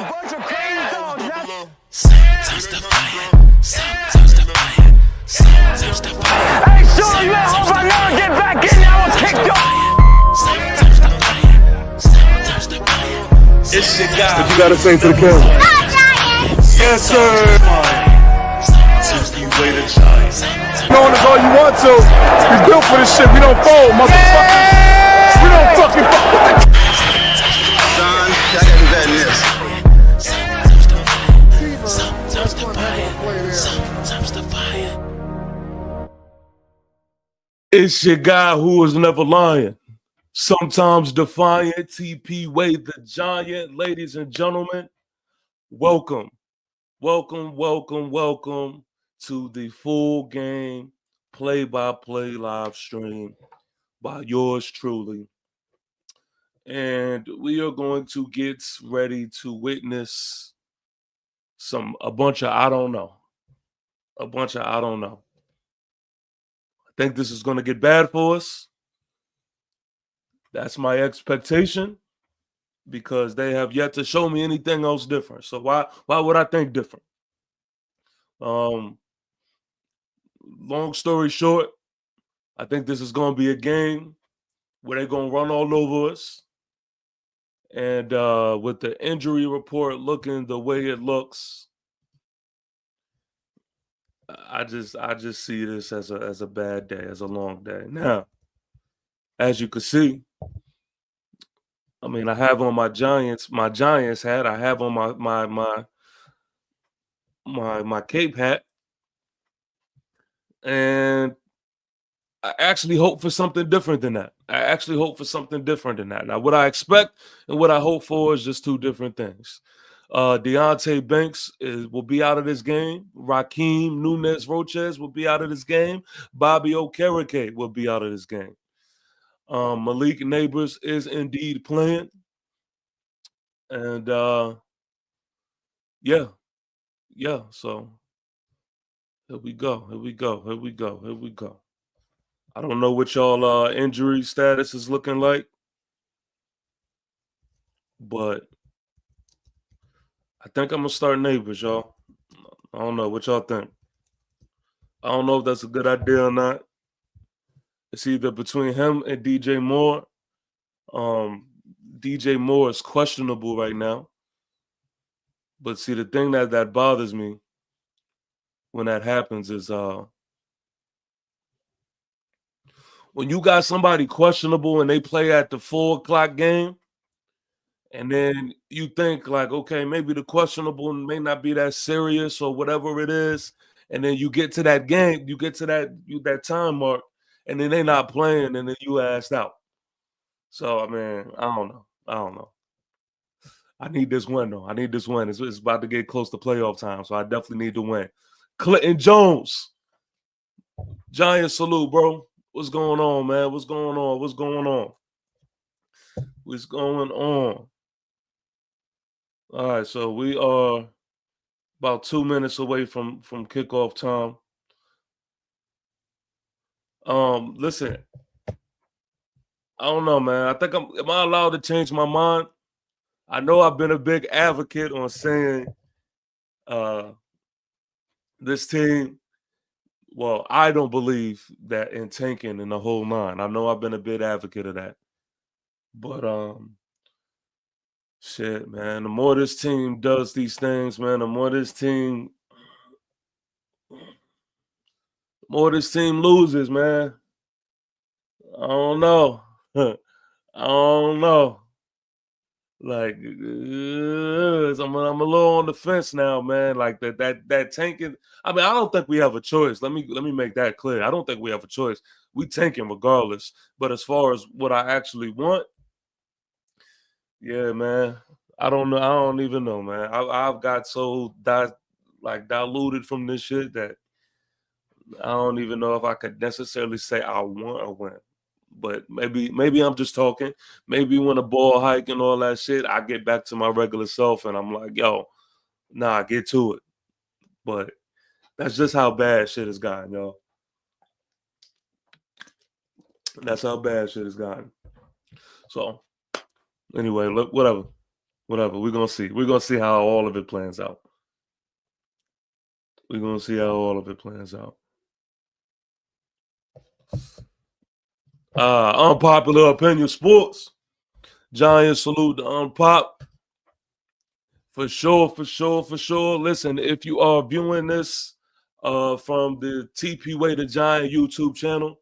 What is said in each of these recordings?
bunch of crazy dogs. Sometimes defiant, sometimes defiant, sometimes defiant. Hey, Sean, you at home right now? Get back in there. I was kicked off. Sometimes defiant, sometimes defiant. It's your guy. What you gotta say to the camera? Yes, sir. Sometimes you play the giant. Knowing this all you want to. We built for this shit. We don't fold, motherfuckers. We don't fucking fold. Son, I gotta do better than this. Sometimes defiant, sometimes defiant. It's your guy who is never lying. Sometimes defiant. TP Wade the Giant. Ladies and gentlemen, welcome. Welcome to the full game play-by-play live stream by yours truly. And we are going to get ready to witness a bunch of I don't know. I think this is going to get bad for us. That's my expectation because they have yet to show me anything else different. So why would I think different? Long story short, I think this is going to be a game where they're going to run all over us. And with the injury report looking the way it looks, I just see this as a bad day, as a long day. Now, as you can see, I mean, I have on my Giants hat. I have on my cape hat, and I actually hope for something different than that. Now, what I expect and what I hope for is just two different things. Deontay Banks will be out of this game. Raheem Nunez-Roches will be out of this game. Bobby Okereke will be out of this game. Malik Neighbors is indeed playing. And yeah. So here we go. I don't know what y'all injury status is looking like, but I think I'm gonna start Neighbors, y'all. I don't know what y'all think. I don't know if that's a good idea or not. It's either between him and DJ Moore. DJ Moore is questionable right now. But see, the thing that bothers me when that happens is when you got somebody questionable and they play at the 4:00 game, and then you think like, okay, maybe the questionable may not be that serious or whatever it is, and then you get to that game, you get to that time mark, and then they're not playing, and then you asked out. So I mean, I don't know. I need this win though. It's about to get close to playoff time, so I definitely need to win. Clinton Jones, Giant salute, bro. What's going on, man? What's going on? All right, so we are about 2 minutes away from kickoff time. Listen, I don't know, man. I think am I allowed to change my mind? I know I've been a big advocate on saying this team. Well, I don't believe that in tanking in the whole nine. I know I've been a big advocate of that. But shit, man, the more this team does these things, man, the more this team loses, man. I don't know. Like, I'm a little on the fence now, man. Like that tanking. I mean, I don't think we have a choice. Let me make that clear. I don't think we have a choice. We tanking regardless. But as far as what I actually want, yeah, man. I don't know. I don't even know, man. I've got so diluted from this shit that I don't even know if I could necessarily say I want a win. But maybe I'm just talking. Maybe when the ball hike and all that shit, I get back to my regular self and I'm like, yo, nah, get to it. But that's just how bad shit has gotten, yo. That's how bad shit has gotten. So, anyway, look, whatever. Whatever. We're gonna see. We're gonna see how all of it plans out. We're gonna see how all of it plans out. Unpopular opinion sports. Giants salute the unpop. For sure, for sure, for sure. Listen, if you are viewing this from the TP Way the Giant YouTube channel,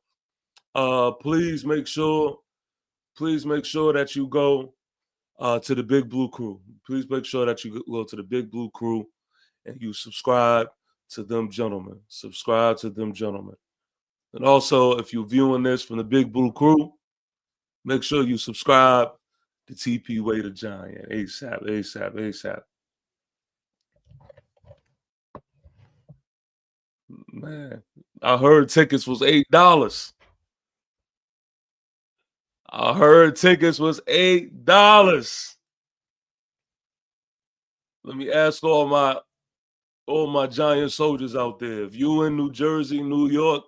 please make sure that you go to the Big Blue Crew. Please make sure that you go to the Big Blue Crew and you subscribe to them gentlemen. Subscribe to them gentlemen. And also, if you're viewing this from the Big Blue Crew, make sure you subscribe to TP Way the Giant. ASAP, ASAP, ASAP. Man, I heard tickets was $8. I heard tickets was $8. Let me ask all my Giant soldiers out there. If you in New Jersey, New York,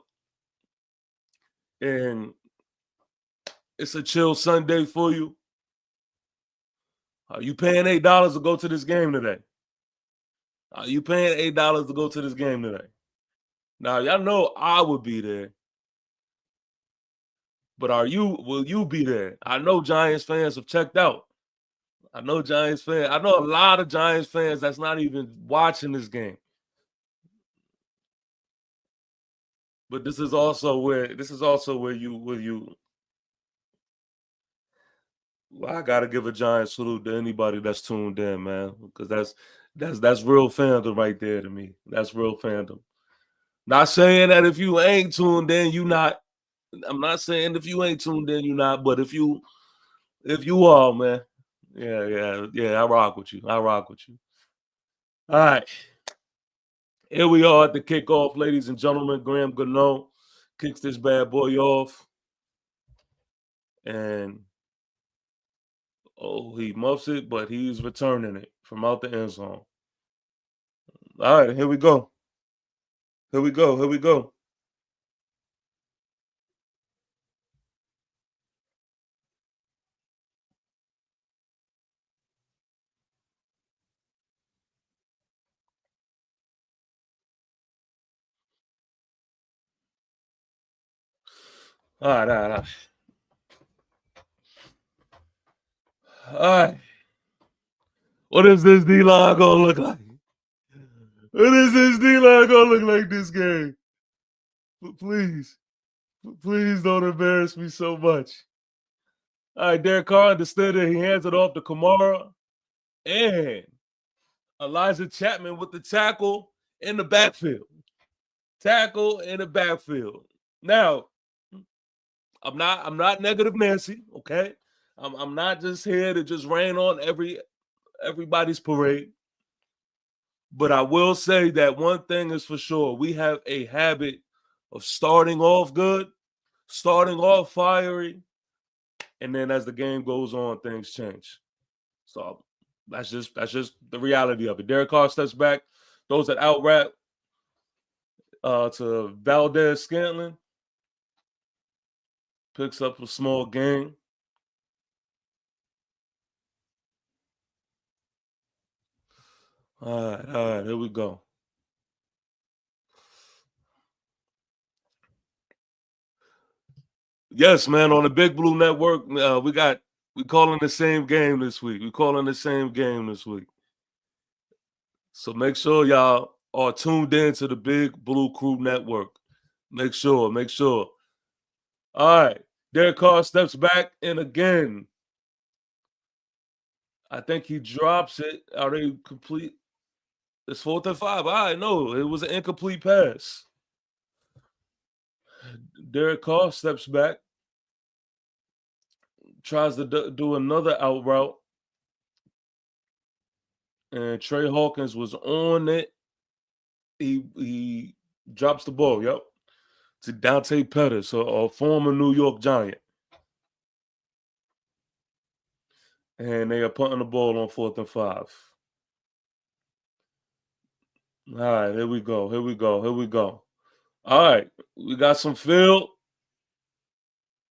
and it's a chill Sunday for you, are you paying $8 to go to this game today? Are you paying $8 to go to this game today? Now, y'all know I would be there. But will you be there? I know Giants fans have checked out. I know Giants fans. I know a lot of Giants fans that's not even watching this game. But this is also where I gotta give a giant salute to anybody that's tuned in, man. Because that's real fandom right there to me. That's real fandom. Not saying that if you ain't tuned in, you not. I'm not saying if you ain't tuned in, you not. But if you are, man, yeah, I rock with you. I rock with you. All right. Here we are at the kickoff, ladies and gentlemen. Graham Gano kicks this bad boy off. And he muffs it, but he's returning it from out the end zone. All right, here we go. Here we go. Here we go. All right, all right, all right. All right. What is this D-line gonna look like? What is this D-line gonna look like this game? Please don't embarrass me so much. All right, Derek Carr understood it. He hands it off to Kamara. And Elijah Chapman with the tackle in the backfield. Tackle in the backfield. Now, I'm not negative Nancy, okay? I'm not just here to just rain on everybody's parade. But I will say that one thing is for sure. We have a habit of starting off good, starting off fiery, and then as the game goes on, things change. So that's just the reality of it. Derek Carr steps back, throws an out route to Valdez Scantling, picks up a small gain. All right, here we go. Yes, man, on the Big Blue Network, we calling the same game this week. We calling the same game this week. So make sure y'all are tuned in to the Big Blue Crew Network. Make sure. All right. Derek Carr steps back and again. I think he drops it. Are they complete? It's 4th and 5. All right, no, it was an incomplete pass. Derek Carr steps back, tries to do another out route. And Trey Hawkins was on it. He drops the ball, yep, to Dante Pettis, a former New York Giant. And they are punting the ball on 4th and 5. All right, here we go. All right, we got some field.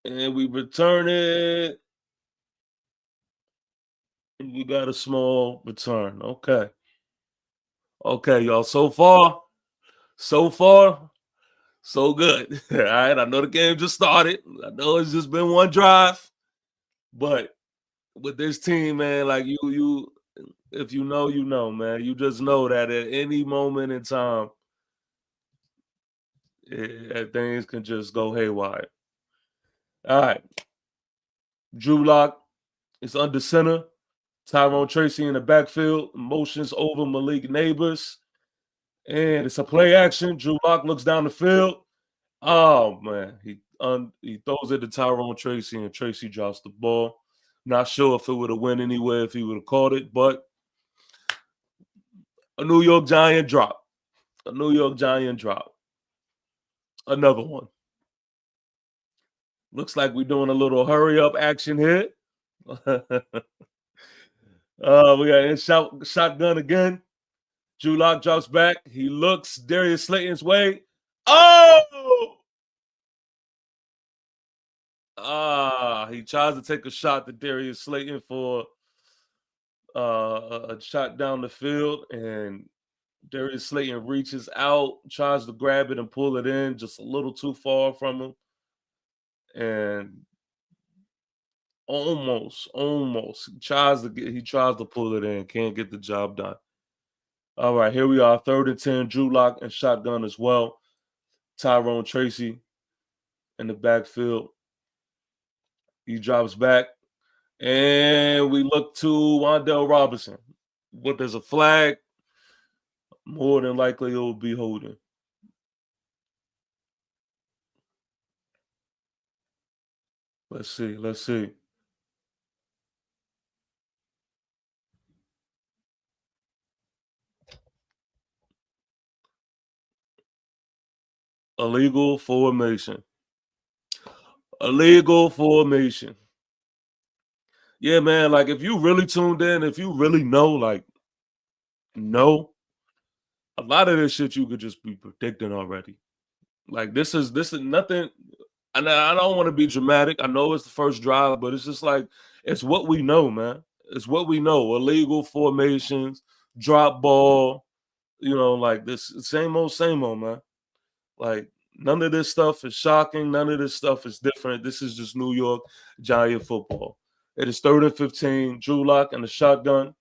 And we return it. We got a small return. Okay. Okay, y'all. So far, so good. All right. I know the game just started. I know it's just been one drive, but with this team, man, like if you know, you know, man. You just know that at any moment in time, things can just go haywire. All right. Drew Lock is under center. Tyrone Tracy in the backfield. Motions over Malik Neighbors. And it's a play action. Drew Lock looks down the field. Oh man, he throws it to Tyrone Tracy, and Tracy drops the ball. Not sure if it would have went anywhere if he would have caught it, but a New York Giant drop. A New York Giant drop. Another one. Looks like we're doing a little hurry up action here. We got shotgun again. Drew Lock drops back. He looks Darius Slayton's way. Oh! He tries to take a shot to Darius Slayton for a shot down the field, and Darius Slayton reaches out, tries to grab it and pull it in, just a little too far from him, and almost he tries to pull it in, can't get the job done. All right, here we are, 3rd and 10, Drew Lock and shotgun as well. Tyrone Tracy in the backfield. He drops back, and we look to Wan'Dale Robinson. But there's a flag. More than likely, it will be holding. Let's see. Let's see. Illegal formation. Illegal formation. Yeah, man. Like if you really tuned in, if you really know, like, no, a lot of this shit you could just be predicting already. Like this is nothing. And I don't want to be dramatic. I know it's the first drive, but it's just like it's what we know, man. It's what we know. Illegal formations, drop ball, like this same old, man. Like none of this stuff is shocking. None of this stuff is different. This is just New York Giant football. It is 3rd and 15. Drew Lock and the shotgun.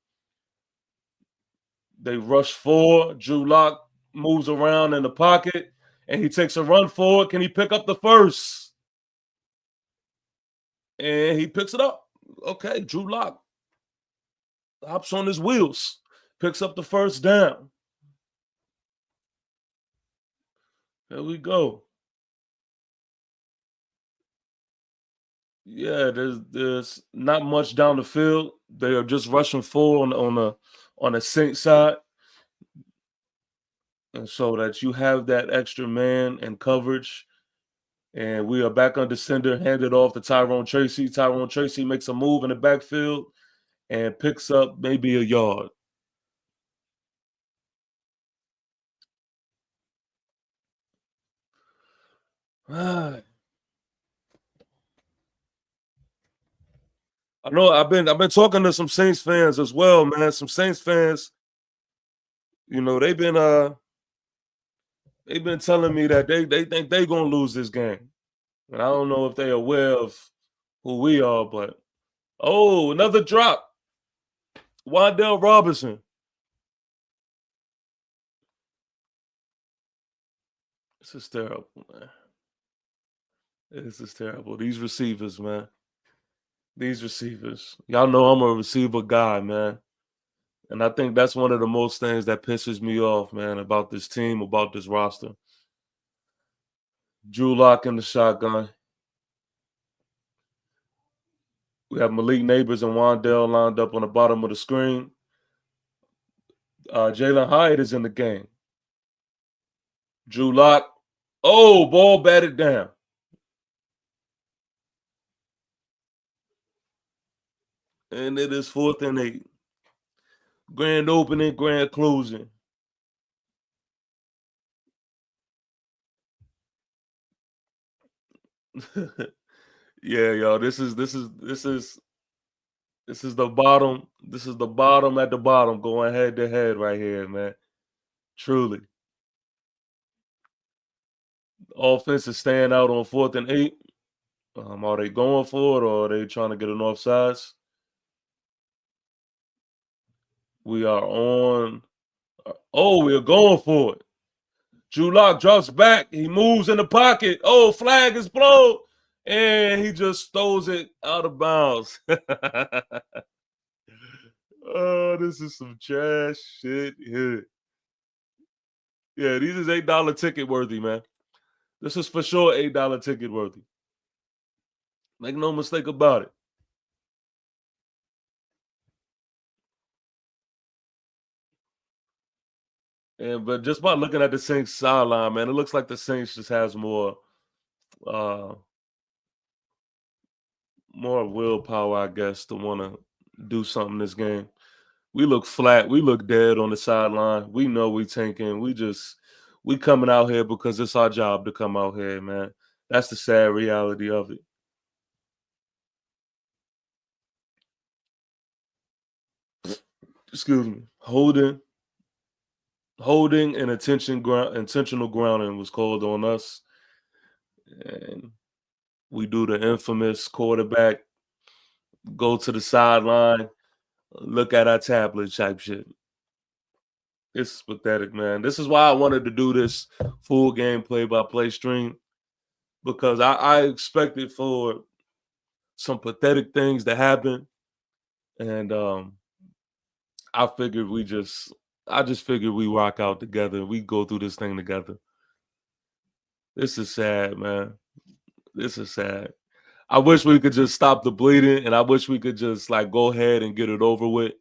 They rush forward. Drew Lock moves around in the pocket and he takes a run forward. Can he pick up the first? And he picks it up. Okay, Drew Lock hops on his wheels, picks up the first down. There we go. Yeah, there's not much down the field. They are just rushing forward on the Saint side, and so that you have that extra man and coverage. And we are back under center, handed off to Tyrone Tracy. Tyrone Tracy makes a move in the backfield and picks up maybe a yard. I know I've been talking to some Saints fans as well, man. Some Saints fans, they've been telling me that they think they're gonna lose this game. And I don't know if they're aware of who we are, but another drop. Wan'Dale Robinson. This is terrible, man. This is terrible. These receivers, man. These receivers. Y'all know I'm a receiver guy, man. And I think that's one of the most things that pisses me off, man, about this team, about this roster. Drew Lock in the shotgun. We have Malik Neighbors and Wan'Dale lined up on the bottom of the screen. Jalen Hyatt is in the game. Drew Lock. Oh, ball batted down. And it is 4th and 8. Grand opening, grand closing. Yeah, y'all. This is This is the bottom. This is the bottom at the bottom going head to head right here, man. Truly. Offense is staying out on 4th and 8. Are they going for it or are they trying to get an offsides? We are on. Oh, we're going for it. Drew Lock drops back. He moves in the pocket. Oh, flag is blown. And he just throws it out of bounds. Oh, this is some trash shit here. Yeah, these is $8 ticket worthy, man. This is for sure $8 ticket worthy. Make no mistake about it. And but just by looking at the Saints sideline, man, it looks like the Saints just has uh more willpower, I guess, to want to do something this game. We look flat. We look dead on the sideline. We know we tanking. We coming out here because it's our job to come out here, man. That's the sad reality of it. Excuse me. Holding and intentional grounding was called on us, and we do the infamous quarterback go to the sideline, look at our tablet type shit. It's pathetic, man. This is why I wanted to do this full game play-by-play stream because I expected for some pathetic things to happen, and I figured I just figured we rock out together. We go through this thing together. This is sad, man. This is sad. I wish we could just stop the bleeding, and I wish we could just like go ahead and get it over with.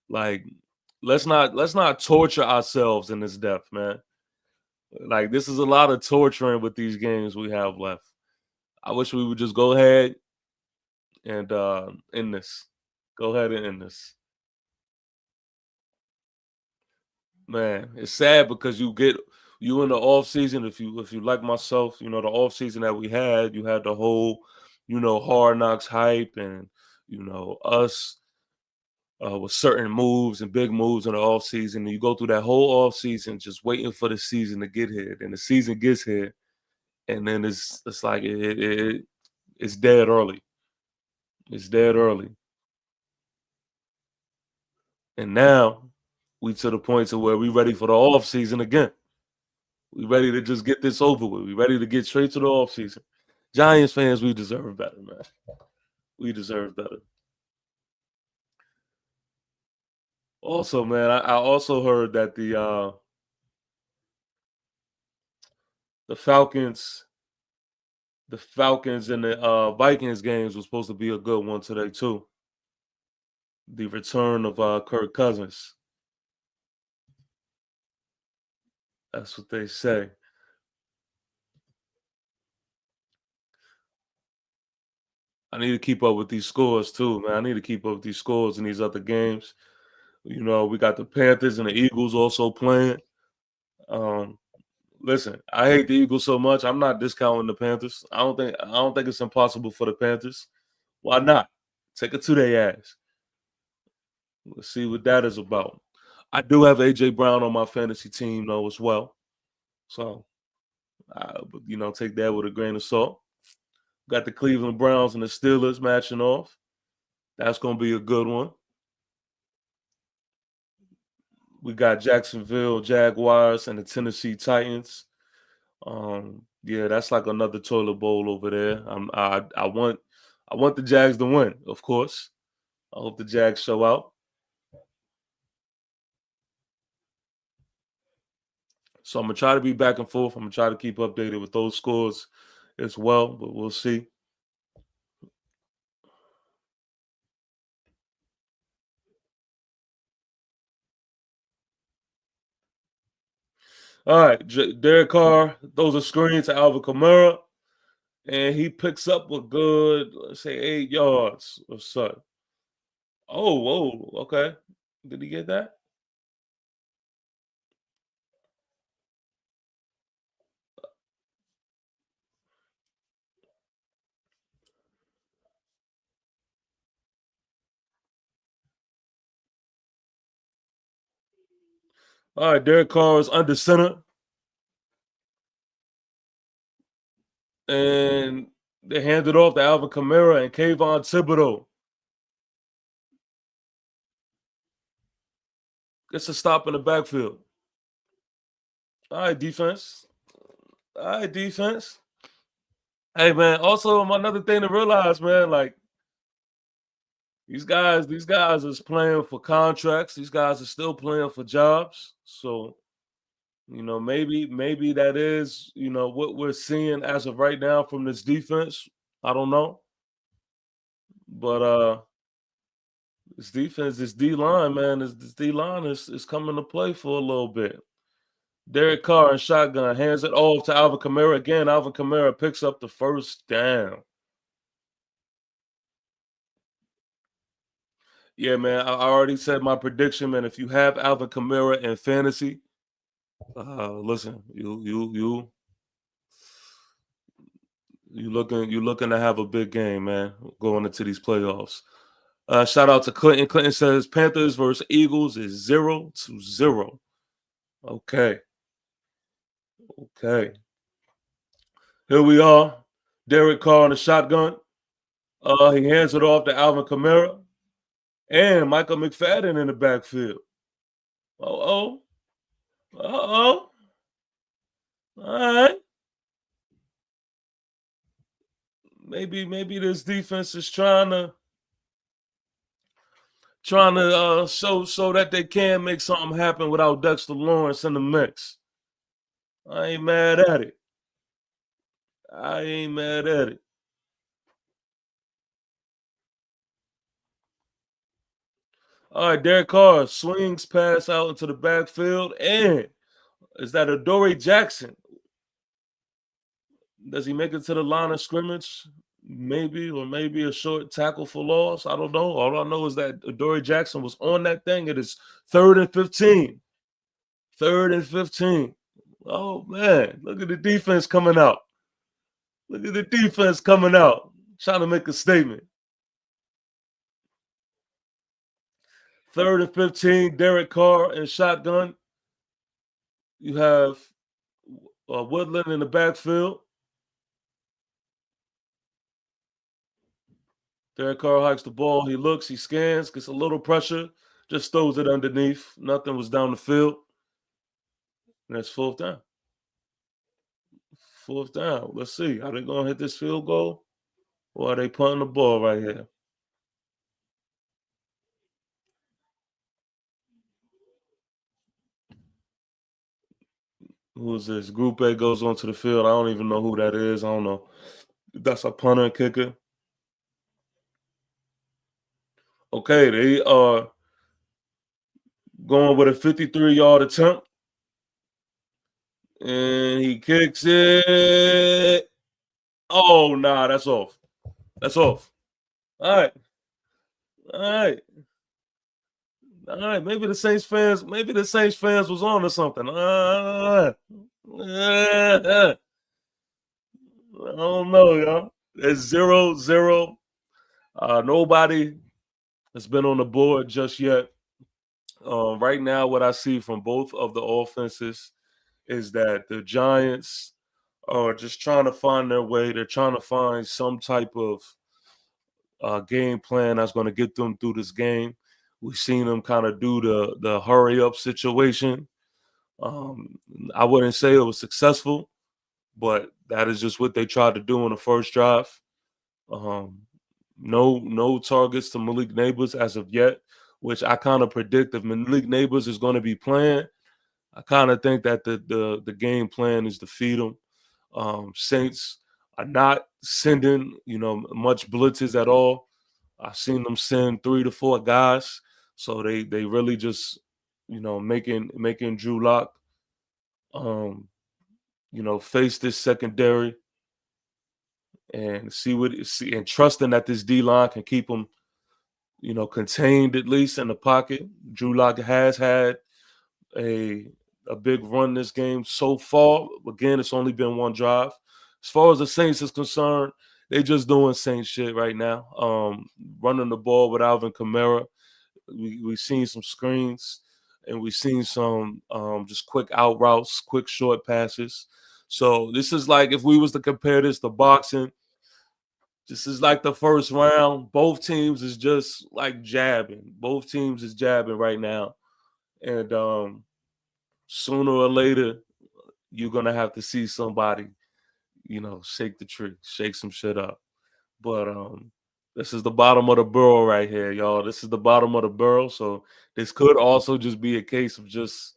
Like, let's not torture ourselves in this death, man. Like, this is a lot of torturing with these games we have left. I wish we would just go ahead and end this. Go ahead and end this. Man, it's sad because you in the off season. If you like myself, the off season that we had, you had the whole, hard knocks hype and us with certain moves and big moves in the off season. And you go through that whole off season just waiting for the season to get here. And the season gets here, and then it's like it's dead early. It's dead early. And now we to the point to where we ready for the off season again. We ready to just get this over with. We ready to get straight to the off season. Giants fans, we deserve better, man. We deserve better. Also, man, I also heard that the Falcons, the Falcons and the Vikings games was supposed to be a good one today too. The return of Kirk Cousins. That's what they say. I need to keep up with these scores too, man. I need to keep up with these scores in these other games. We got the Panthers and the Eagles also playing. Um, Listen, I hate the Eagles so much. I'm not discounting the Panthers. I don't think it's impossible for the Panthers. Why not? Take it to their ass. Let's see what that is about. I do have AJ Brown on my fantasy team though as well. So take that with a grain of salt. Got the Cleveland Browns and the Steelers matching off. That's gonna be a good one. We got Jacksonville Jaguars and the Tennessee Titans. Yeah, that's like another toilet bowl over there. I want the Jags to win, of course. I hope the Jags show out. So I'm gonna try to be back and forth. I'm gonna try to keep updated with those scores as well, but we'll see. All right, Derek Carr, those are screens to Alvin Kamara, and he picks up a good, let's say, 8 yards or so. Oh, whoa, okay. Did he get that? All right, Derek Carr is under center, and they handed off to Alvin Kamara and Kayvon Thibodeau. Gets a stop in the backfield. All right, defense. All right, defense. Hey, man. Also, another thing to realize, man, like these guys is playing for contracts. These guys are still playing for jobs. So, maybe that is, what we're seeing as of right now from this defense. I don't know. But this defense, this D line, man, this D line is coming to play for a little bit. Derek Carr and shotgun hands it off to Alvin Kamara again. Alvin Kamara picks up the first down. Yeah, man. I already said my prediction, man. If you have Alvin Kamara in fantasy, listen, you looking to have a big game, man, going into these playoffs. Shout out to Clinton. Clinton says Panthers versus Eagles is 0-0. Okay. Okay. Here we are. Derek Carr in the shotgun. He hands it off to Alvin Kamara and Michael McFadden in the backfield. Uh-oh. Uh-oh. All right. Maybe this defense is trying to show that they can make something happen without Dexter Lawrence in the mix. I ain't mad at it. I ain't mad at it. All right, Derek Carr swings pass out into the backfield, and is that Adoree Jackson? Does he make it to the line of scrimmage? Maybe a short tackle for loss. I don't know. All I know is that Adoree Jackson was on that thing. It is 3rd and 15. 3rd and 15. Oh, man. Look at the defense coming out. Look at the defense coming out. Trying to make a statement. 3rd and 15. Derek Carr in shotgun. You have Woodland in the backfield. Derek Carr hikes the ball. He looks, he scans, gets a little pressure, just throws it underneath. Nothing was down the field. And that's 4th down. 4th down. Let's see. Are they going to hit this field goal? Or are they punting the ball right here? Who is this? Group A goes onto the field. I don't even know who that is. I don't know. That's a punter and kicker. Okay, they are going with a 53-yard attempt. And he kicks it. Oh, nah, that's off. That's off. All right. All right. All right. Maybe the Saints fans was on or something. I don't know, y'all. It's 0-0. Nobody has been on the board just yet. Right now, what I see from both of the offenses is that the Giants are just trying to find their way. They're trying to find some type of game plan that's going to get them through this game. We've seen them kind of do the hurry up situation. I wouldn't say it was successful, but that is just what they tried to do in the first drive. No targets to Malik Neighbors as of yet, which I kind of predict if Malik Neighbors is going to be playing, I kind of think that the game plan is to feed him. Saints are not sending, much blitzes at all. I've seen them send 3 to 4 guys, so they really just, making Drew Lock, face this secondary and see and trusting that this D line can keep them, contained at least in the pocket. Drew Lock has had a big run this game so far. Again, it's only been one drive. As far as the Saints is concerned, they just doing Saints shit right now. Running the ball with Alvin Kamara. We've seen some screens, and we've seen some just quick out routes, quick short passes. So this is like if we was to compare this to boxing, this is like the first round. Both teams is just like jabbing. Both teams is jabbing right now, and sooner or later you're gonna have to see somebody, shake the tree, shake some shit up. But this is the bottom of the barrel right here, y'all. This is the bottom of the barrel. So this could also just be a case of just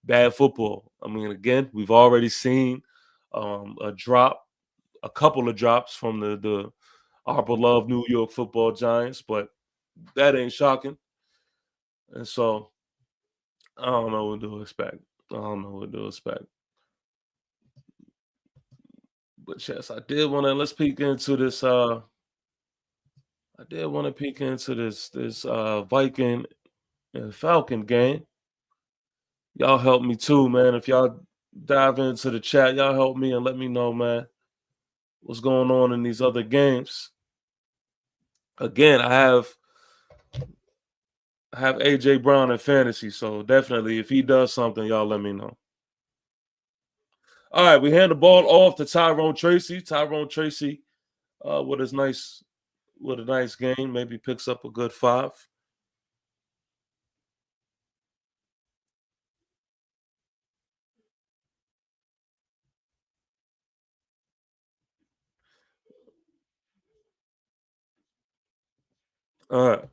bad football. I mean, again, we've already seen a couple of drops from the our beloved New York Football Giants, but that ain't shocking. And so I don't know what to expect. I don't know what to expect. But yes, I did want to let's peek into this. I did want to peek into this Viking and Falcon game. Y'all help me too, man. If y'all dive into the chat, y'all help me and let me know, man, what's going on in these other games. Again, I have AJ Brown in fantasy, so definitely if he does something, y'all let me know. All right, we hand the ball off to Tyrone Tracy. Tyrone Tracy with a nice game, maybe picks up a good 5. All right.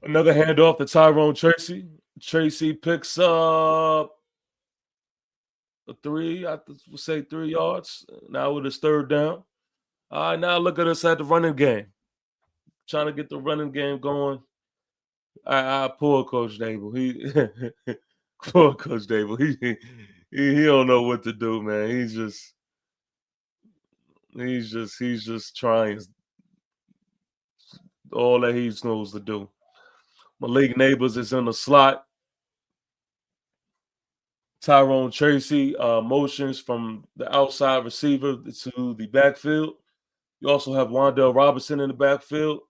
Another handoff to Tyrone Tracy. Tracy picks up a 3, I would say 3 yards. Now with his 3rd down. All right, now look at us at the running game. Trying to get the running game going. I poor Coach Dable. Poor Coach Dable. He don't know what to do, man. He's just trying all that he knows to do. Malik Neighbors is in the slot. Tyrone Tracy motions from the outside receiver to the backfield. You also have Wandale Robinson in the backfield.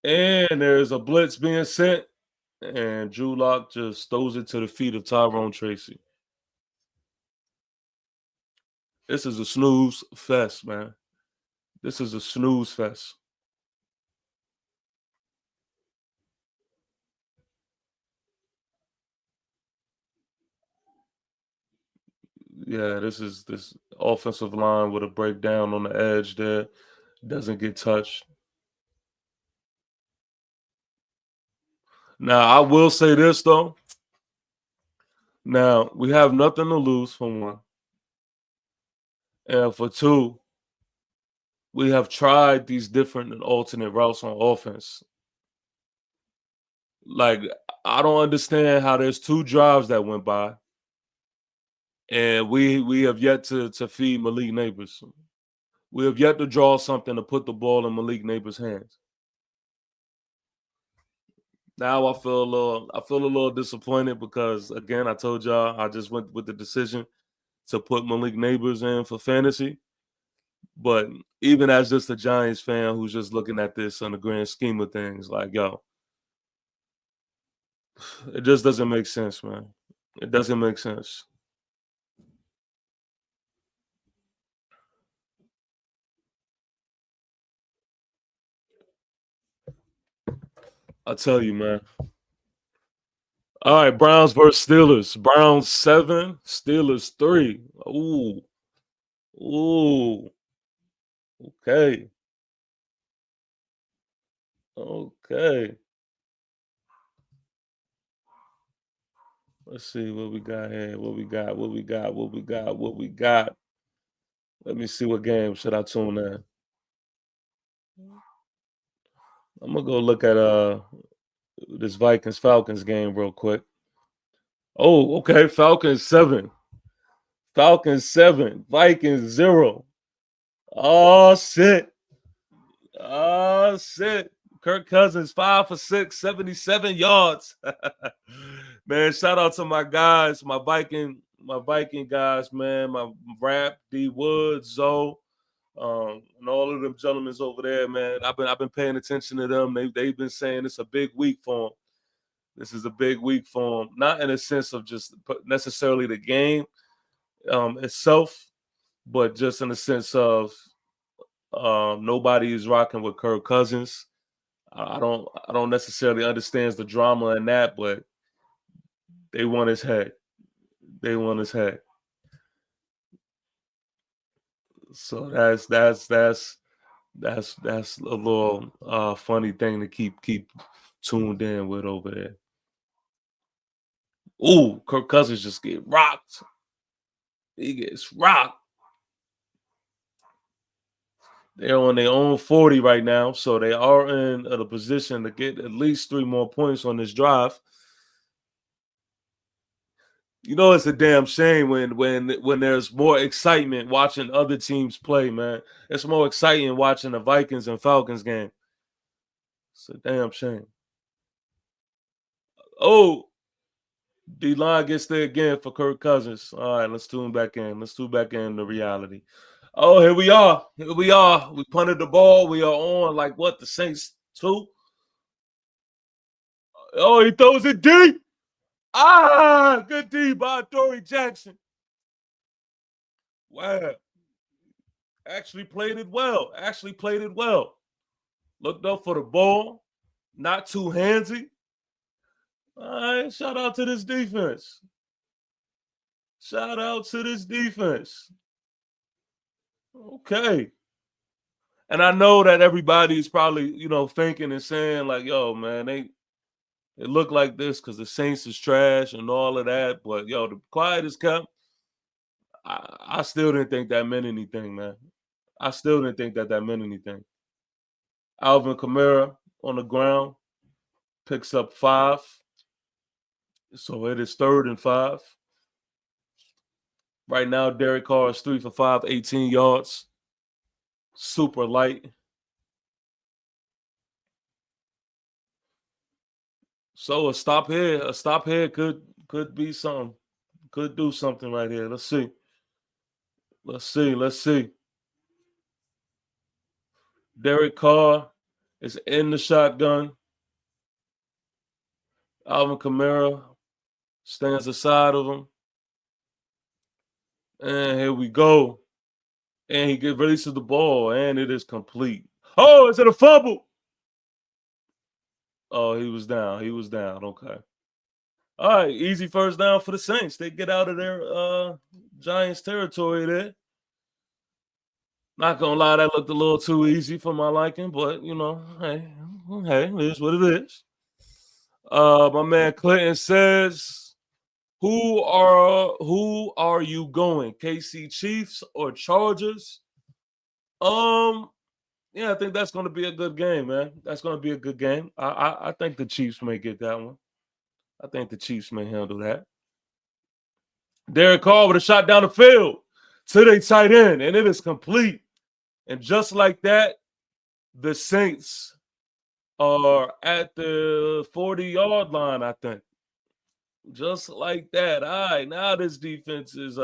And there's a blitz being sent. And Drew Lock just throws it to the feet of Tyrone Tracy. This is a snooze fest, man. This is a snooze fest. Yeah, this offensive line with a breakdown on the edge there. Doesn't get touched. Now, I will say this, though. Now, we have nothing to lose, for one. And for two, we have tried these different and alternate routes on offense. Like, I don't understand how there's 2 drives that went by, and we have yet to feed Malik Neighbors. We have yet to draw something to put the ball in Malik Neighbors' hands. Now I feel a little disappointed because again, I told y'all I just went with the decision to put Malik Neighbors in for fantasy. But even as just a Giants fan who's just looking at this on the grand scheme of things, like, yo, it just doesn't make sense, man. It doesn't make sense. I tell you, man. All right, Browns versus Steelers. Browns 7, Steelers 3. Ooh. Ooh. Okay. Okay. Let's see what we got here. What we got. What we got. What we got. What we got. Let me see what game should I tune in. I'm gonna go look at this Vikings Falcons game real quick. Oh, okay. Falcons 7. Falcons 7. Vikings 0. Oh shit. Oh shit. Kirk Cousins 5 for 6, 77 yards. Man, shout out to my guys, my Viking guys, man. My Rap, D Woods, Zoe, and all of them gentlemen over there, man. I've been paying attention to them. They've been saying it's a big week for them. This is a big week for him, not in a sense of just necessarily the game itself, but just in the sense of nobody is rocking with Kirk Cousins. I don't necessarily understand the drama in that, but they want his head. They want his head. So that's a little funny thing to keep tuned in with over there. Ooh, Kirk Cousins just get rocked. He gets rocked. They're on their own 40 right now, so they are in a position to get at least 3 more points on this drive. You know, it's a damn shame when there's more excitement watching other teams play, man. It's more exciting watching the Vikings and Falcons game. It's a damn shame. Oh, D-line gets there again for Kirk Cousins. All right, let's tune back in. Let's tune back in to reality. Oh, here we are. Here we are. We punted the ball. We are on like what, the Saints 2? Oh, he throws it deep. Ah, good D by Dory Jackson. Wow. Actually played it well. Actually played it well. Looked up for the ball. Not too handsy. All right, shout out to this defense. Shout out to this defense. Okay. And I know that everybody's probably, thinking and saying like, yo, man, they look like this because the Saints is trash and all of that. But, the quiet is kept. I still didn't think that meant anything, man. I still didn't think that meant anything. Alvin Kamara on the ground picks up 5. So it is 3rd and 5. Right now, Derek Carr is 3 for 5, 18 yards. Super light. So a stop here could be something. Could do something right here. Let's see. Let's see. Derek Carr is in the shotgun. Alvin Kamara stands aside of him. And here we go. And he releases the ball, and it is complete. Oh, is it a fumble? Oh, he was down. He was down. Okay. All right, easy first down for the Saints. They get out of their Giants territory there. Not gonna lie, that looked a little too easy for my liking, but hey, it is what it is. My man Clinton says, Who are you going? KC Chiefs or Chargers? Yeah, I think that's going to be a good game, man. That's going to be a good game. I think the Chiefs may get that one. I think the Chiefs may handle that. Derek Carr with a shot down the field to their tight end, and it is complete. And just like that, the Saints are at the 40-yard line, I think. Just like that. All right, now this defense is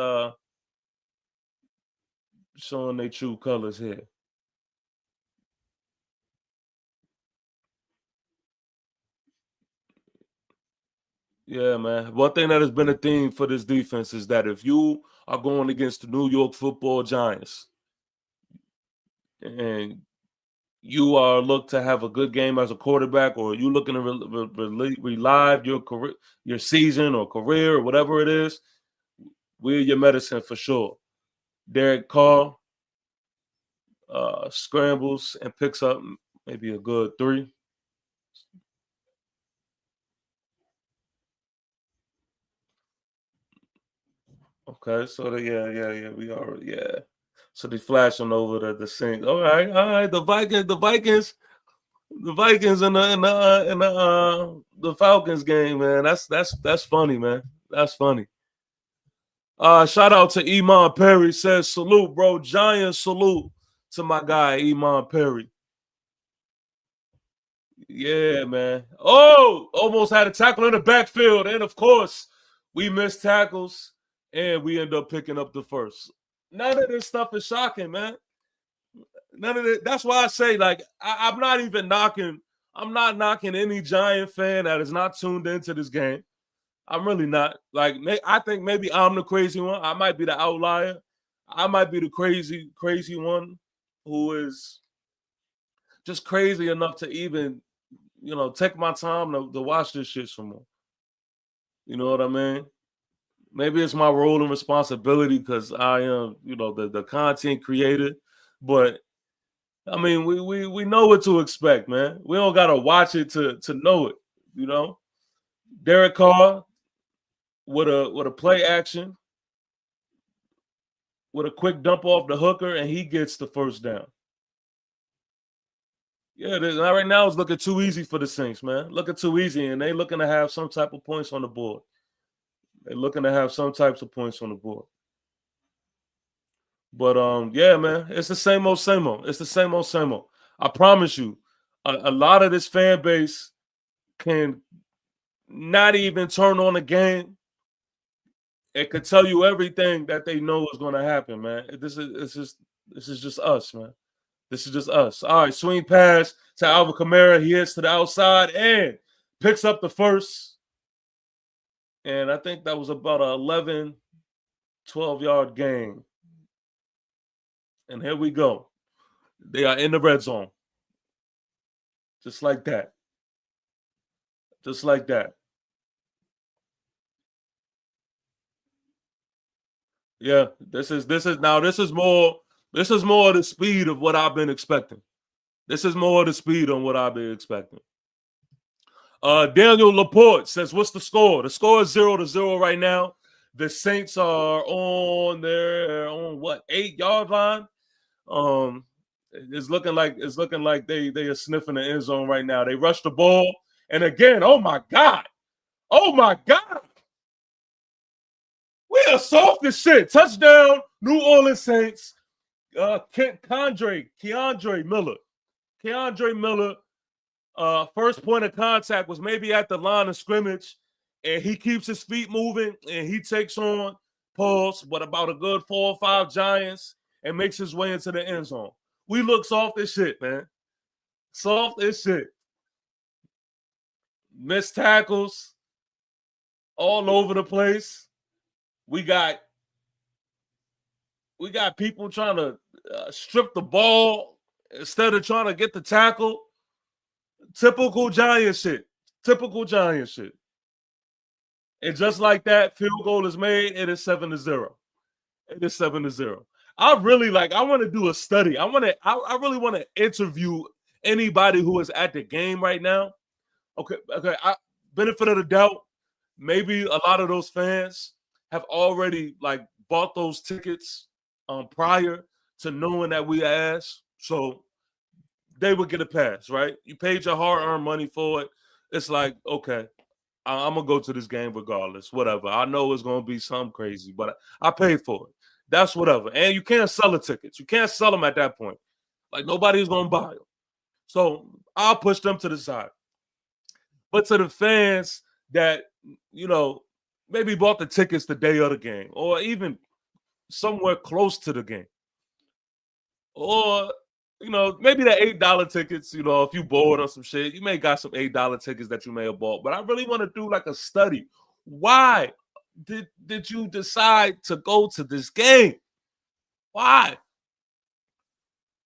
showing their true colors here. Yeah, man. One thing that has been a theme for this defense is that if you are going against the New York Football Giants and you are looked to have a good game as a quarterback, or you looking to relive your career, your season or career or whatever it is, we're your medicine for sure. Derek Carr scrambles and picks up maybe a good 3. Okay, so yeah, we are, yeah. So they flashing over the Saints. All right. The Vikings in the Falcons game, man. That's funny, man. That's funny. Shout out to Iman Perry. Says salute, bro. Giant salute to my guy Iman Perry. Yeah, man. Oh, almost had a tackle in the backfield, and of course, we missed tackles, and we end up picking up the first. None of this stuff is shocking, man. None of it. That's why I say, like, I'm not even knocking I'm not knocking any Giant fan that is not tuned into this game. I'm really not. Like, I think maybe I'm the crazy one. I might be the outlier. I might be the crazy one who is just crazy enough to even, take my time to watch this shit some more. You know what I mean? Maybe it's my role and responsibility because I am, the content creator. But I mean, we know what to expect, man. We don't gotta watch it to know it. You know, Derek Carr with a play action, with a quick dump off the hooker, and he gets the first down. Yeah, right now it's looking too easy for the Saints, man. Looking too easy, and they looking to have some type of points on the board. They're looking to have some types of points on the board. But yeah, man, it's the same old, same old. It's the same old, same old. I promise you, a lot of this fan base can not even turn on the game. It could tell you everything that they know is going to happen, man. This is just us, man. This is just us. All right, swing pass to Alvin Kamara. He hits to the outside and picks up the first. And I think that was about an 11, 12-yard gain. And here we go. They are in the red zone. Just like that. Just like that. Yeah, this is more of the speed of what I've been expecting. This is more of the speed on what I've been expecting. Daniel Laporte says, "What's the score?" The score is 0-0 right now. The Saints are on their 8-yard line. It's looking like they are sniffing the end zone right now. They rushed the ball, and again, oh my god, we are soft as shit. Touchdown, New Orleans Saints. Keandre Miller. First point of contact was maybe at the line of scrimmage, and he keeps his feet moving, and he takes on but about a good 4 or 5 Giants, and makes his way into the end zone. We look soft as shit, man. Soft as shit. Missed tackles all over the place. We got people trying to strip the ball instead of trying to get the tackle. Typical Giant shit. And just like that, field goal is made. It is 7-0. I want to do a study. I really want to interview anybody who is at the game right now. Okay. Benefit of the doubt. Maybe a lot of those fans have already bought those tickets prior to knowing that we asked, so they would get a pass, right? You paid your hard-earned money for it. It's like, okay, I'm gonna go to this game regardless. Whatever. I know it's gonna be something crazy, but I paid for it. That's whatever. And you can't sell the tickets. You can't sell them at that point. Like nobody's gonna buy them. So I'll push them to the side. But to the fans that maybe bought the tickets the day of the game, or even somewhere close to the game, or maybe the $8 tickets. If you bored or some shit, you may got some $8 tickets that you may have bought. But I really want to do like a study. Why did you decide to go to this game? Why?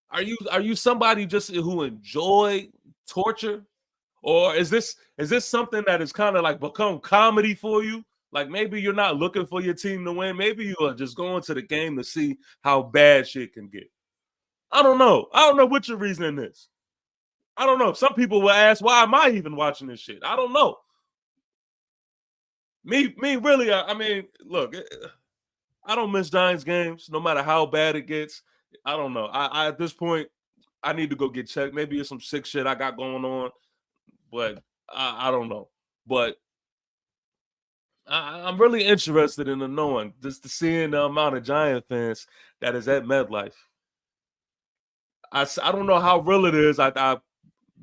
Are you somebody just who enjoy torture? Or is this something that is kind of like become comedy for you? Like maybe you're not looking for your team to win. Maybe you are just going to the game to see how bad shit can get. I don't know. I don't know what your reasoning is. I don't know. Some people will ask, why am I even watching this shit? I don't know. Me really, I mean, look, I don't miss Giants games no matter how bad it gets. I don't know. I at this point, I need to go get checked. Maybe it's some sick shit I got going on. But I don't know. But I'm really interested in knowing, just to seeing the amount of Giant fans that is at MetLife. I don't know how real it is. I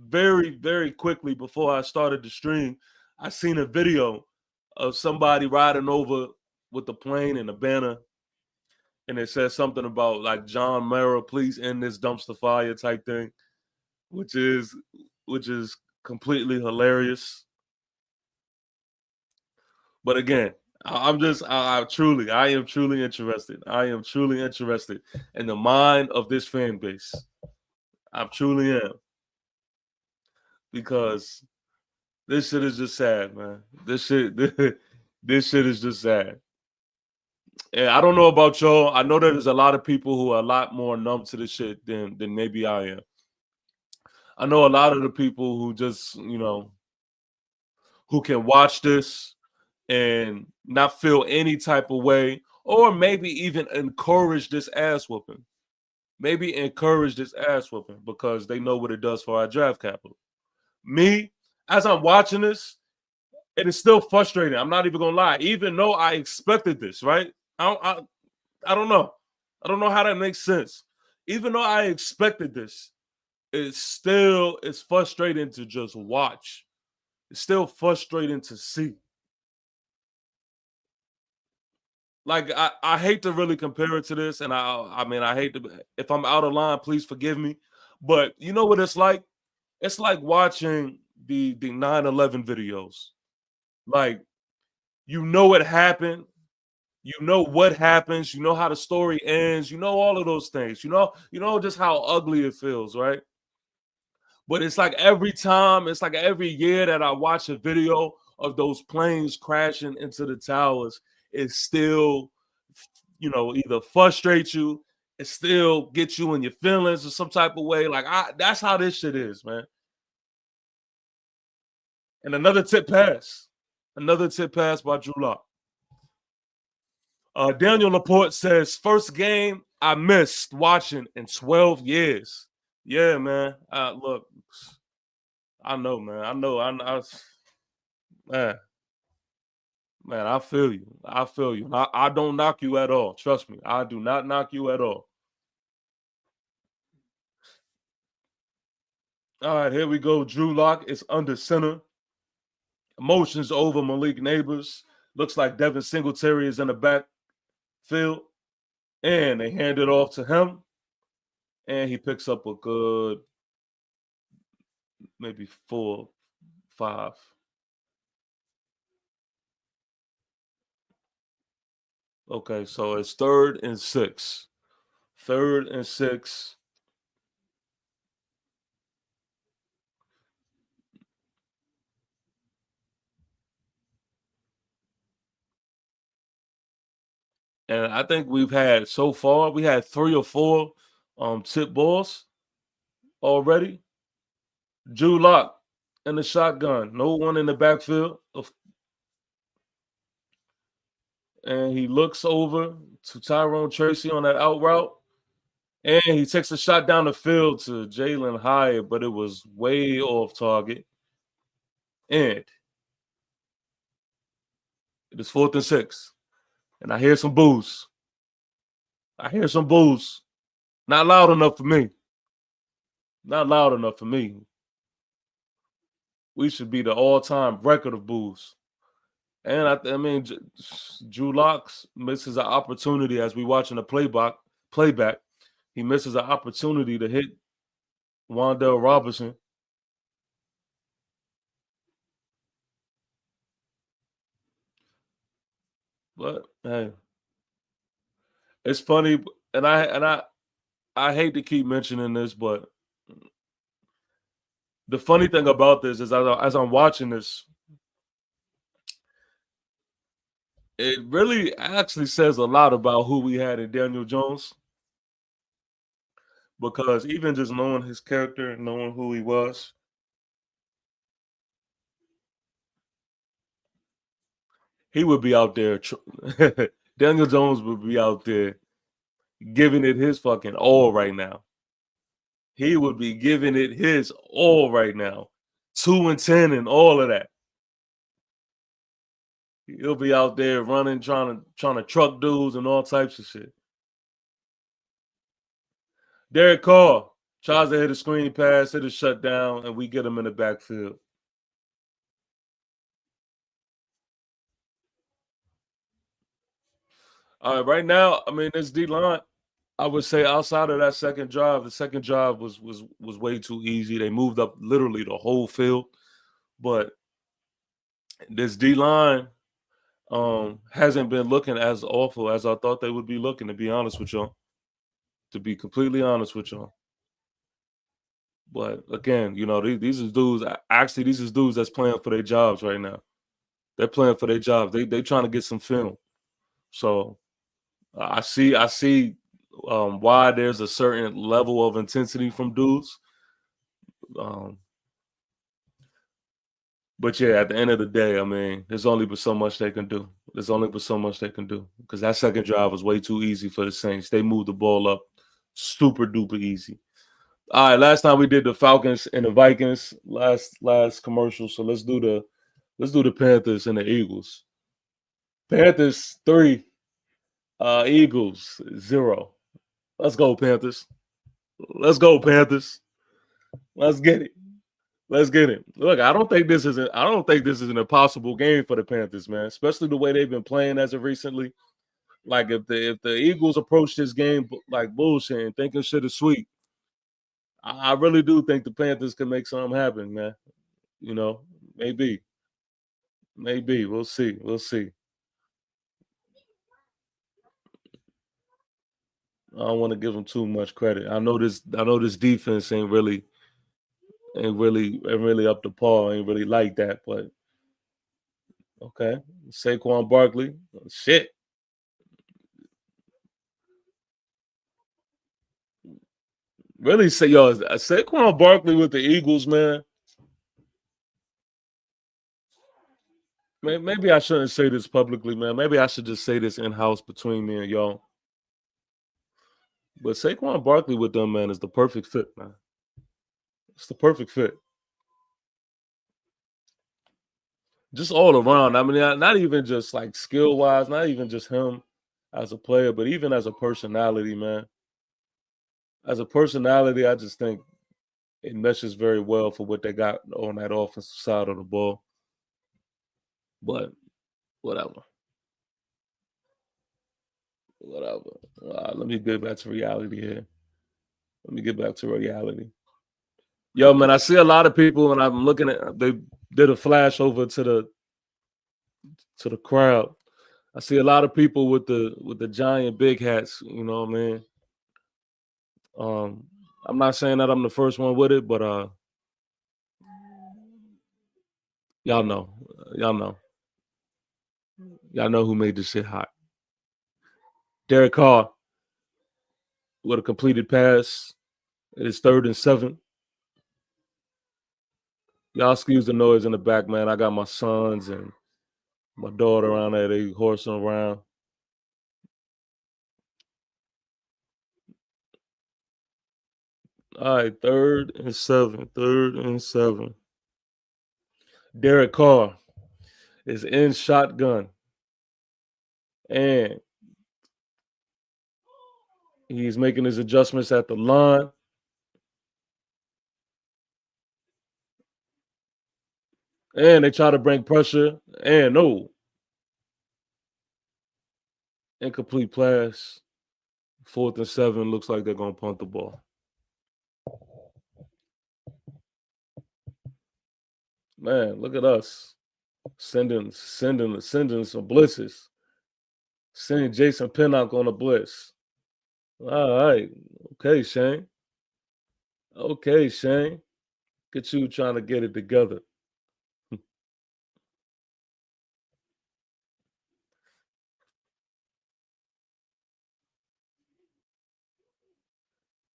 very, very quickly before I started the stream, I seen a video of somebody riding over with the plane and a banner, and it says something about like John Mara, please end this dumpster fire type thing, which is completely hilarious. But again, I am truly interested. I am truly interested in the mind of this fan base. I truly am, because this shit is just sad, man. This shit is just sad. And I don't know about y'all. I know that there's a lot of people who are a lot more numb to this shit than maybe I am. I know a lot of the people who just, who can watch this and not feel any type of way, or maybe even encourage this ass whooping. Maybe encourage this ass whooping because they know what it does for our draft capital. Me, as I'm watching this, it is still frustrating. I'm not even gonna lie, even though I expected this, right? I don't know. I don't know how that makes sense. Even though I expected this, it's frustrating to just watch. It's still frustrating to see. Like I hate to really compare it to this, and I mean I hate to, if I'm out of line, please forgive me. But you know what it's like? It's like watching the 9/11 videos. Like, you know it happened, you know what happens, you know how the story ends, you know all of those things. You know just how ugly it feels, right? But it's like every time, it's like every year that I watch a video of those planes crashing into the towers, it still, either frustrates you, it still gets you in your feelings or some type of way. Like that's how this shit is, man. And another tip pass by Drew Lock. Daniel Laporte says, first game I missed watching in 12 years. Yeah, man. Look, I know, man. Man, man, I feel you. I feel you. I don't knock you at all. Trust me. I do not knock you at all. All right, here we go. Drew Lock is under center. Emotions over Malik Neighbors. Looks like Devin Singletary is in the backfield. And they hand it off to him. And he picks up a good maybe 4, 5. Okay, so it's 3rd and 6. 3rd and 6. And I think we had 3 or 4 tip balls already. Drew Lock in the shotgun, no one in the backfield. And he looks over to Tyrone Tracy on that out route. And he takes a shot down the field to Jalen Hyatt, but it was way off target. And it is 4th and 6. And I hear some boos. Not loud enough for me. Not loud enough for me. We should be the all-time record of boos. And I mean, Drew Locks misses an opportunity as we watching the playback. He misses an opportunity to hit Wandale Robinson. But hey, it's funny, and I hate to keep mentioning this, but the funny thing about this is as I'm watching this, it really actually says a lot about who we had in Daniel Jones. Because even just knowing his character, knowing who he was, he would be out there. Daniel Jones would be out there giving it his fucking all right now. He would be giving it his all right now. 2 and 10 and all of that. He'll be out there running, trying to truck dudes and all types of shit. Derek Carr tries to hit a screen pass, hit a shutdown, and we get him in the backfield. All right, right now, I mean, this D line, I would say outside of that second drive, the second drive was way too easy. They moved up literally the whole field, but this D line hasn't been looking as awful as I thought they would be looking. To be honest with y'all, to be completely honest with y'all. But again, these is dudes. Actually, these is dudes that's playing for their jobs right now. They're playing for their jobs. They trying to get some film. So I see why there's a certain level of intensity from dudes. Um, but yeah, at the end of the day, I mean, there's only but so much they can do. There's only but so much they can do because that second drive was way too easy for the Saints. They moved the ball up super duper easy. All right, last time we did the Falcons and the Vikings last commercial. So let's do the Panthers and the Eagles. Panthers 3, Eagles 0. Let's go Panthers. Let's go Panthers. Let's get it. Let's get it. Look, I don't think this is an impossible game for the Panthers, man. Especially the way they've been playing as of recently. Like if the Eagles approach this game like bullshit and thinking shit is sweet, I really do think the Panthers can make something happen, man. Maybe, maybe we'll see. We'll see. I don't want to give them too much credit. I know this defense ain't really up to par. Ain't really like that, but okay. Saquon Barkley, shit. Really say yo, Saquon Barkley with the Eagles, man. Maybe I shouldn't say this publicly, man. Maybe I should just say this in house between me and y'all. But Saquon Barkley with them, man, is the perfect fit, man. It's the perfect fit. Just all around. I mean, not even just like skill wise, not even just him as a player, but even as a personality, man. As a personality, I just think it meshes very well for what they got on that offensive side of the ball. But whatever. Whatever. Let me get back to reality here. Let me get back to reality. Yo, man, I see a lot of people, and I'm looking at. They did a flash over to the crowd. I see a lot of people with the giant big hats. You know what I mean? I'm not saying that I'm the first one with it, but y'all know, y'all know, y'all know who made this shit hot. Derek Carr with a completed pass. It is 3rd and 7. Y'all excuse the noise in the back, man. I got my sons and my daughter around there. They horsing around. All right, 3rd and 7. 3rd and 7. Derek Carr is in shotgun. And he's making his adjustments at the line. And they try to bring pressure. And no. Incomplete pass. 4th and 7. Looks like they're going to punt the ball. Man, look at us. Sending some blitzes. Sending Jason Pinnock on a blitz. All right. Okay, Shane. Okay, Shane. Get you trying to get it together.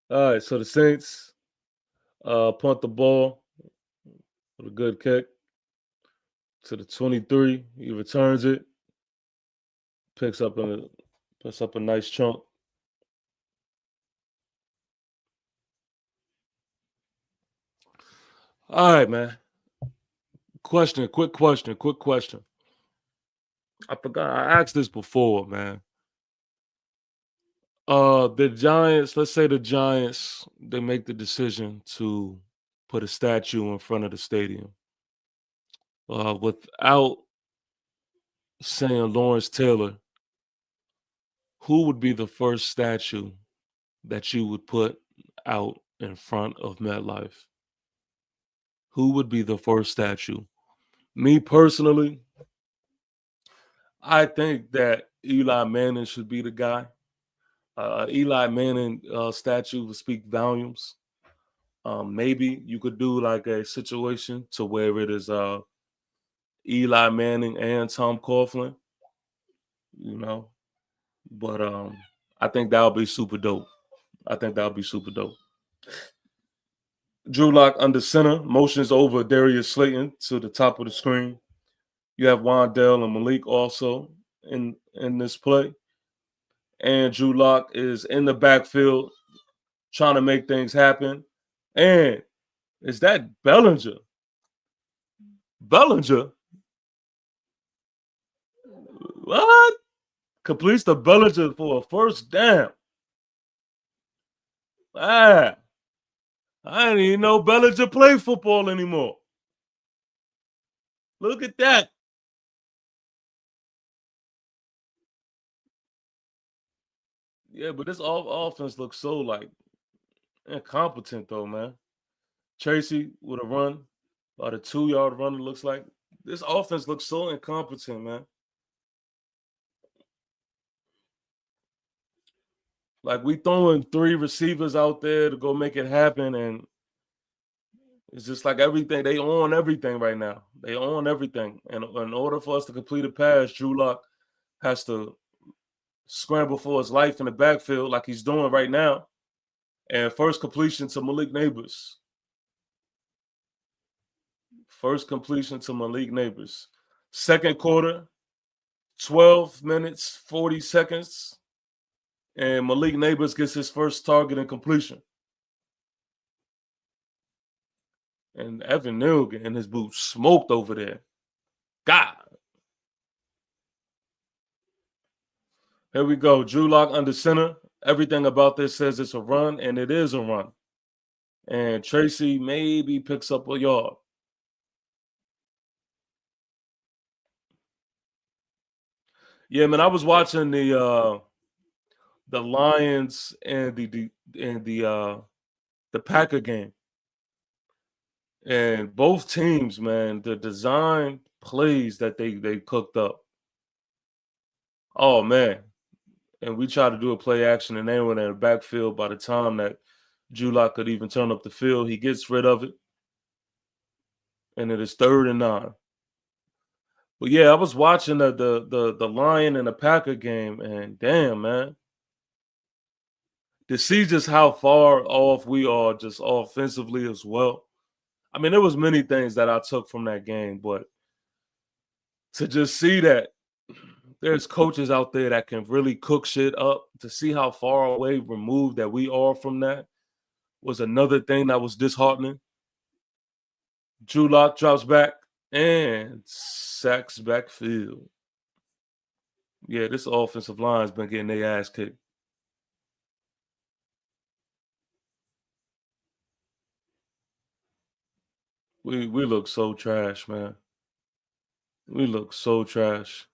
All right, so the Saints punt the ball with a good kick to the 23. He returns it, picks up a nice chunk. All right, man. Quick question. I forgot I asked this before, man. The Giants, let's say the Giants, they make the decision to put a statue in front of the stadium. Without saying Lawrence Taylor, who would be the first statue that you would put out in front of MetLife? Who would be the first statue? Me personally, I think that Eli Manning should be the guy. Eli Manning statue would speak volumes. Maybe you could do like a situation to where it is Eli Manning and Tom Coughlin, you know. But I think that would be super dope. I think that would be super dope. Drew Lock under center, motions over Darius Slayton to the top of the screen. You have Wandell and Malik also in this play. And Drew Lock is in the backfield trying to make things happen. And is that Bellinger? Bellinger? What? Completes the Bellinger for a first down. Ah, I didn't even know Bellinger played football anymore. Look at that. Yeah, but this offense looks so like incompetent though, man. Tracy with a run, about a 2-yard run. It looks like this offense looks so incompetent, man. Like we throwing 3 receivers out there to go make it happen, and it's just like everything. They own everything right now. They own everything, and in order for us to complete a pass, Drew Lock has to scramble for his life in the backfield like he's doing right now. And first completion to Malik Neighbors. First completion to Malik Neighbors. Second quarter, 12 minutes, 40 seconds. And Malik Neighbors gets his first target and completion. And Evan Neal getting his boots smoked over there. God. Here we go. Drew Lock under center. Everything about this says it's a run, and it is a run. And Tracy maybe picks up a yard. Yeah, man, I was watching the Lions and the Packer game. And both teams, man, the design plays that they cooked up. Oh man. And we tried to do a play action, and they were in the backfield. By the time that Drew Lock could even turn up the field, he gets rid of it. And it is 3rd and 9. But yeah, I was watching the Lion and the Packer game, and damn, man. To see just how far off we are just offensively as well. I mean, there was many things that I took from that game, but to just see that there's coaches out there that can really cook shit up, to see how far away removed that we are from that was another thing that was disheartening. Drew Lock drops back and sacks backfield. Yeah, this offensive line's been getting their ass kicked. We look so trash, man. We look so trash.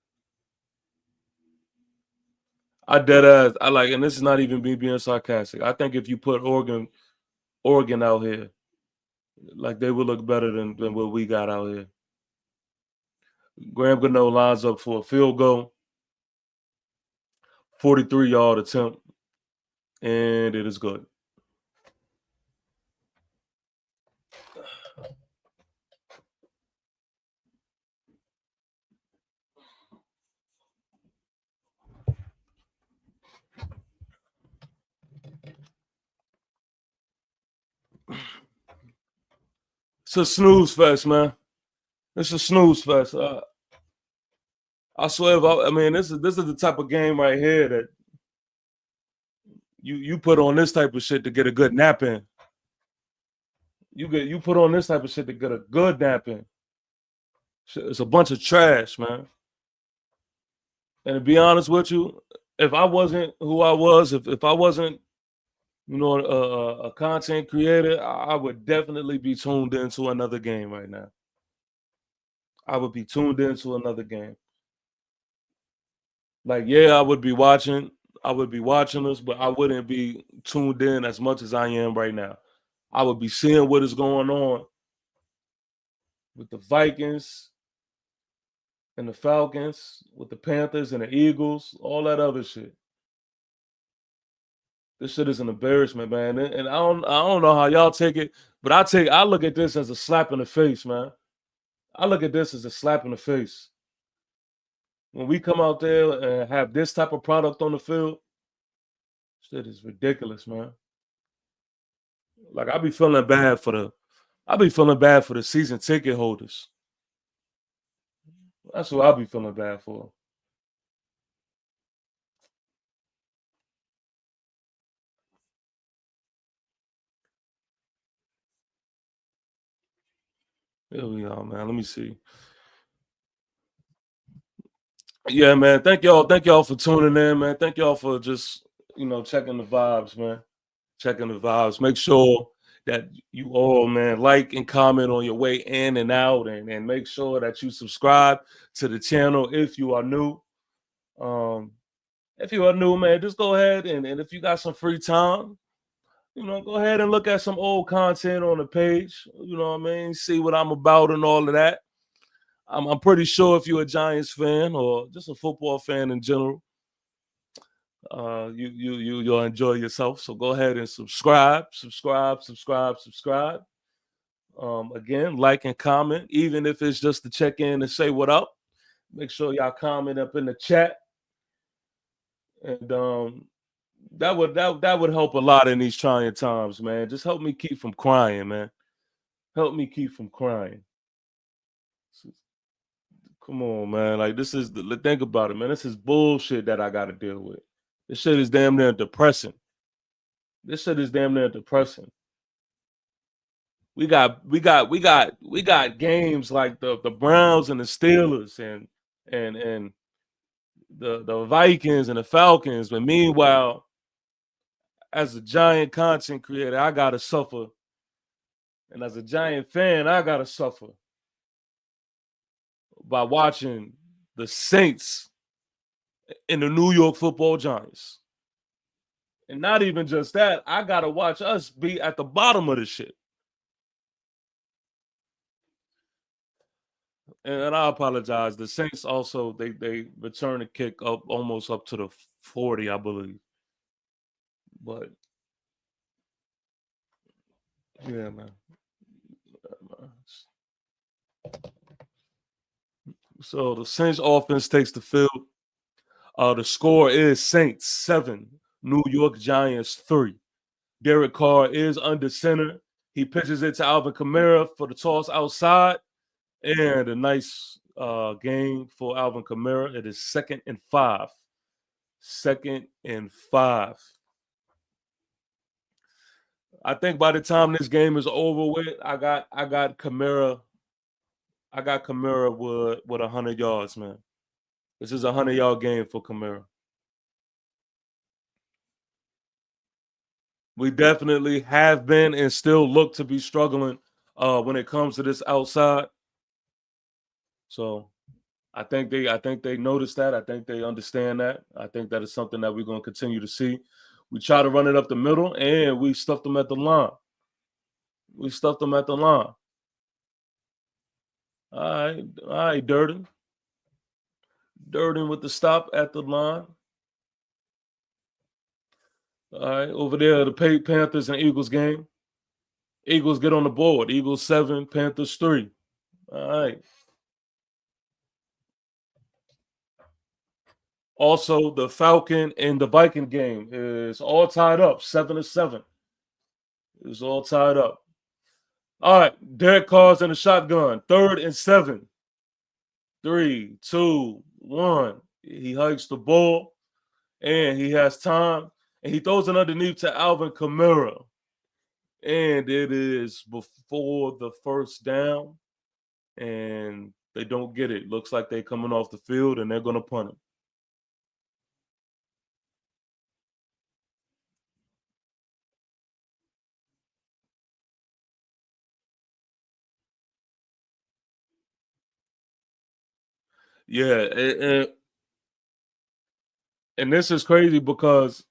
I dead ass. I like, and this is not even me being sarcastic. I think if you put Oregon out here, like they would look better than what we got out here. Graham Gano lines up for a field goal, 43-yard attempt, and it is good. It's a snooze fest, man. It's a snooze fest. I swear, I mean, this is the type of game right here that you put on this type of shit to get a good nap in. You put on this type of shit to get a good nap in. It's a bunch of trash, man. And to be honest with you, if I wasn't who I was, if I wasn't, a content creator, I would definitely be tuned into another game right now. I would be tuned into another game. Like, yeah, I would be watching I would be watching us, but I wouldn't be tuned in as much as I am right now. I would be seeing what is going on with the Vikings and the Falcons, with the Panthers and the Eagles, all that other shit. This shit is an embarrassment, man. And I don't know how y'all take it, but I look at this as a slap in the face, man. I look at this as a slap in the face. When we come out there and have this type of product on the field, shit is ridiculous, man. Like I be feeling bad for the season ticket holders. That's what I be feeling bad for. Here we are, man. Let me see. Yeah, man. Thank y'all for tuning in, man. Thank y'all for just checking the vibes, man. Checking the vibes. Make sure that you all, man, like and comment on your way in and out, and make sure that you subscribe to the channel if you are new. Um, if you are new, man, just go ahead and if you got some free time, go ahead and look at some old content on the page. You know what I mean? See what I'm about and all of that. I'm pretty sure if you're a Giants fan or just a football fan in general, you'll enjoy yourself. So go ahead and subscribe. Again, like and comment, even if it's just to check in and say what up. Make sure y'all comment up in the chat, and that would help a lot in these trying times, man. Just help me keep from crying, man. Help me keep from crying. Come on, man. Like think about it, man. This is bullshit that I got to deal with. This shit is damn near depressing. This shit is damn near depressing. We got games like the Browns and the Steelers and the Vikings and the Falcons. But meanwhile, as a Giant content creator, I gotta suffer. And as a Giant fan, I gotta suffer by watching the Saints and the New York Football Giants. And not even just that, I gotta watch us be at the bottom of the shit. And I apologize. The Saints also they return a kick up almost up to the 40, I believe. But yeah, man. So the Saints offense takes the field. The score is Saints 7, New York Giants 3. Derek Carr is under center. He pitches it to Alvin Kamara for the toss outside. And a nice game for Alvin Kamara. It is 2nd and 5. 2nd and 5. I think by the time this game is over with, I got Kamara. I got Kamara with 100 yards, man. This is a 100-yard game for Kamara. We definitely have been and still look to be struggling when it comes to this outside. So I think they noticed that. I think they understand that. I think that is something that we're going to continue to see. We try to run it up the middle, and we stuffed them at the line. We stuffed them at the line. All right, Durden. Durden with the stop at the line. All right, over there, the Panthers and Eagles game. Eagles get on the board. Eagles 7, Panthers 3. All right. Also, the Falcon and the Viking game is all tied up, 7-7. It's all tied up. All right, Derek Carr's in the shotgun, 3rd and 7. 3, 2, 1. He hikes the ball, and he has time, and he throws it underneath to Alvin Kamara. And it is before the first down, and they don't get it. Looks like they're coming off the field, and they're going to punt him. Yeah, And this is crazy because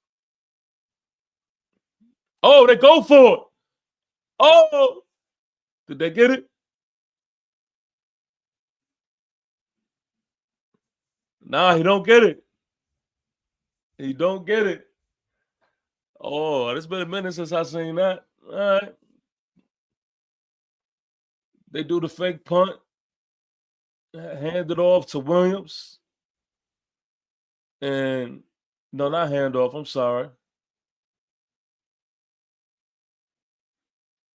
they go for it. Oh, did they get it? Nah, he don't get it. He don't get it. Oh, it's been a minute since I seen that. All right. They do the fake punt, hand it off to Williams. And no, not handoff. I'm sorry.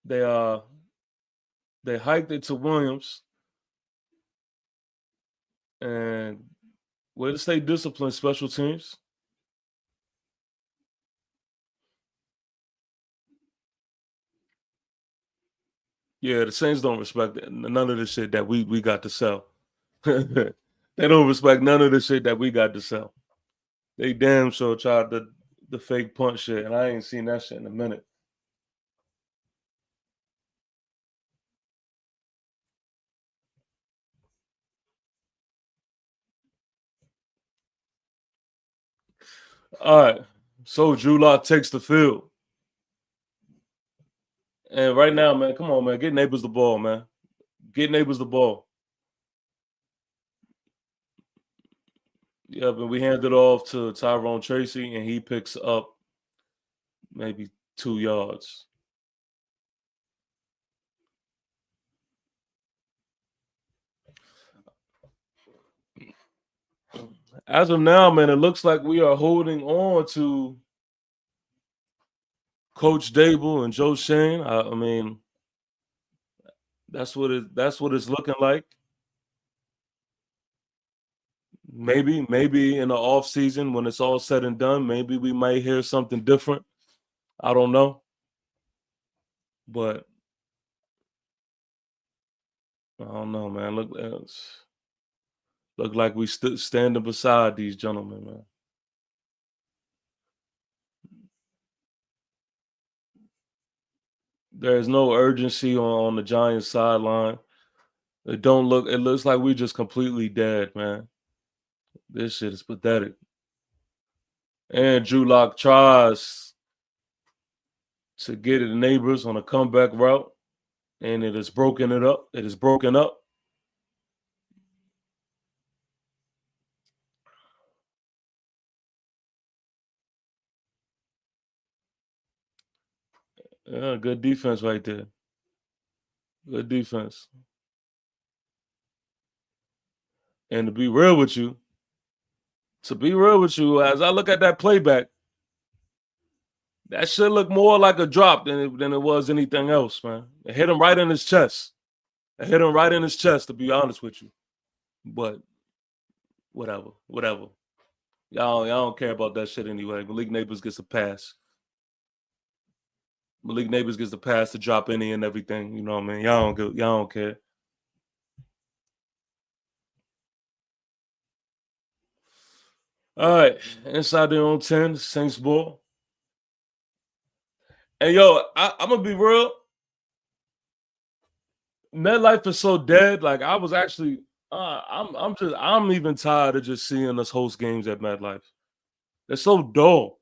They hiked it to Williams, and way to stay disciplined, special teams. Yeah, the Saints don't respect none of the shit that we got to sell. They don't respect none of the shit that we got to sell. They damn sure tried the fake punt shit, and I ain't seen that shit in a minute. All right, so Drew Lock takes the field, and right now, man, come on, man, get Neighbors the ball, man. Get Neighbors the ball. Yeah, but we hand it off to Tyrone Tracy, and he picks up maybe 2 yards. As of now, man, it looks like we are holding on to Coach Dable and Joe Shane. I mean, that's what it's looking like. Maybe in the off season when it's all said and done, maybe we might hear something different. I don't know, but I don't know, man. Look like we stood standing beside these gentlemen, man. There's no urgency on the Giants sideline. It looks like we just completely dead, man. This shit is pathetic. And Drew Lock tries to get at Neighbors on a comeback route, and it has broken it up. It is broken up. Yeah, good defense right there. Good defense. And to be real with you, as I look at that playback, that should look more like a drop than it was anything else, man. It hit him right in his chest. To be honest with you. But whatever. Y'all don't care about that shit anyway. Malik Neighbors gets a pass. Malik Neighbors gets the pass to drop any and everything. You know what I mean? Y'all don't care. All right, inside their own 10, Saints ball. And yo, I'm gonna be real. MetLife is so dead. Like I was actually, I'm even tired of just seeing us host games at MetLife. They're so dull.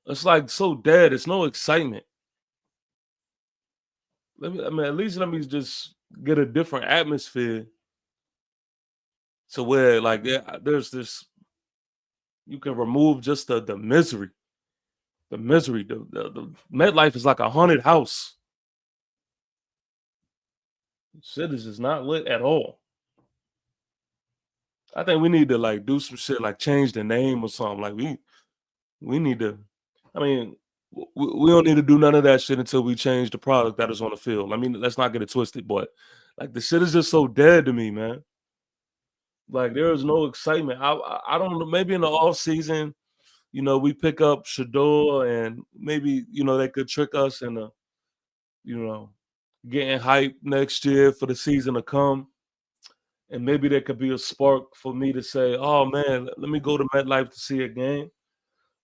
It's like so dead. It's no excitement. At least let me just get a different atmosphere to where like there's this. You can remove just the misery. The misery. The MetLife is like a haunted house. Shit is just not lit at all. I think we need to like do some shit, like change the name or something. Like we need to. I mean, we don't need to do none of that shit until we change the product that is on the field. I mean, let's not get it twisted, but like the shit is just so dead to me, man. Like there is no excitement. I don't know. Maybe in the off season, we pick up Shador and maybe they could trick us into you know getting hype next year for the season to come. And maybe there could be a spark for me to say, "Oh man, let me go to MetLife to see a game."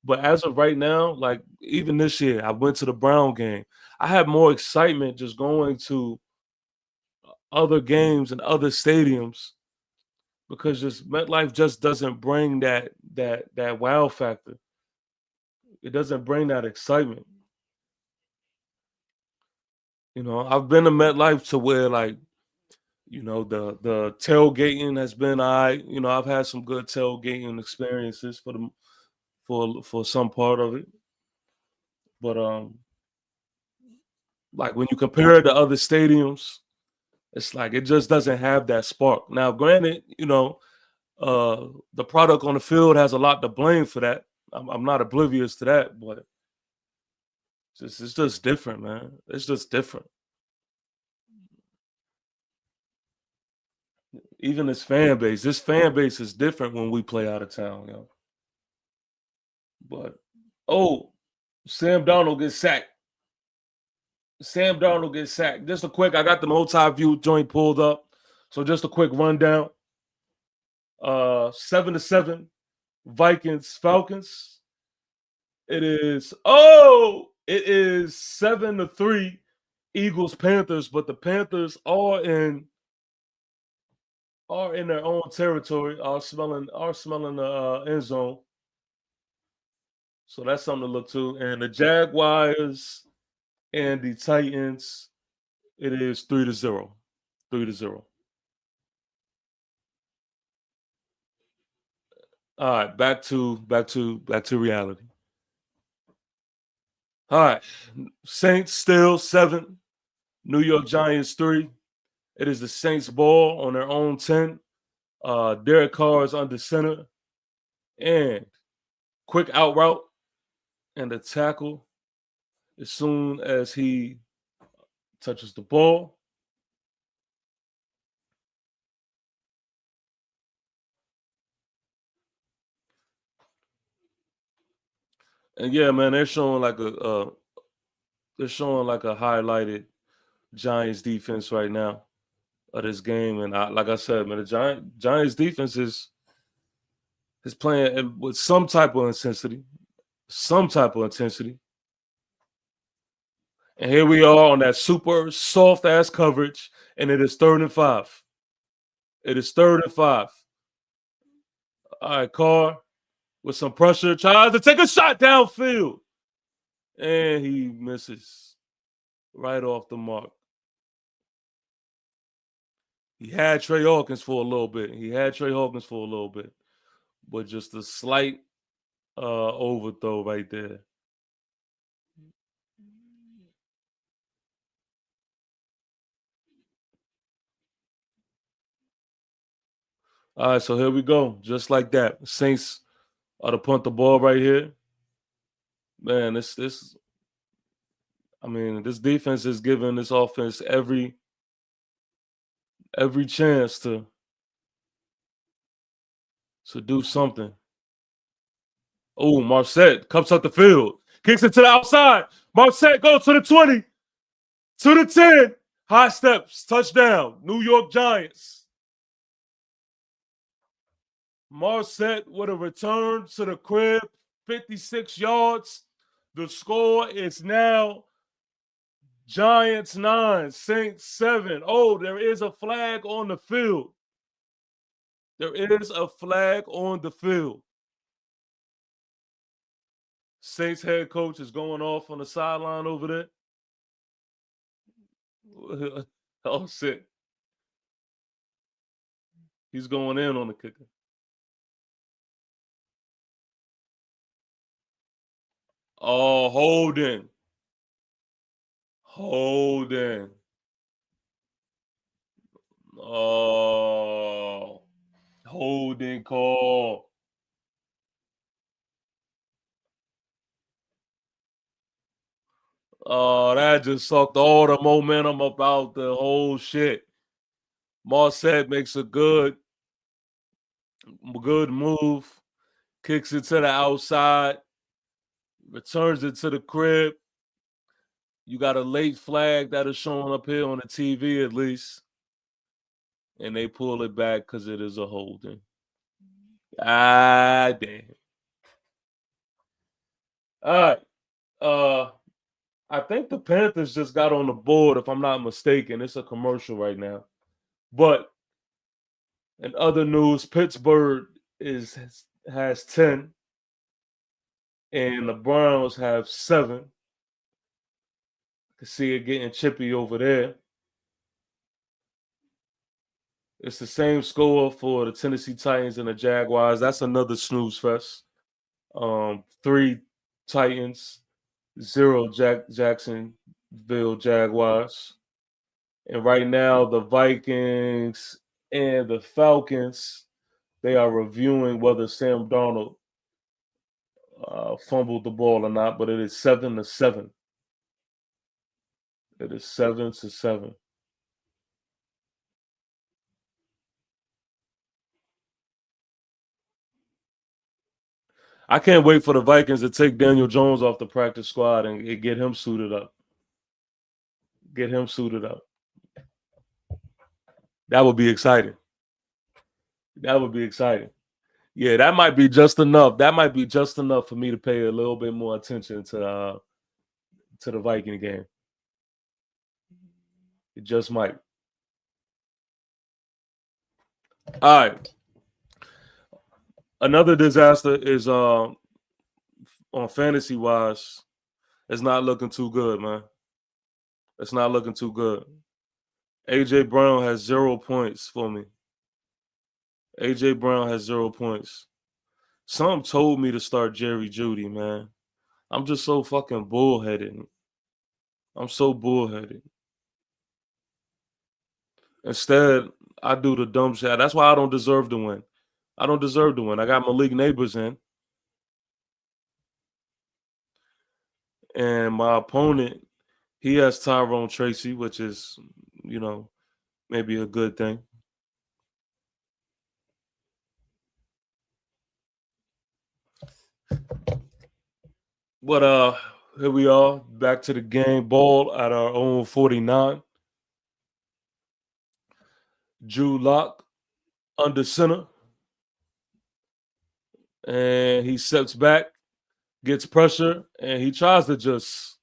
But as of right now, like even this year, I went to the Brown game. I had more excitement just going to other games and other stadiums because just MetLife just doesn't bring that wow factor. It doesn't bring that excitement. You know, I've been to MetLife to where like, you know, the tailgating has been You know, I've had some good tailgating experiences for some part of it. But like when you compare it to other stadiums, it's like it just doesn't have that spark. Now, granted, you know, the product on the field has a lot to blame for that. I'm not oblivious to that, but it's just different, man. It's just different. Even this fan base is different when we play out of town, yo. But oh, Sam Darnold gets sacked. Sam Darnold gets sacked. Just a quick, I got the multi-view joint pulled up. So just a quick rundown. 7-7, Vikings, Falcons. It is 7-3, Eagles, Panthers, but the Panthers are in their own territory, are smelling the end zone. So that's something to look to. And the Jaguars and the Titans, it is 3-0. 3-0. All right, back to reality. All right. Saints still 7, New York Giants 3. It is the Saints ball on their own 10. Derek Carr is under center. And quick out route and a tackle as soon as he touches the ball. And yeah, man, they're showing like a highlighted Giants defense right now of this game. And like I said, man, the Giants defense is playing with some type of intensity. And here we are on that super soft ass coverage, and it is 3rd and 5. It is 3rd and 5. All right, Carr with some pressure tries to take a shot downfield, and he misses right off the mark. He had Trey Hawkins for a little bit. But just a slight overthrow right there. All right, so here we go. Just like that. Saints are to punt the ball right here. Man, this defense is giving this offense every chance to do something. Oh, Marset comes up the field, kicks it to the outside. Marset goes to the 20, to the 10. High steps, touchdown, New York Giants. Marset with a return to the crib, 56 yards. The score is now Giants 9, Saints 7. Oh, there is a flag on the field. Saints head coach is going off on the sideline over there. Oh, shit. He's going in on the kicker. Oh, holding. Oh, holding call. Oh, that just sucked all the momentum about the whole shit. Marset makes a good move, kicks it to the outside, returns it to the crib. You got a late flag that is showing up here on the TV at least. And they pull it back because it is a holding. Ah, damn. All right. I think the Panthers just got on the board, if I'm not mistaken. It's a commercial right now. But in other news, Pittsburgh is has 10, and the Browns have 7. You can see it getting chippy over there. It's the same score for the Tennessee Titans and the Jaguars. That's another snooze fest. 3 Titans, 0 Jacksonville Jaguars. And right now, the Vikings and the Falcons, they are reviewing whether Sam Darnold fumbled the ball or not, but it is 7-7. It is 7-7. I can't wait for the Vikings to take Daniel Jones off the practice squad and get him suited up. Get him suited up. That would be exciting. That would be exciting. Yeah, that might be just enough. That might be just enough for me to pay a little bit more attention to the Viking game. It just might. All right. Another disaster is on fantasy wise. It's not looking too good, man. It's not looking too good. AJ Brown has 0 points for me. AJ Brown has 0 points. Some told me to start Jerry Jeudy, man. I'm just so fucking bullheaded. I'm so bullheaded. Instead, I do the dumb shit. That's why I don't deserve to win. I don't deserve to win. I got Malik Neighbors in. And my opponent, he has Tyrone Tracy, which is, maybe a good thing. But here we are, back to the game. Ball at our own 49. Drew Lock under center. And he steps back, gets pressure, and he tries to just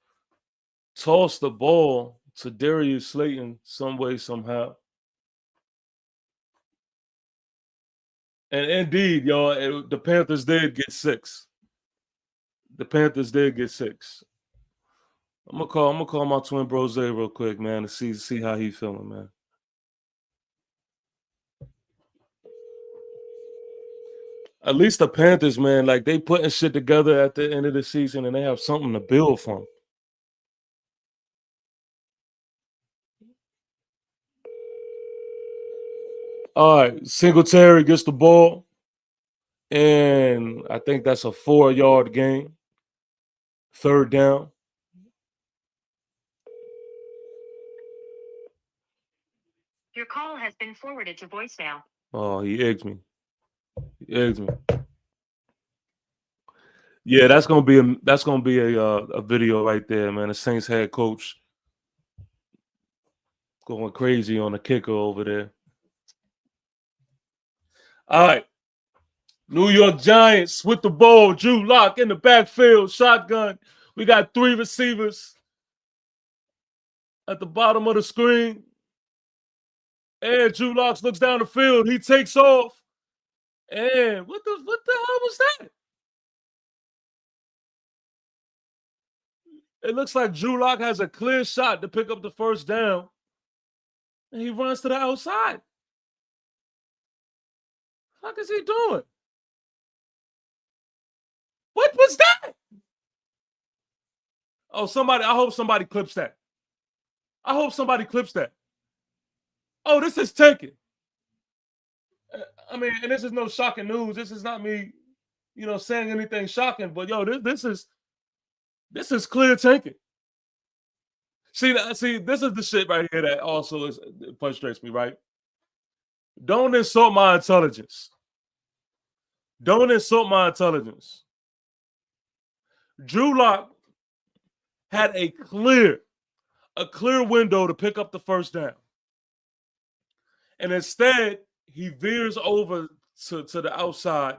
toss the ball to Darius Slayton some way, somehow. And indeed, y'all, the Panthers did get 6. The Panthers did get 6. I'm gonna call my twin Brose real quick, man, to see how he feeling, man. At least the Panthers, man, like they putting shit together at the end of the season and they have something to build from. All right, Singletary gets the ball, and I think that's a 4-yard gain. 3rd down. Your call has been forwarded to voicemail. Oh, he eggs me. He eggs me. Yeah, that's gonna be a video right there, man. The Saints head coach going crazy on the kicker over there. All right. New York Giants with the ball. Drew Lock in the backfield. Shotgun. We got 3 receivers at the bottom of the screen. And Drew Lock looks down the field. He takes off. And what the hell was that? It looks like Drew Lock has a clear shot to pick up the 1st down. And he runs to the outside. What is he doing? What was that? Oh, I hope somebody clips that. I hope somebody clips that. Oh, this is tanking. I mean, and this is no shocking news. This is not me, saying anything shocking. But this is clear tanking. See, this is the shit right here that also frustrates me. Right? Don't insult my intelligence. Don't insult my intelligence. Drew Lock had a clear window to pick up the 1st down. And instead, he veers over to the outside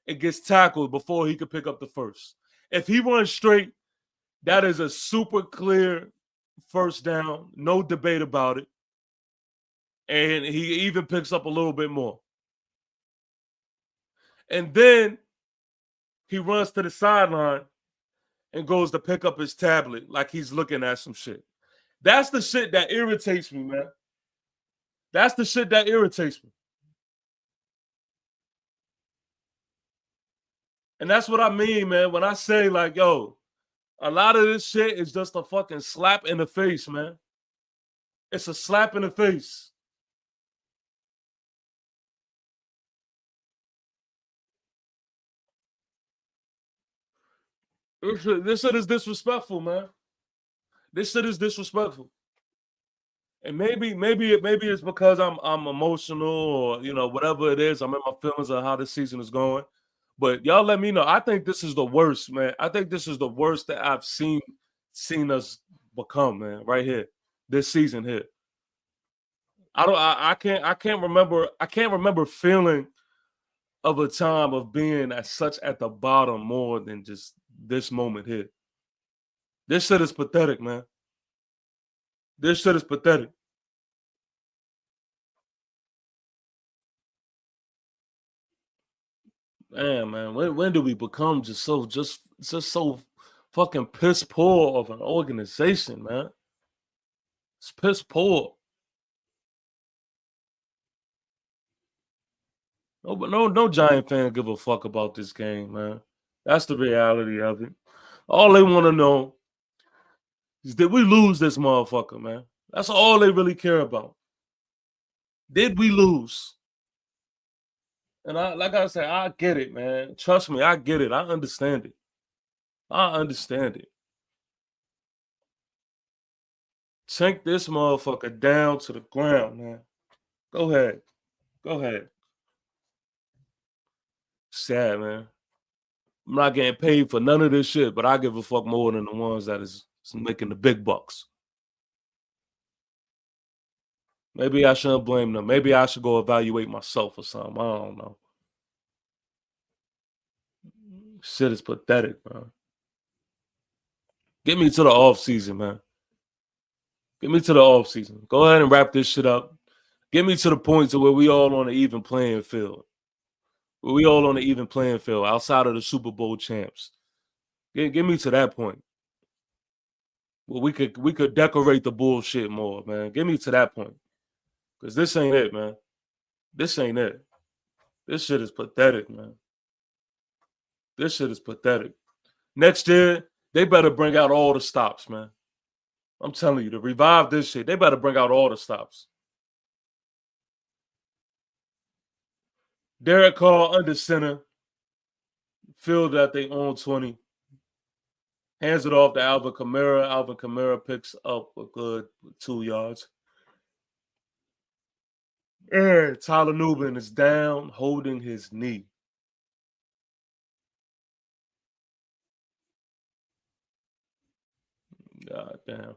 and gets tackled before he could pick up the 1st. If he runs straight, that is a super clear 1st down. No debate about it. And he even picks up a little bit more. And then he runs to the sideline and goes to pick up his tablet like he's looking at some shit. That's the shit that irritates me, man. That's the shit that irritates me. And that's what I mean, man, when I say, like, yo, a lot of this shit is just a fucking slap in the face, man. It's a slap in the face. This shit is disrespectful, man. This shit is disrespectful. And maybe it's because I'm emotional, or whatever it is. I'm in my feelings of how this season is going. But y'all let me know. I think this is the worst, man. I think this is the worst that I've seen us become, man, right here. This season here. I can't remember feeling of a time of being at the bottom more than just this moment here. This shit is pathetic, man. This shit is pathetic. Man, when do we become just so fucking piss poor of an organization, man? It's piss poor. No Giant fan give a fuck about this game, man. That's the reality of it. All they want to know is, did we lose this motherfucker, man? That's all they really care about. Did we lose? And like I said, I get it, man. Trust me, I get it. I understand it. I understand it. Sink this motherfucker down to the ground, man. Go ahead. Go ahead. Sad, man. I'm not getting paid for none of this shit, but I give a fuck more than the ones that is making the big bucks. Maybe I shouldn't blame them. Maybe I should go evaluate myself or something. I don't know. Shit is pathetic, man. Get me to the off season, man. Get me to the off season. Go ahead and wrap this shit up. Get me to the point to where we all on an even playing field. Where we all on an even playing field outside of the Super Bowl champs. Get me to that point. Well, we could decorate the bullshit more, man. Get me to that point. Because this ain't it, man. This ain't it. This shit is pathetic, man. This shit is pathetic. Next year, they better bring out all the stops, man. I'm telling you, to revive this shit, they better bring out all the stops. Derek Carr under center. Field at their own 20. Hands it off to Alvin Kamara. Alvin Kamara picks up a good 2 yards. And Tyler Nubin is down, holding his knee. God damn.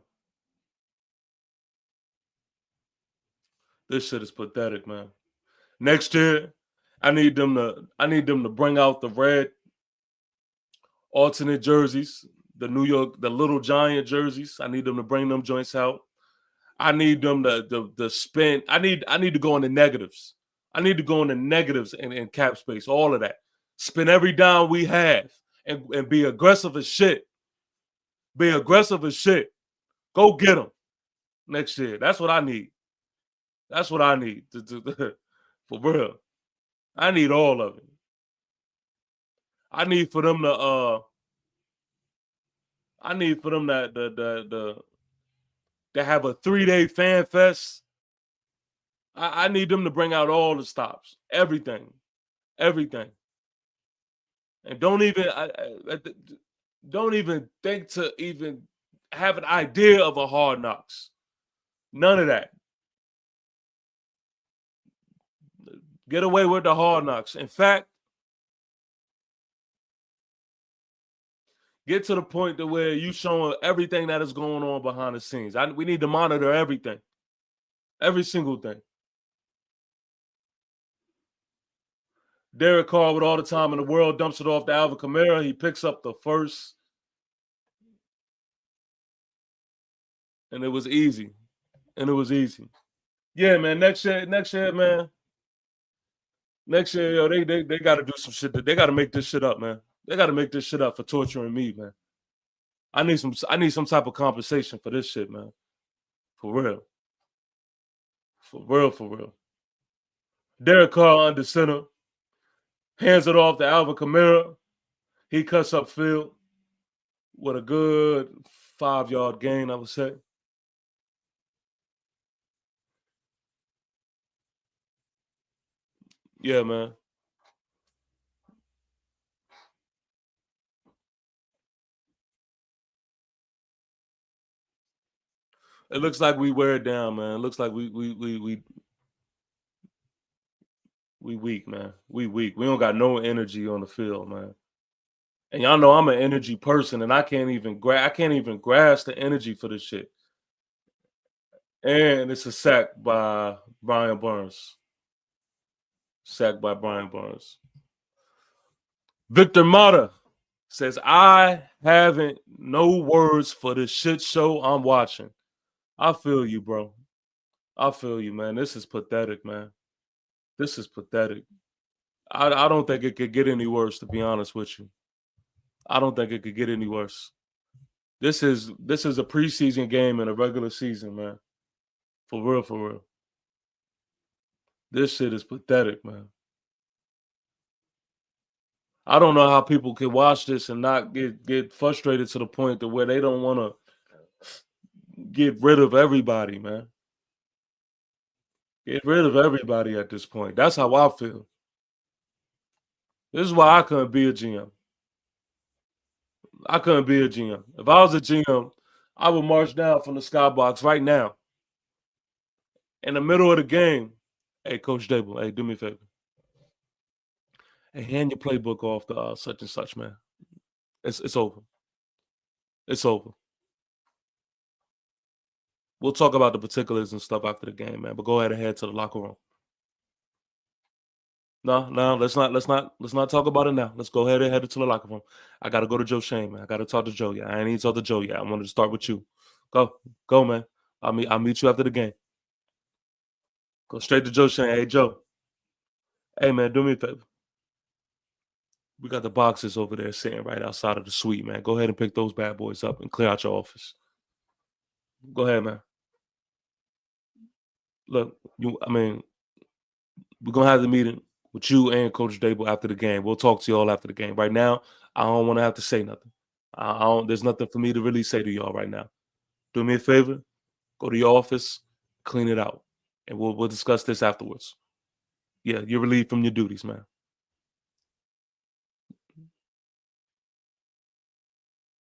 This shit is pathetic, man. Next year, I need them to bring out the red alternate jerseys, the Little Giant jerseys. I need them to bring them joints out. I need them to spend. I need to go in the negatives. I need to go in the negatives in cap space, all of that. Spend every dime we have and be aggressive as shit. Be aggressive as shit. Go get them next year. That's what I need. That's what I need for real. I need all of it. I need for them to have a 3-day fan fest. I need them to bring out all the stops, everything, and don't even think to even have an idea of a Hard Knocks. None of that. Get away with the Hard Knocks. In fact, get to the point to where you showing everything that is going on behind the scenes. We need to monitor everything, every single thing. Derek Carr, with all the time in the world, dumps it off to Alvin Kamara. He picks up the first, and it was easy. Yeah, man. Next year, man. Next year, yo, they got to do some shit. They got to make this shit up, man. They got to make this shit up for torturing me, man. I need some type of compensation for this shit, man. For real. For real, for real. Derek Carr under center. Hands it off to Alvin Kamara. He cuts up field with a good 5-yard gain, I would say. Yeah, man. It looks like we wear it down, man. It looks like we weak, man. We weak. We don't got no energy on the field, man. And y'all know I'm an energy person, and I can't even grasp the energy for this shit. And it's a sack by Brian Burns. Sacked by Brian Burns. Victor Mata says, I haven't no words for the shit show I'm watching. I feel you, bro. I feel you, man. This is pathetic, man. This is pathetic. I don't think it could get any worse, to be honest with you. I don't think it could get any worse. This is a preseason game in a regular season, man. For real, for real. This shit is pathetic, man. I don't know how people can watch this and not get frustrated to the point to where they don't want to get rid of everybody, man. Get rid of everybody at this point. That's how I feel. This is why I couldn't be a GM. I couldn't be a GM. If I was a GM, I would march down from the skybox right now. In the middle of the game, hey, Coach Dable, hey, do me a favor. Hey, hand your playbook off to such and such, man. It's over. It's over. We'll talk about the particulars and stuff after the game, man. But go ahead and head to the locker room. No, let's not talk about it now. Let's go ahead and head to the locker room. I gotta go to Joe Shane, man. I gotta talk to Joe. Yeah, I ain't need to talk to Joe yet. I wanted to start with you. Go, man. I'll meet you after the game. Go straight to Joe Shane. Hey, Joe. Hey, man, do me a favor. We got the boxes over there sitting right outside of the suite, man. Go ahead and pick those bad boys up and clear out your office. Go ahead, man. Look, we're gonna have the meeting with you and Coach Dable after the game. We'll talk to y'all after the game. Right now, I don't want to have to say nothing. There's nothing for me to really say to y'all right now. Do me a favor, go to your office, clean it out, and we'll discuss this afterwards. Yeah, you're relieved from your duties, man.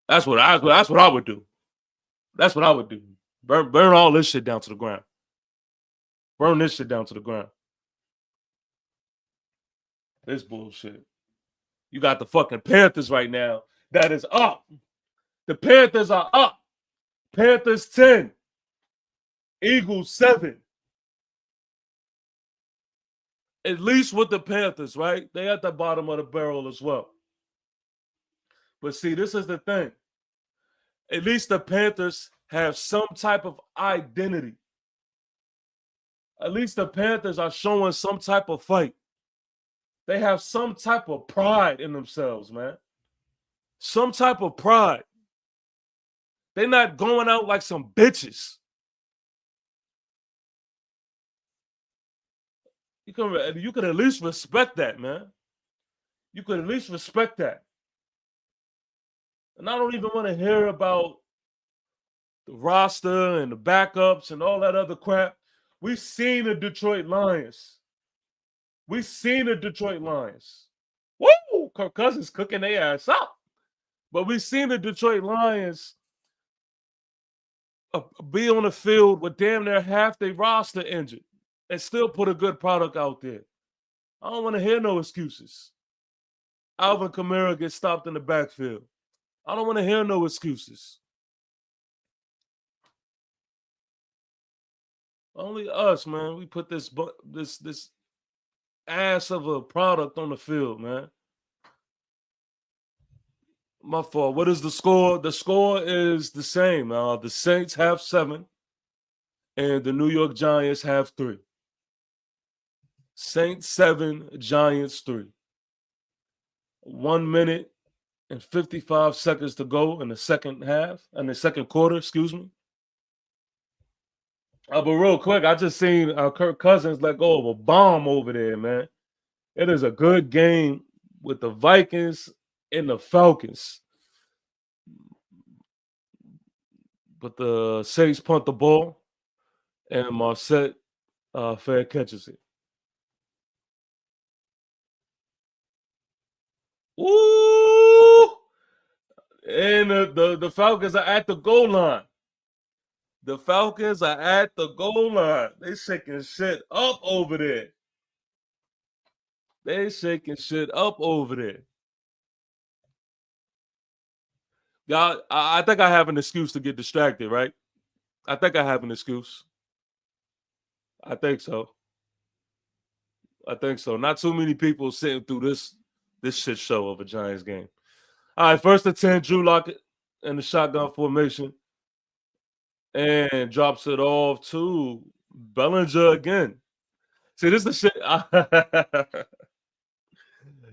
That's what I would do. That's what I would do. Burn all this shit down to the ground. Burn this shit down to the ground. This bullshit. You got the fucking Panthers right now. That is up. The Panthers are up. Panthers 10. Eagles 7. At least with the Panthers, right? They at the bottom of the barrel as well. But see, this is the thing. At least the Panthers have some type of identity. At least the Panthers are showing some type of fight. They have some type of pride in themselves, man. Some type of pride. They're not going out like some bitches. You could at least respect that, man. You could at least respect that. And I don't even want to hear about the roster and the backups and all that other crap. We've seen the Detroit Lions. We've seen the Detroit Lions. Woo! Kirk Cousins cooking their ass up. But we've seen the Detroit Lions be on the field with damn near half their roster injured and still put a good product out there. I don't want to hear no excuses. Alvin Kamara gets stopped in the backfield. I don't want to hear no excuses. Only us, man. We put this ass of a product on the field, man. My fault. What is the score? The score is the same. The Saints have 7, and the New York Giants have 3. Saints 7, Giants 3. 1 minute and 55 seconds to go in the second half, in the second quarter, excuse me. But real quick, I just seen Kirk Cousins let go of a bomb over there, man. It is a good game with the Vikings and the Falcons. But the Saints punt the ball, and Marset fair catches it. Ooh! And the Falcons are at the goal line. The Falcons are at the goal line. They shaking shit up over there. They shaking shit up over there. Y'all, I think I have an excuse to get distracted, right? I think I have an excuse. I think so. I think so. Not too many people sitting through this shit show of a Giants game. All right, first and 10, Drew Lock in the shotgun formation. And drops it off to Bellinger again. See, this is the shit.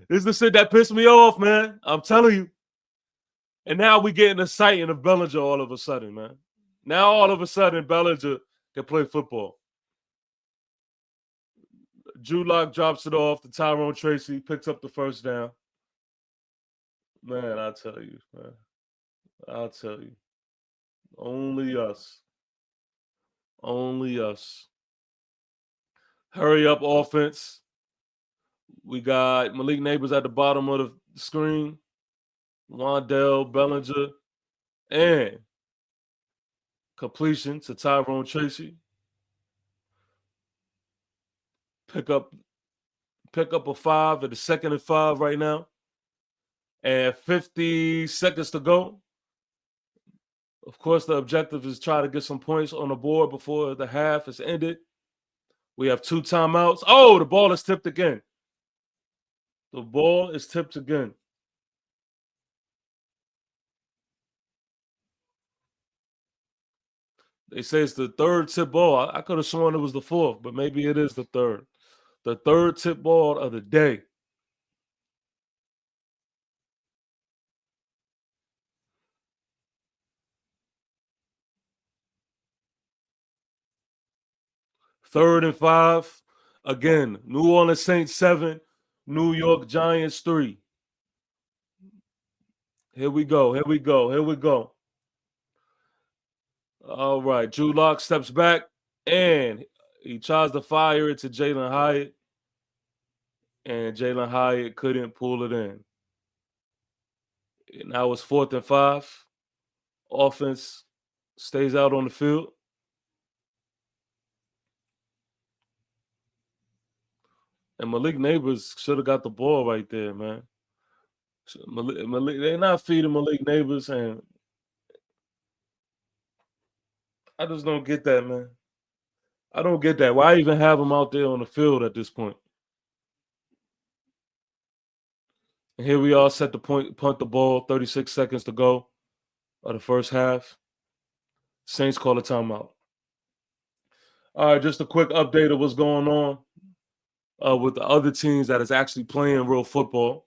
This is the shit that pissed me off, man. I'm telling you. And now we getting the sighting of Bellinger all of a sudden, man. Now all of a sudden, Bellinger can play football. Drew Lock drops it off to Tyrone Tracy, picks up the first down. Man, I tell you, man. I'll tell you. Only us. Only us. Hurry up offense. We got Malik Neighbors at the bottom of the screen. Wandell, Bellinger, and completion to Tyrone Tracy. Pick up a 5 at the 2nd and 5 right now. And 50 seconds to go. Of course, the objective is try to get some points on the board before the half is ended. We have 2 timeouts. Oh, the ball is tipped again. The ball is tipped again. They say it's the 3rd tip ball. I could have sworn it was the 4th, but maybe it is the 3rd. The 3rd tip ball of the day. Third and 5. Again, New Orleans Saints 7, New York Giants 3. Here we go. Here we go. Here we go. All right. Drew Lock steps back and he tries to fire it to Jalen Hyatt. And Jalen Hyatt couldn't pull it in. And now it's 4th and 5. Offense stays out on the field. And Malik Neighbors should have got the ball right there, man. Malik, they're not feeding Malik Neighbors, and I just don't get that, man. I don't get that. Why even have him out there on the field at this point? And here we are, set the point, punt the ball, 36 seconds to go of the first half. Saints call a timeout. All right, just a quick update of what's going on with the other teams that is actually playing real football.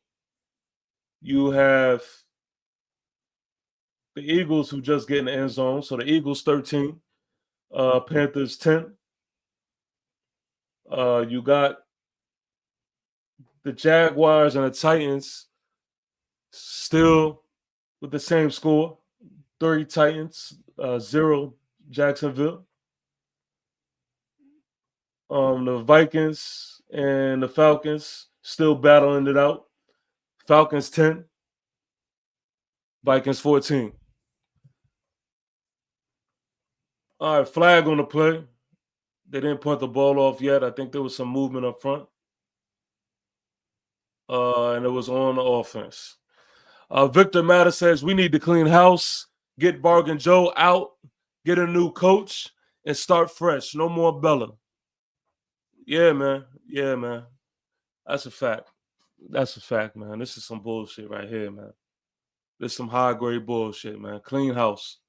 You have the Eagles who just get in the end zone. So the Eagles 13, Panthers 10. You got the Jaguars and the Titans still with the same score. 3 Titans, 0 Jacksonville. The Vikings and the Falcons still battling it out. Falcons 10, Vikings 14. All right, flag on the play. They didn't punt the ball off yet. I think there was some movement up front. And it was on the offense. Victor Matter says, we need to clean house, get Bargain Joe out, get a new coach, and start fresh. No more Bella. Yeah, man. Yeah, man. That's a fact. That's a fact, man. This is some bullshit right here, man. This is some high-grade bullshit, man. Clean house.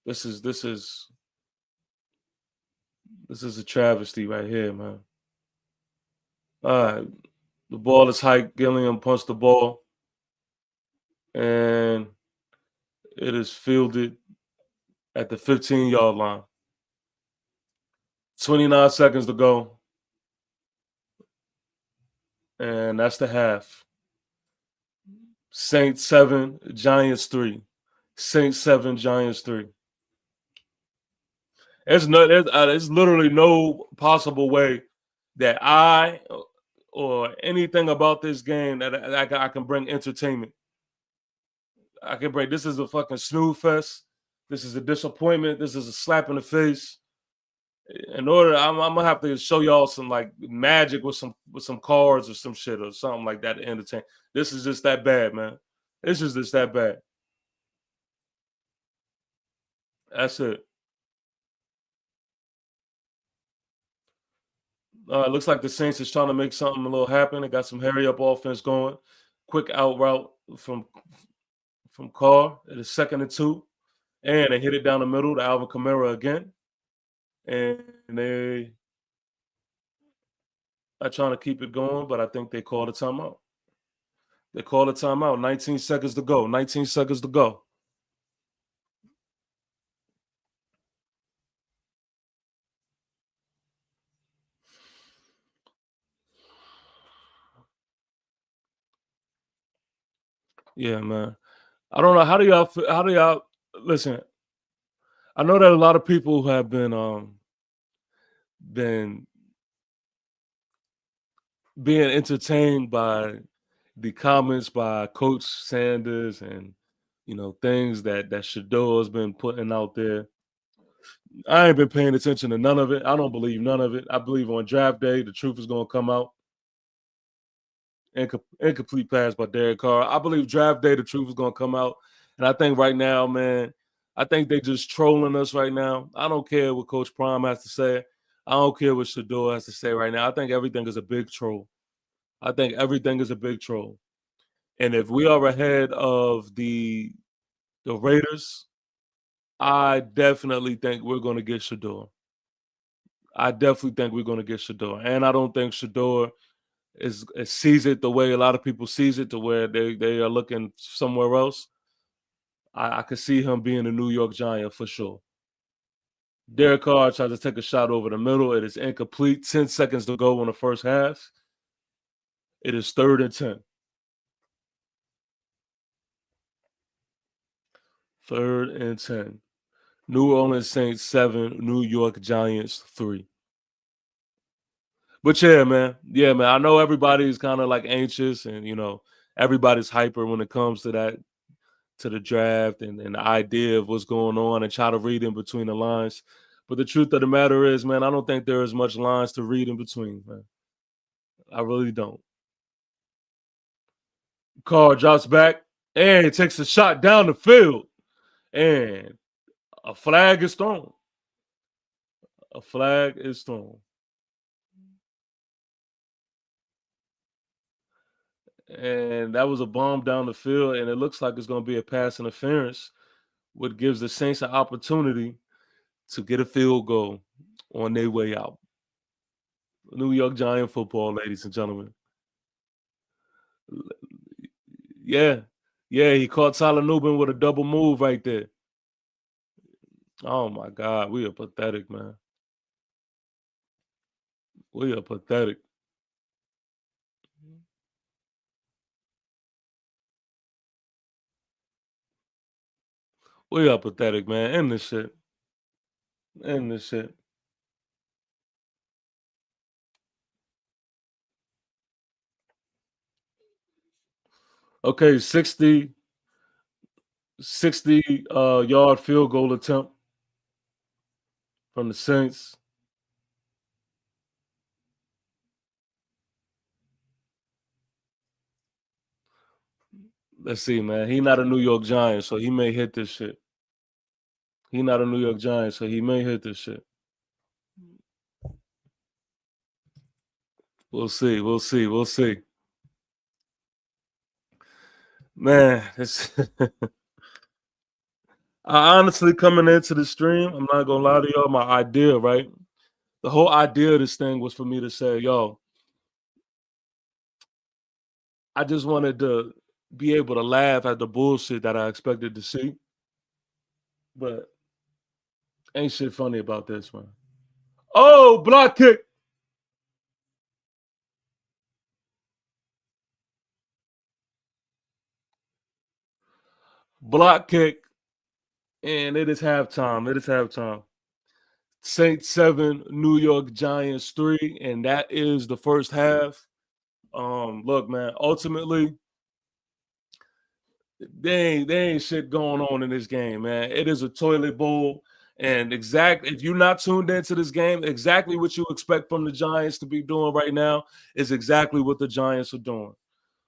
This is a travesty right here, man. All right. The ball is hiked. Gilliam punched the ball, and it is fielded at the 15-yard line. 29 seconds to go, and that's the half. Saints 7, Giants 3. Saints 7, Giants 3. There's literally no possible way that I or anything about this game that I can bring entertainment. I can bring this is a fucking snooze fest. This is a disappointment. This is a slap in the face. In order, I'm gonna have to show y'all some like magic with some cards or some shit or something like that to entertain. This is just that bad, man. This is just that bad. That's it. It looks like the Saints is trying to make something a little happen. They got some hurry up offense going. Quick out route from Carr. It is 2nd and 2. And they hit it down the middle to Alvin Kamara again. And they are trying to keep it going, but I think they called a timeout. They called a timeout. 19 seconds to go. 19 seconds to go. Yeah, man. I don't know. How do y'all listen? I know that a lot of people have been being entertained by the comments by Coach Sanders and things that Shador has been putting out there. I ain't been paying attention to none of it. I don't believe none of it. I believe on draft day the truth is gonna come out. Incomplete pass by Derek Carr. I believe draft day the truth is gonna come out. And I think right now, man, I think they just trolling us right now. I don't care what Coach Prime has to say. I don't care what Shador has to say right now. I think everything is a big troll. I think everything is a big troll. And if we are ahead of the Raiders, I definitely think we're going to get Shador. I definitely think we're going to get Shador. And I don't think Shador sees it the way a lot of people sees it, to where they are looking somewhere else. I could see him being a New York Giant for sure. Derek Carr tries to take a shot over the middle. It is incomplete. 10 seconds to go in the first half. It is 3rd and 10. 3rd and 10. New Orleans Saints 7, New York Giants 3. But yeah, man. Yeah, man. I know everybody's kind of like anxious and, everybody's hyper when it comes to that, to the draft and the idea of what's going on and try to read in between the lines. But the truth of the matter is, man, I don't think there is much lines to read in between, man. I really don't. Carr drops back and he takes a shot down the field. And a flag is thrown. A flag is thrown. And that was a bomb down the field, and it looks like it's going to be a pass interference, which gives the Saints an opportunity to get a field goal on their way out. New York Giant football, ladies and gentlemen. Yeah, he caught Tyler Nubin with a double move right there. Oh, my God. We are pathetic, man. We are pathetic. We are pathetic, man. End this shit. End this shit. Okay, 60 yard field goal attempt from the Saints. Let's see, man. He not a New York Giant, so he may hit this shit. He not a New York Giant, so he may hit this shit. We'll see. We'll see. We'll see. Man, I honestly, coming into the stream, I'm not gonna lie to y'all, my idea, right? The whole idea of this thing was for me to say, yo, I just wanted to be able to laugh at the bullshit that I expected to see. But ain't shit funny about this, man. Oh, block kick. Block kick. And it is halftime. It is halftime. Saints 7, New York Giants 3, and that is the first half. Look, man, ultimately, there ain't shit going on in this game, man. It is a toilet bowl. And if you're not tuned into this game, exactly what you expect from the Giants to be doing right now is exactly what the Giants are doing.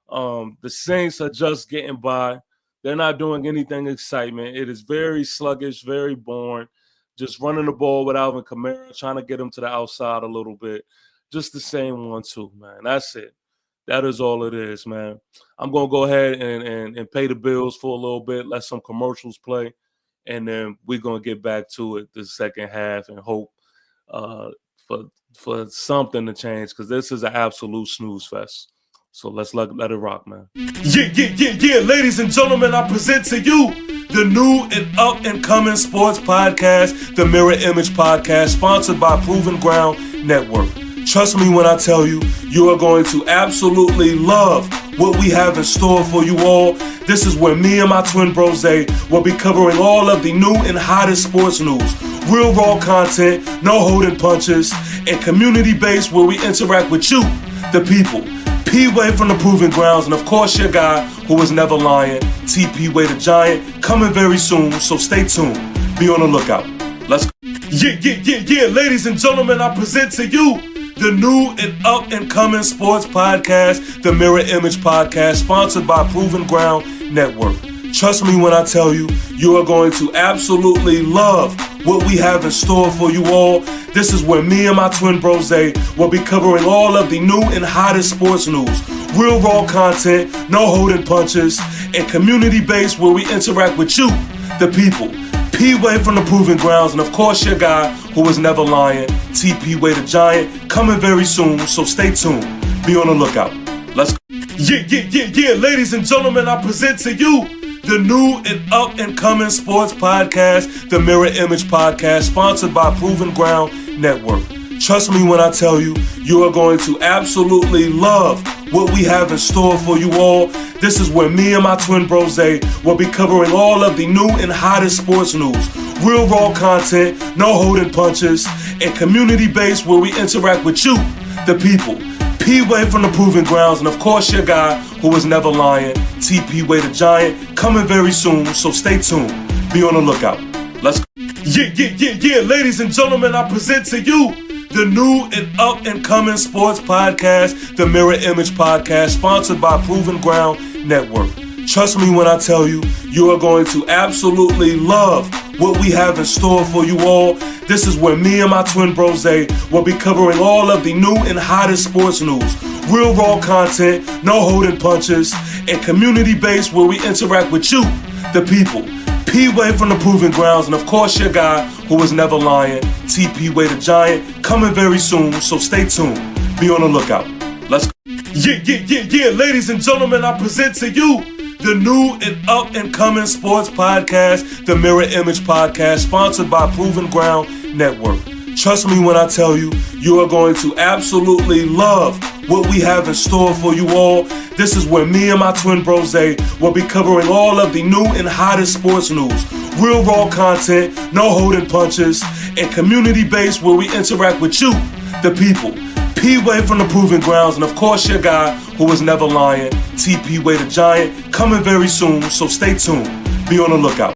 The Saints are just getting by. They're not doing anything excitement. It is very sluggish, very boring. Just running the ball with Alvin Kamara, trying to get him to the outside a little bit. Just the same 1-2, man. That's it. That is all it is, man. I'm going to go ahead and pay the bills for a little bit, let some commercials play, and then we're going to get back to it the second half and hope for something to change, because this is an absolute snooze fest. So let's let it rock, man. Yeah. Ladies and gentlemen, I present to you the new and up-and-coming sports podcast, the Mirror Image Podcast, sponsored by Proven Ground Network. Trust me when I tell you, you are going to absolutely love what we have in store for you all. This is where me and my twin bros will be covering all of the new and hottest sports news, real raw content, no holding punches, and community-based where we interact with you, the people. P-Way from the Proving Grounds, and of course your guy who is never lying, TP-Way the Giant, coming very soon, so stay tuned. Be on the lookout. Let's go. Yeah. Ladies and gentlemen, I present to you the new and up-and-coming sports podcast, the Mirror Image Podcast, sponsored by Proven Ground Network. Trust me when I tell you, you are going to absolutely love what we have in store for you all. This is where me and my twin bros will be covering all of the new and hottest sports news, real raw content, no holding punches, and community-based where we interact with you, the people. P-Way from the Proving Grounds, and of course your guy who is never lying, TP-Way the Giant, coming very soon, so stay tuned. Be on the lookout. Let's go. Yeah. Ladies and gentlemen, I present to you the new and up-and-coming sports podcast, the Mirror Image Podcast, sponsored by Proven Ground Network. Trust me when I tell you, you are going to absolutely love what we have in store for you all. This is where me and my twin bros will be covering all of the new and hottest sports news, real raw content, no holding punches, and community-based where we interact with you, the people. P-Way from the Proving Grounds, and of course your guy who is never lying, TP-Way the Giant, coming very soon, so stay tuned. Be on the lookout. Let's go. Yeah. Ladies and gentlemen, I present to you the new and up-and-coming sports podcast, the Mirror Image Podcast, sponsored by Proven Ground Network. Trust me when I tell you, you are going to absolutely love what we have in store for you all. This is where me and my twin bros will be covering all of the new and hottest sports news, real raw content, no holding punches, and community-based where we interact with you, the people. P-Way from the Proving Grounds, and of course your guy who is never lying, TP-Way the Giant, coming very soon, so stay tuned. Be on the lookout. Let's go. Yeah. Ladies and gentlemen, I present to you the new and up-and-coming sports podcast, the Mirror Image Podcast, sponsored by Proven Ground Network. Trust me when I tell you, you are going to absolutely love what we have in store for you all. This is where me and my twin bros will be covering all of the new and hottest sports news, real raw content, no holding punches, and community-based where we interact with you, the people. P-Way from the Proving Grounds, and of course your guy who is never lying, TP-Way the Giant, coming very soon, so stay tuned. Be on the lookout.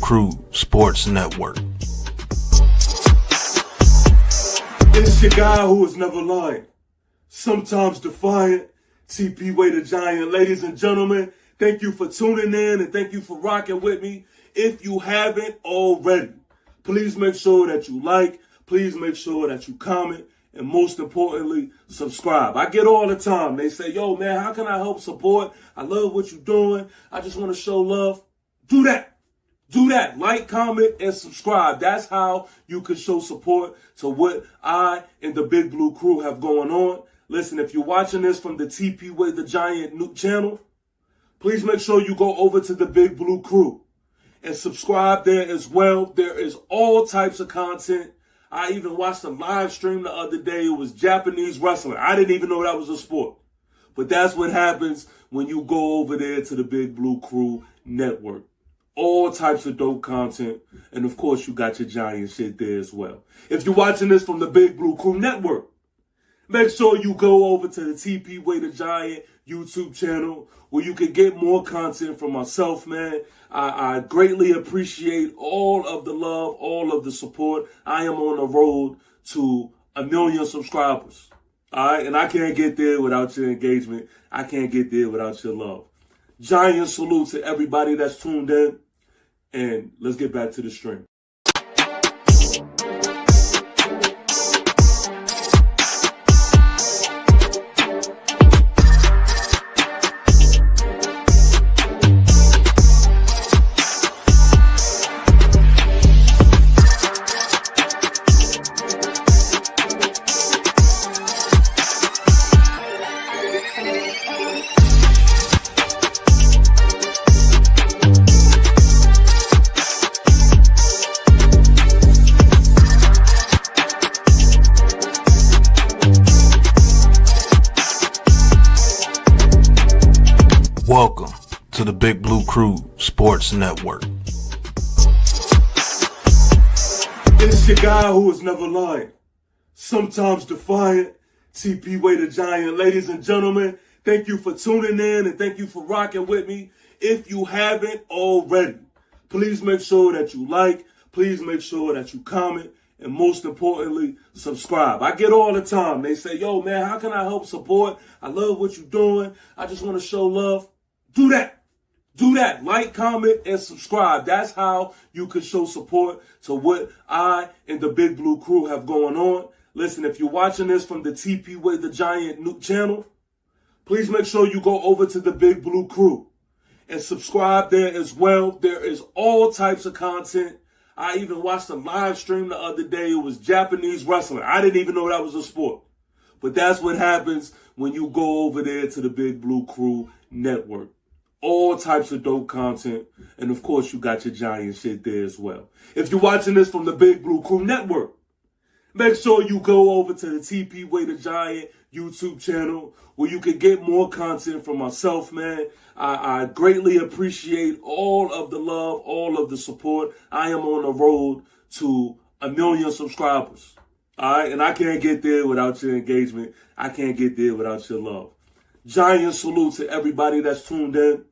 Crew Sports Network. It's your guy who is never lying, sometimes defiant, TP Way the Giant. Ladies and gentlemen, thank you for tuning in and thank you for rocking with me. If you haven't already, please make sure that you like, please make sure that you comment, and most importantly, subscribe. I get all the time, they say, yo man, how can I help support? I love what you're doing. I just want to show love. Do that. Do that. Like, comment, and subscribe. That's how you can show support to what I and the Big Blue Crew have going on. Listen, if you're watching this from the TP Way the Giant new channel, please make sure you go over to the Big Blue Crew and subscribe there as well. There is all types of content. I even watched a live stream the other day. It was Japanese wrestling. I didn't even know that was a sport. But that's what happens when you go over there to the Big Blue Crew Network. All types of dope content. And of course, you got your Giant shit there as well. If you're watching this from the Big Blue Crew Network, make sure you go over to the TP Way the Giant YouTube channel where you can get more content from myself, man. I greatly appreciate all of the love, all of the support. I am on the road to 1 million subscribers. All right, and I can't get there without your engagement. I can't get there without your love. Giant salute to everybody that's tuned in, and let's get back to the stream. Welcome to the Big Blue Crew Sports Network. It's your guy who is never lying, sometimes defiant, TP Way the Giant. Ladies and gentlemen, thank you for tuning in and thank you for rocking with me. If you haven't already, please make sure that you like, please make sure that you comment, and most importantly, subscribe. I get all the time, they say, yo man, how can I help support? I love what you're doing. I just want to show love. Do that. Do that. Like, comment, and subscribe. That's how you can show support to what I and the Big Blue Crew have going on. Listen, if you're watching this from the TP Way the Giant new channel, please make sure you go over to the Big Blue Crew and subscribe there as well. There is all types of content. I even watched a live stream the other day. It was Japanese wrestling. I didn't even know that was a sport. But that's what happens when you go over there to the Big Blue Crew Network. All types of dope content. And of course, you got your Giant shit there as well. If you're watching this from the Big Blue Crew Network, make sure you go over to the TP Way the Giant YouTube channel where you can get more content from myself, man. I greatly appreciate all of the love, all of the support. I am on the road to 1 million subscribers. All right, and I can't get there without your engagement. I can't get there without your love. Giant salute to everybody that's tuned in,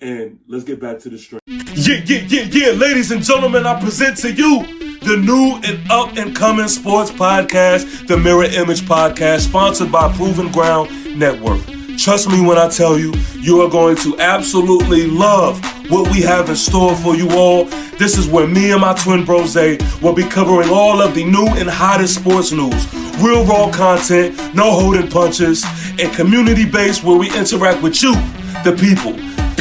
and let's get back to the stream. Yeah, ladies and gentlemen, I present to you the new and up-and-coming sports podcast, the Mirror Image Podcast, sponsored by Proven Ground Network. Trust me when I tell you, you are going to absolutely love what we have in store for you all. This is where me and my twin Brose will be covering all of the new and hottest sports news. Real raw content, no holding punches, and community-based where we interact with you, the people.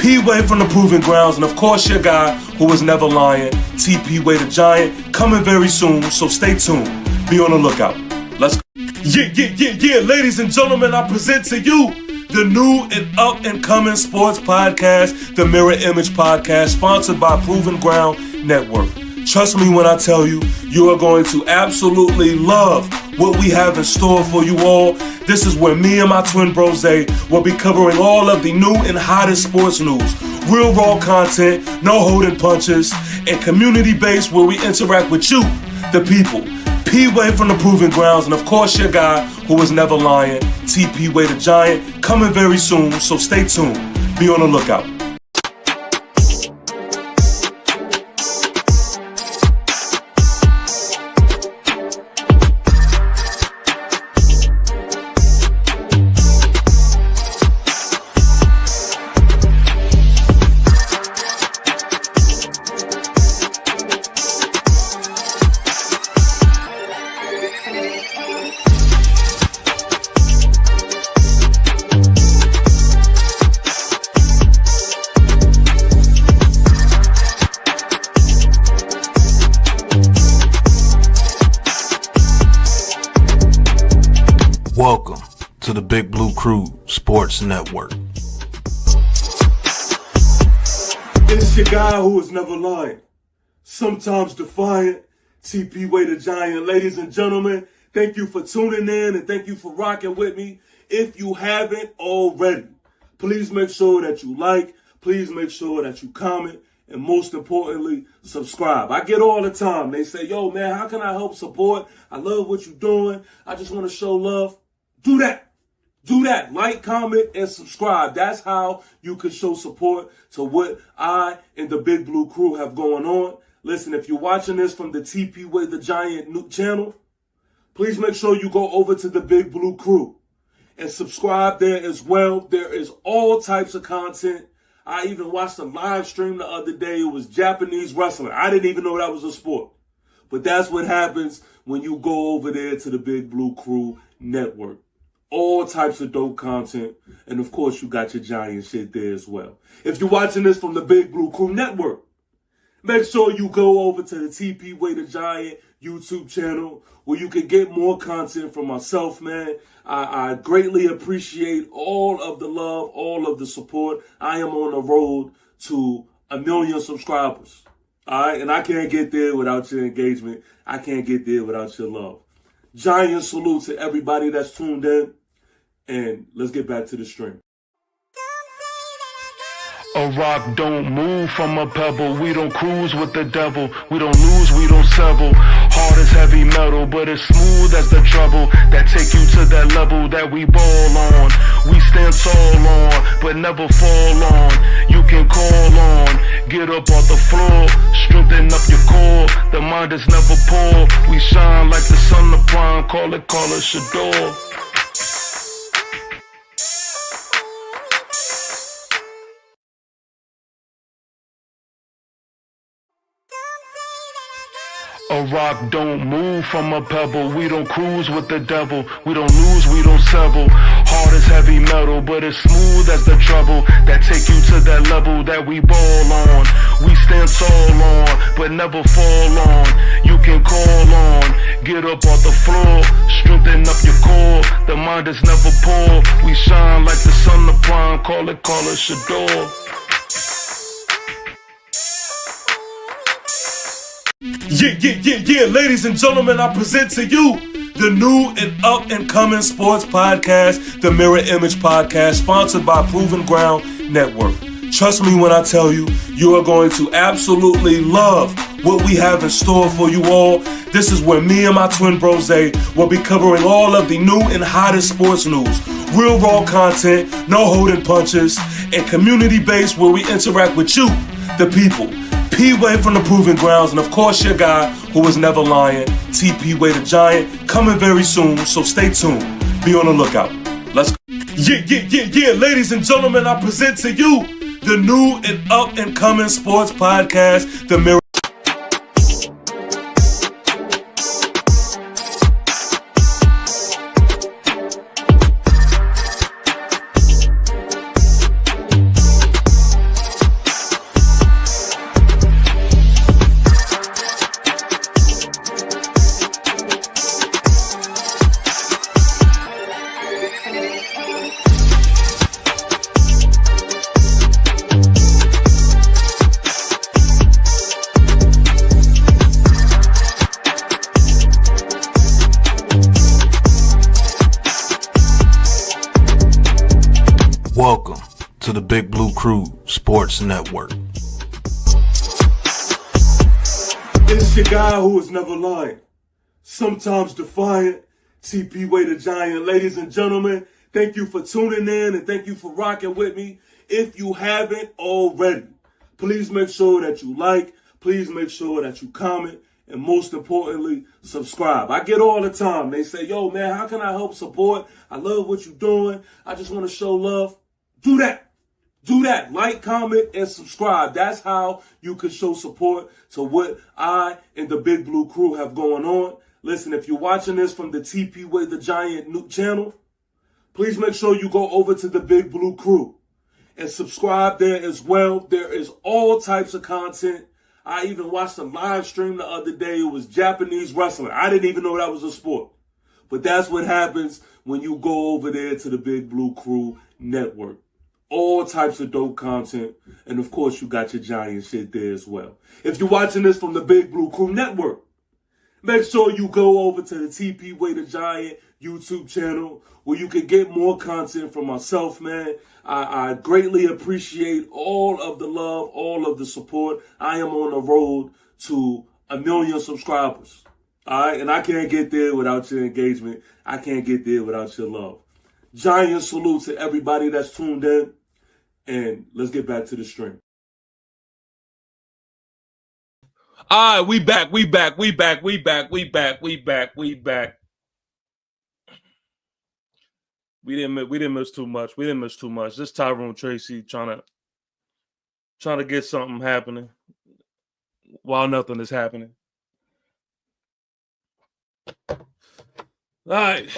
P-Way from the Proving Grounds, and of course your guy who is never lying, TP Way the Giant, coming very soon, so stay tuned. Be on the lookout. Let's go. Yeah, ladies and gentlemen, I present to you the new and up-and-coming sports podcast, the Mirror Image Podcast, sponsored by Proven Ground Network. Trust me when I tell you, you are going to absolutely love what we have in store for you all. This is where me and my twin Brose will be covering all of the new and hottest sports news. Real raw content, no holding punches, and community-based where we interact with you, the people. P-Way from the Proving Grounds, and of course your guy who is never lying, TP Way the Giant, coming very soon, so stay tuned. Be on the lookout. to the Big Blue Crew Sports Network. It's your guy who is never lying, sometimes defiant, TP Way the Giant. Ladies and gentlemen, thank you for tuning in and thank you for rocking with me. If you haven't already, please make sure that you like, please make sure that you comment, and most importantly, subscribe. I get all the time. They say, yo, man, how can I help support? I love what you're doing. I just want to show love. Do that. Do that. Like, comment, and subscribe. That's how you can show support to what I and the Big Blue Crew have going on. Listen, if you're watching this from the TP Way the Giant new channel, please make sure you go over to the Big Blue Crew and subscribe there as well. There is all types of content. I even watched a live stream the other day. It was Japanese wrestling. I didn't even know that was a sport. But that's what happens when you go over there to the Big Blue Crew Network. All types of dope content. And of course, you got your Giant shit there as well. If you're watching this from the Big Blue Crew Network, make sure you go over to the TP Way the Giant YouTube channel where you can get more content from myself, man. I greatly appreciate all of the love, all of the support. I am on the road to 1 million subscribers. All right, and I can't get there without your engagement. I can't get there without your love. Giant salute to everybody that's tuned in. And let's get back to the stream. A rock don't move from a pebble. We don't cruise with the devil. We don't lose, we don't settle. Hard as heavy metal, but as smooth as the trouble that take you to that level that we ball on. We stand tall on, but never fall on. You can call on, get up off the floor, strengthen up your core. The mind is never poor. We shine like the sun of prime. Call it Shador. A rock don't move from a pebble. We don't cruise with the devil. We don't lose, we don't settle. Hard as heavy metal, but as smooth as the trouble that take you to that level that we ball on. We stand tall on, but never fall on. You can call on, get up off the floor, strengthen up your core. The mind is never poor. We shine like the sun of prime. Call it Shador. Yeah, ladies and gentlemen, I present to you the new and up-and-coming sports podcast, the Mirror Image Podcast, sponsored by Proven Ground Network. Trust me when I tell you, you are going to absolutely love what we have in store for you all. This is where me and my twin Brose will be covering all of the new and hottest sports news. Real raw content, no holding punches, and community-based where we interact with you, the people. P-Way from the Proving Grounds, and of course your guy who is never lying, TP Way the Giant, coming very soon, so stay tuned. Be on the lookout. Let's go. Yeah, ladies and gentlemen, I present to you the new and up-and-coming sports podcast, the Mirror. Welcome to the Big Blue Crew Sports Network. It's your guy who is never lying, sometimes defiant, TP Way the Giant. Ladies and gentlemen, thank you for tuning in and thank you for rocking with me. If you haven't already, please make sure that you like, please make sure that you comment, and most importantly, subscribe. I get all the time. They say, yo, man, how can I help support? I love what you're doing. I just want to show love. Do that. Do that. Like, comment, and subscribe. That's how you can show support to what I and the Big Blue Crew have going on. Listen, if you're watching this from the TP Way the Giant new channel, please make sure you go over to the Big Blue Crew and subscribe there as well. There is all types of content. I even watched a live stream the other day. It was Japanese wrestling. I didn't even know that was a sport. But that's what happens when you go over there to the Big Blue Crew Network. All types of dope content. And of course, you got your Giant shit there as well. If you're watching this from the Big Blue Crew Network, make sure you go over to the TP Way the Giant YouTube channel where you can get more content from myself, man. I greatly appreciate all of the love, all of the support. I am on the road to 1 million subscribers. All right, and I can't get there without your engagement. I can't get there without your love. Giant salute to everybody that's tuned in. And let's get back to the stream. All right, we back. We didn't miss too much. This Tyrone Tracy trying to get something happening while nothing is happening. All right.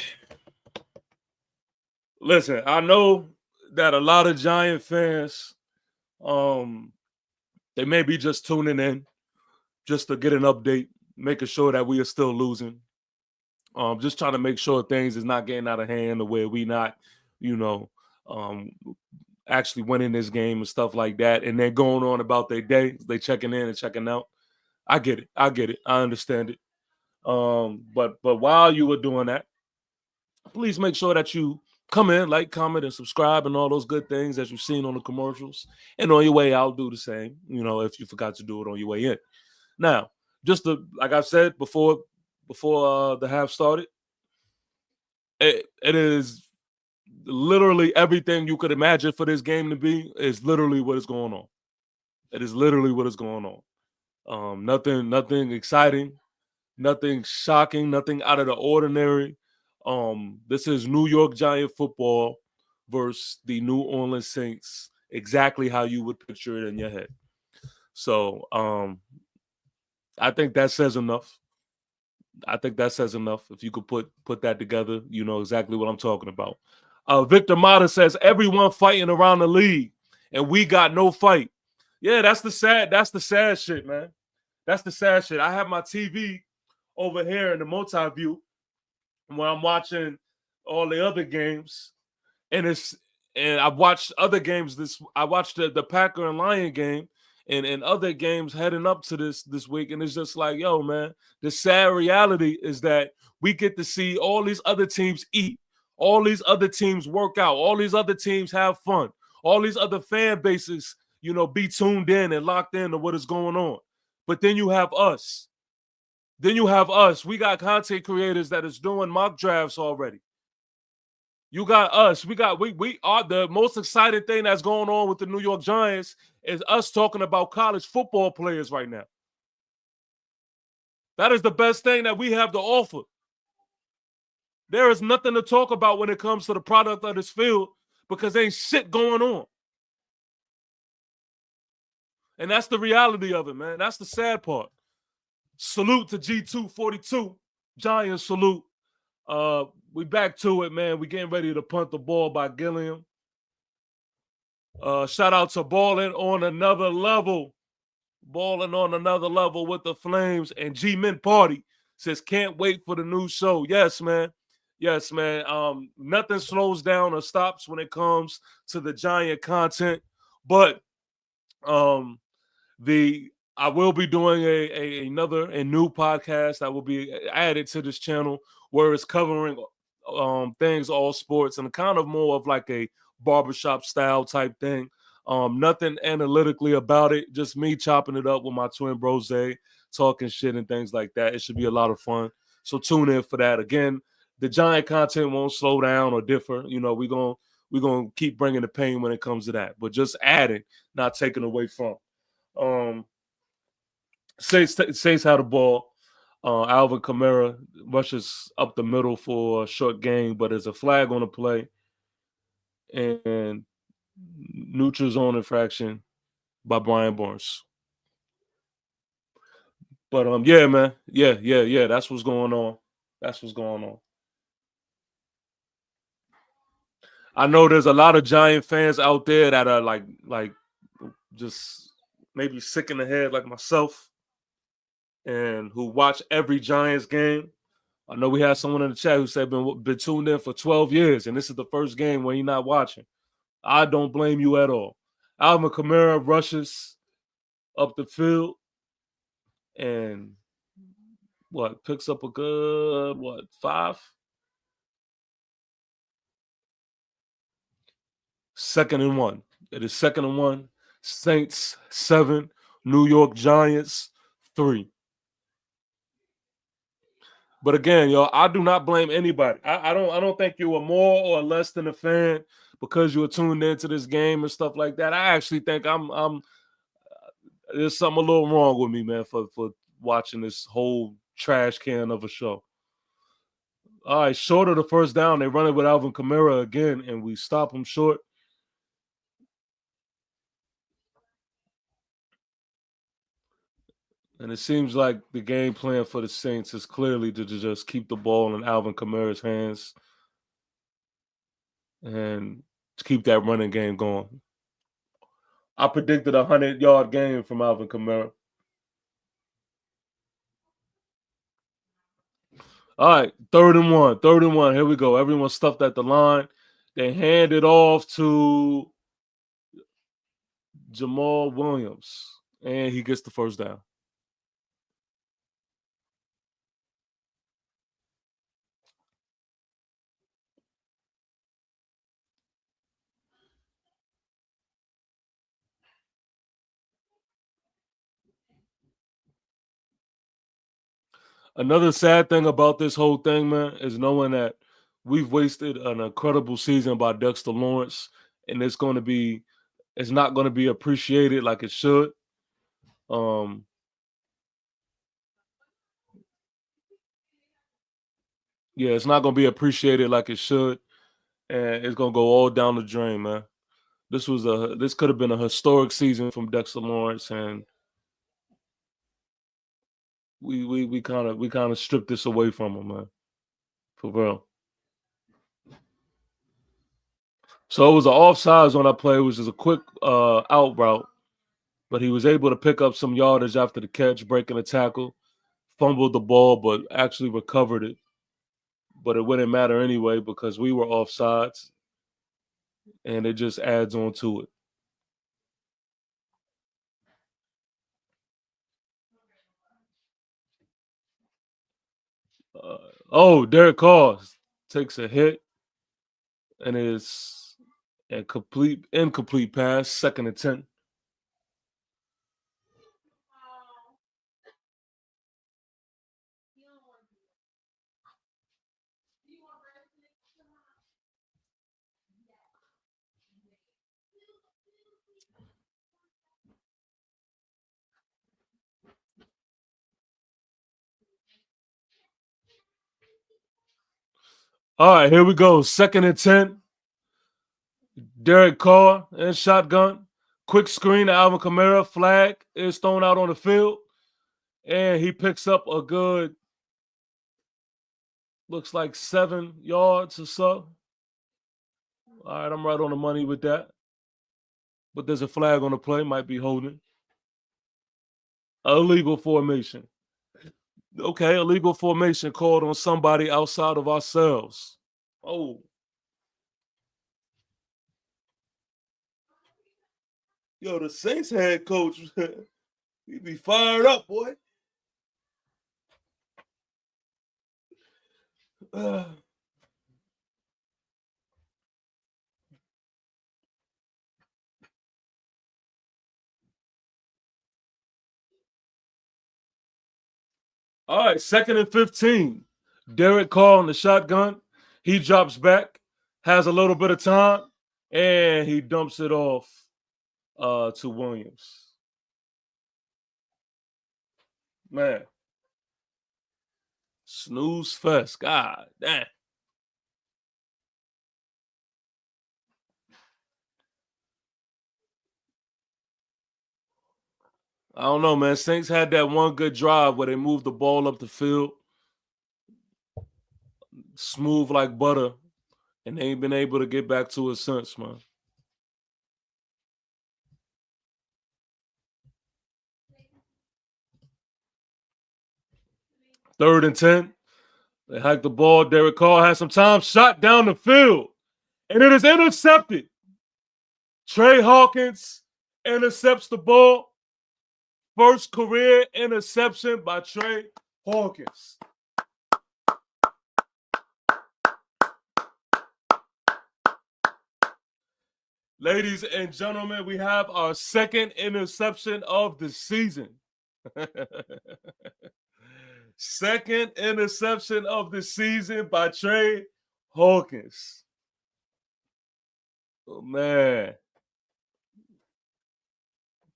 Listen, I know that a lot of Giant fans, they may be just tuning in just to get an update, making sure that we are still losing. Just trying to make sure things is not getting out of hand, the way we not, actually winning this game and stuff like that, and then going on about their day. They checking in and checking out. I get it. I understand it. But while you were doing that, please make sure that you come in, like, comment, and subscribe, and all those good things that you've seen on the commercials. And on your way out, do the same. If you forgot to do it on your way in. Now, like I said before the half started, it is literally everything you could imagine for this game to be is literally what is going on. It is literally what is going on. Nothing exciting, nothing shocking, nothing out of the ordinary. This is New York Giant football versus the New Orleans Saints, exactly how you would picture it in your head. So I think that says enough. If you could put that together, you know exactly what I'm talking about. Victor Mata says everyone fighting around the league and we got no fight. Yeah, that's the sad shit, man. That's the sad shit. I have my TV over here in the multi-view where I'm watching all the other games, and I've watched other games. I watched the Packer and Lion game and other games heading up to this week, and it's just like, yo, man, the sad reality is that we get to see all these other teams eat, all these other teams work out, all these other teams have fun, all these other fan bases, be tuned in and locked in to what is going on. But then you have us. We got content creators that is doing mock drafts already. You got us. We are the most exciting thing that's going on with the New York Giants is us talking about college football players right now. That is the best thing that we have to offer. There is nothing to talk about when it comes to the product of this field because there ain't shit going on. And that's the reality of it, man. That's the sad part. Salute to G242. Giant salute. We back to it, man. We getting ready to punt the ball by Gilliam. Shout out to Balling on Another Level. Balling on Another Level with the Flames. And G-Men Party says, can't wait for the new show. Yes, man. Nothing slows down or stops when it comes to the Giant content. But I will be doing another new podcast that will be added to this channel where it's covering things, all sports, and kind of more of like a barbershop style type thing. Nothing analytically about it, just me chopping it up with my twin Brose, talking shit and things like that. It should be a lot of fun. So tune in for that. Again, the Giant content won't slow down or differ. We're gonna keep bringing the pain when it comes to that, but just adding, not taking away from. Saints had the ball. Alvin Kamara rushes up the middle for a short gain, but there's a flag on the play and neutral zone infraction by Brian Barnes. But yeah, man, yeah. That's what's going on. I know there's a lot of Giant fans out there that are like just maybe sick in the head like myself, and who watch every Giants game, I know we had someone in the chat who said been tuned in for 12 years, and this is the first game where you're not watching. I don't blame you at all. Alvin Kamara rushes up the field and picks up a good 5? 2nd and 1. It is 2nd and 1. Saints 7, New York Giants 3. But again, y'all, I do not blame anybody. I don't think you are more or less than a fan because you were tuned into this game and stuff like that. I actually think I'm there's something a little wrong with me, man, for watching this whole trash can of a show. All right, short of the first down, they run it with Alvin Kamara again, and we stop him short. And it seems like the game plan for the Saints is clearly to just keep the ball in Alvin Kamara's hands and to keep that running game going. I predicted a 100-yard game from Alvin Kamara. All right, 3rd and 1. 3rd and 1. Here we go. Everyone stuffed at the line. They hand it off to Jamal Williams, and he gets the first down. Another sad thing about this whole thing, man, is knowing that we've wasted an incredible season by Dexter Lawrence, and it's not going to be appreciated like it should. Yeah, it's not going to be appreciated like it should, and it's going to go all down the drain, man. This could have been a historic season from Dexter Lawrence, and we kind of stripped this away from him, man. For real. So it was an offsides on that play, which is a quick out route, but he was able to pick up some yardage after the catch, breaking a tackle, fumbled the ball, but actually recovered it. But it wouldn't matter anyway because we were offsides, and it just adds on to it. Derek Carr takes a hit and is a incomplete pass, 2nd and 10. All right, here we go. 2nd and 10. Derek Carr in shotgun. Quick screen to Alvin Kamara. Flag is thrown out on the field. And he picks up a good, looks like 7 yards or so. All right, I'm right on the money with that. But there's a flag on the play. Might be holding. Illegal formation. Okay, illegal formation called on somebody outside of ourselves. Oh. Yo, the Saints head coach, he be fired up, boy. All right, 2nd and 15. Derek Carr on the shotgun. He drops back, has a little bit of time, and he dumps it off to Williams. Man. Snooze fest. God damn. I don't know, man. Saints had that one good drive where they moved the ball up the field. Smooth like butter. And they ain't been able to get back to it since, man. Third and 10. They hiked the ball. Derek Carr has some time. Shot down the field. And it is intercepted. Trey Hawkins intercepts the ball. First career interception by Trey Hawkins. Ladies and gentlemen, we have our second interception of the season. Second interception of the season by Trey Hawkins. Oh, man.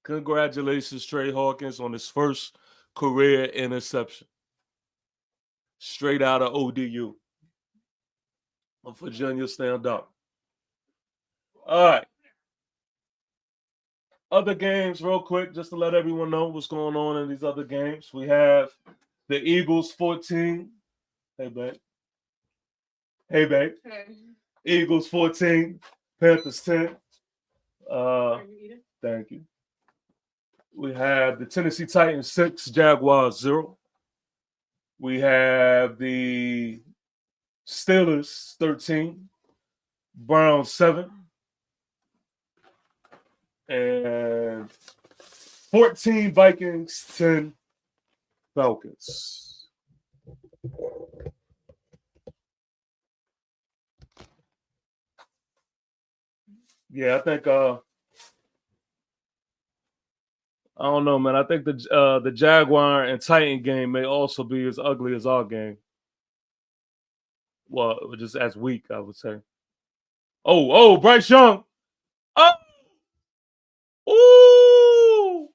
Congratulations, Trey Hawkins, on his first career interception. Straight out of ODU. Virginia, stand up. All right. Other games, real quick, just to let everyone know what's going on in these other games. We have the Eagles 14. Hey, babe. Hey, babe. Hey. Eagles 14, Panthers 10. Thank you. We have the Tennessee Titans 6, Jaguars 0. We have the Steelers 13, Browns 7. And 14 Vikings, 10 Falcons. Yeah, I think I don't know, man. I think the Jaguar and Titan game may also be as ugly as our game. Well, just as weak, I would say. Oh, Bryce Young. Oh! Ooh!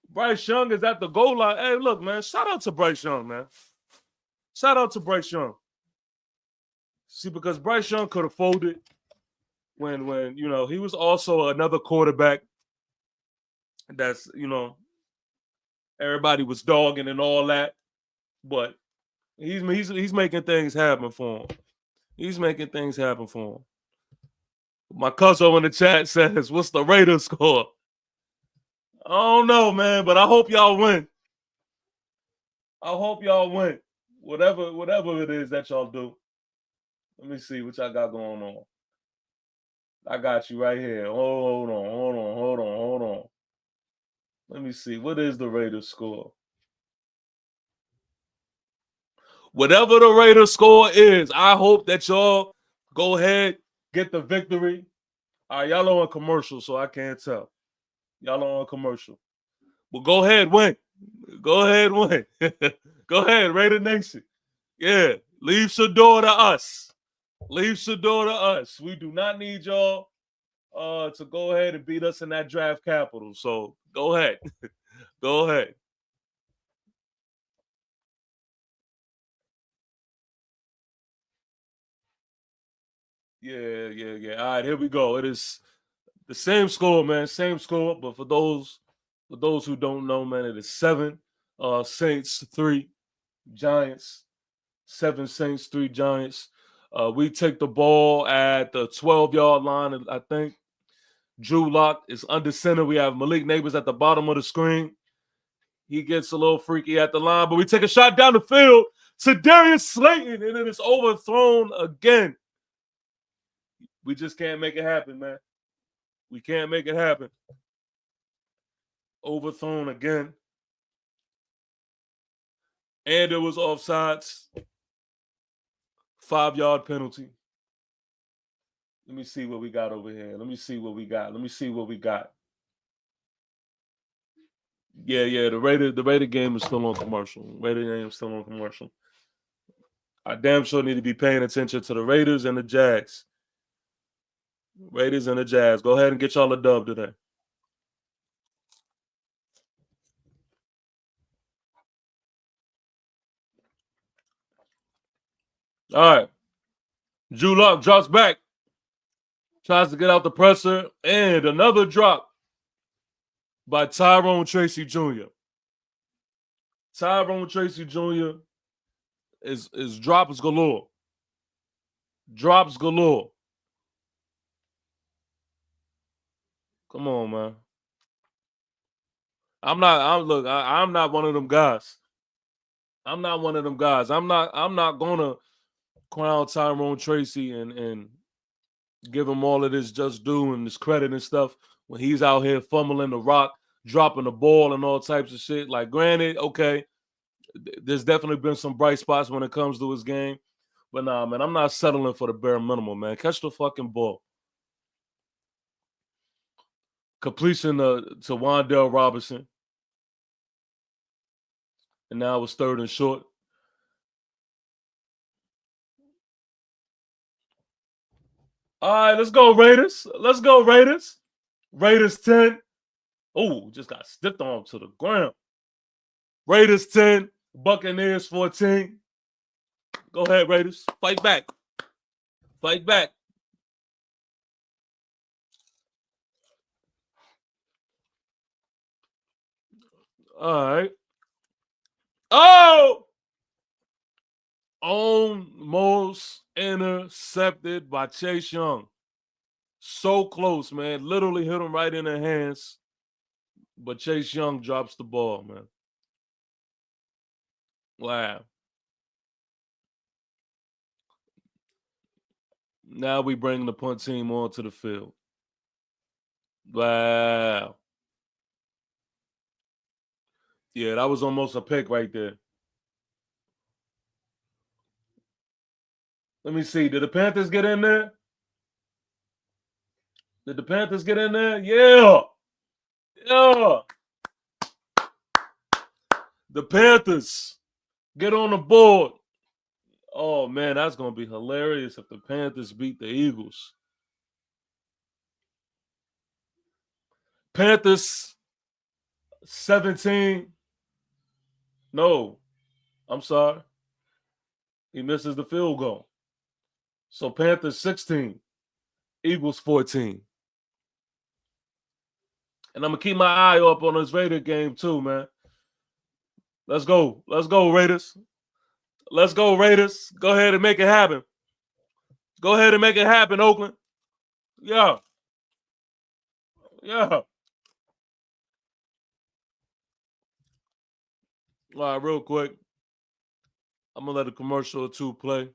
Bryce Young is at the goal line. Hey, look, man. Shout out to Bryce Young, man. Shout out to Bryce Young. See, because Bryce Young could have folded when he was also another quarterback that's, everybody was dogging and all that. But he's making things happen for him. He's making things happen for him. My cousin in the chat says, "What's the Raiders score?" I don't know, man, but I hope y'all win. I hope y'all win. Whatever it is that y'all do. Let me see what y'all got going on. I got you right here. Hold on. Let me see. What is the Raiders score? Whatever the Raiders score is, I hope that y'all go ahead, get the victory. All right, y'all are on commercial, so I can't tell. Y'all are on commercial. Well, go ahead, win. Go ahead, win. Go ahead, Raider Nation. Yeah, leave Shador to us. Leave Shador to us. We do not need y'all to go ahead and beat us in that draft capital. So go ahead. Go ahead. Yeah. All right, here we go. It is the same score, man. Same score. But for those who don't know, man, it is 7 Saints, 3 Giants. 7 Saints, 3 Giants. We take the ball at the 12-yard line, I think. Drew Lock is under center. We have Malik Neighbors at the bottom of the screen. He gets a little freaky at the line, but we take a shot down the field to Darius Slayton, and it is overthrown again. We just can't make it happen, man. We can't make it happen. Overthrown again. And it was offsides. 5-yard penalty. Let me see what we got over here. Let me see what we got. Yeah. The Raider game is still on commercial. I damn sure need to be paying attention to the Raiders and the Jags. Go ahead and get y'all a dub today. All right. Drew Lock drops back. Tries to get out the presser. And another drop by Tyrone Tracy Jr. Tyrone Tracy Jr. is drops galore. Drops galore. Come on, man. I'm not one of them guys. I'm not one of them guys. I'm not gonna crown Tyrone Tracy and give him all of this just due and this credit and stuff when he's out here fumbling the rock, dropping the ball and all types of shit. Like, granted, okay, there's definitely been some bright spots when it comes to his game. But nah, man, I'm not settling for the bare minimum, man. Catch the fucking ball. Completion to Wandale Robinson. And now it's 3rd and short. All right, let's go, Raiders. Let's go, Raiders. Raiders 10. Oh, just got stiffed on to the ground. Raiders 10, Buccaneers 14. Go ahead, Raiders. Fight back. Fight back. All right. Oh! Almost intercepted by Chase Young. So close, man. Literally hit him right in the hands. But Chase Young drops the ball, man. Wow. Now we bring the punt team onto the field. Wow. Yeah, that was almost a pick right there. Let me see. Did the Panthers get in there? Did the Panthers get in there? Yeah. Yeah. The Panthers get on the board. Oh, man, that's going to be hilarious if the Panthers beat the Eagles. Panthers 17. No, I'm sorry. He misses the field goal. So Panthers 16, Eagles 14. And I'm going to keep my eye up on this Raider game too, man. Let's go. Let's go, Raiders. Let's go, Raiders. Go ahead and make it happen. Go ahead and make it happen, Oakland. Yeah. Yeah. All right, real quick. I'm going to let a commercial or two play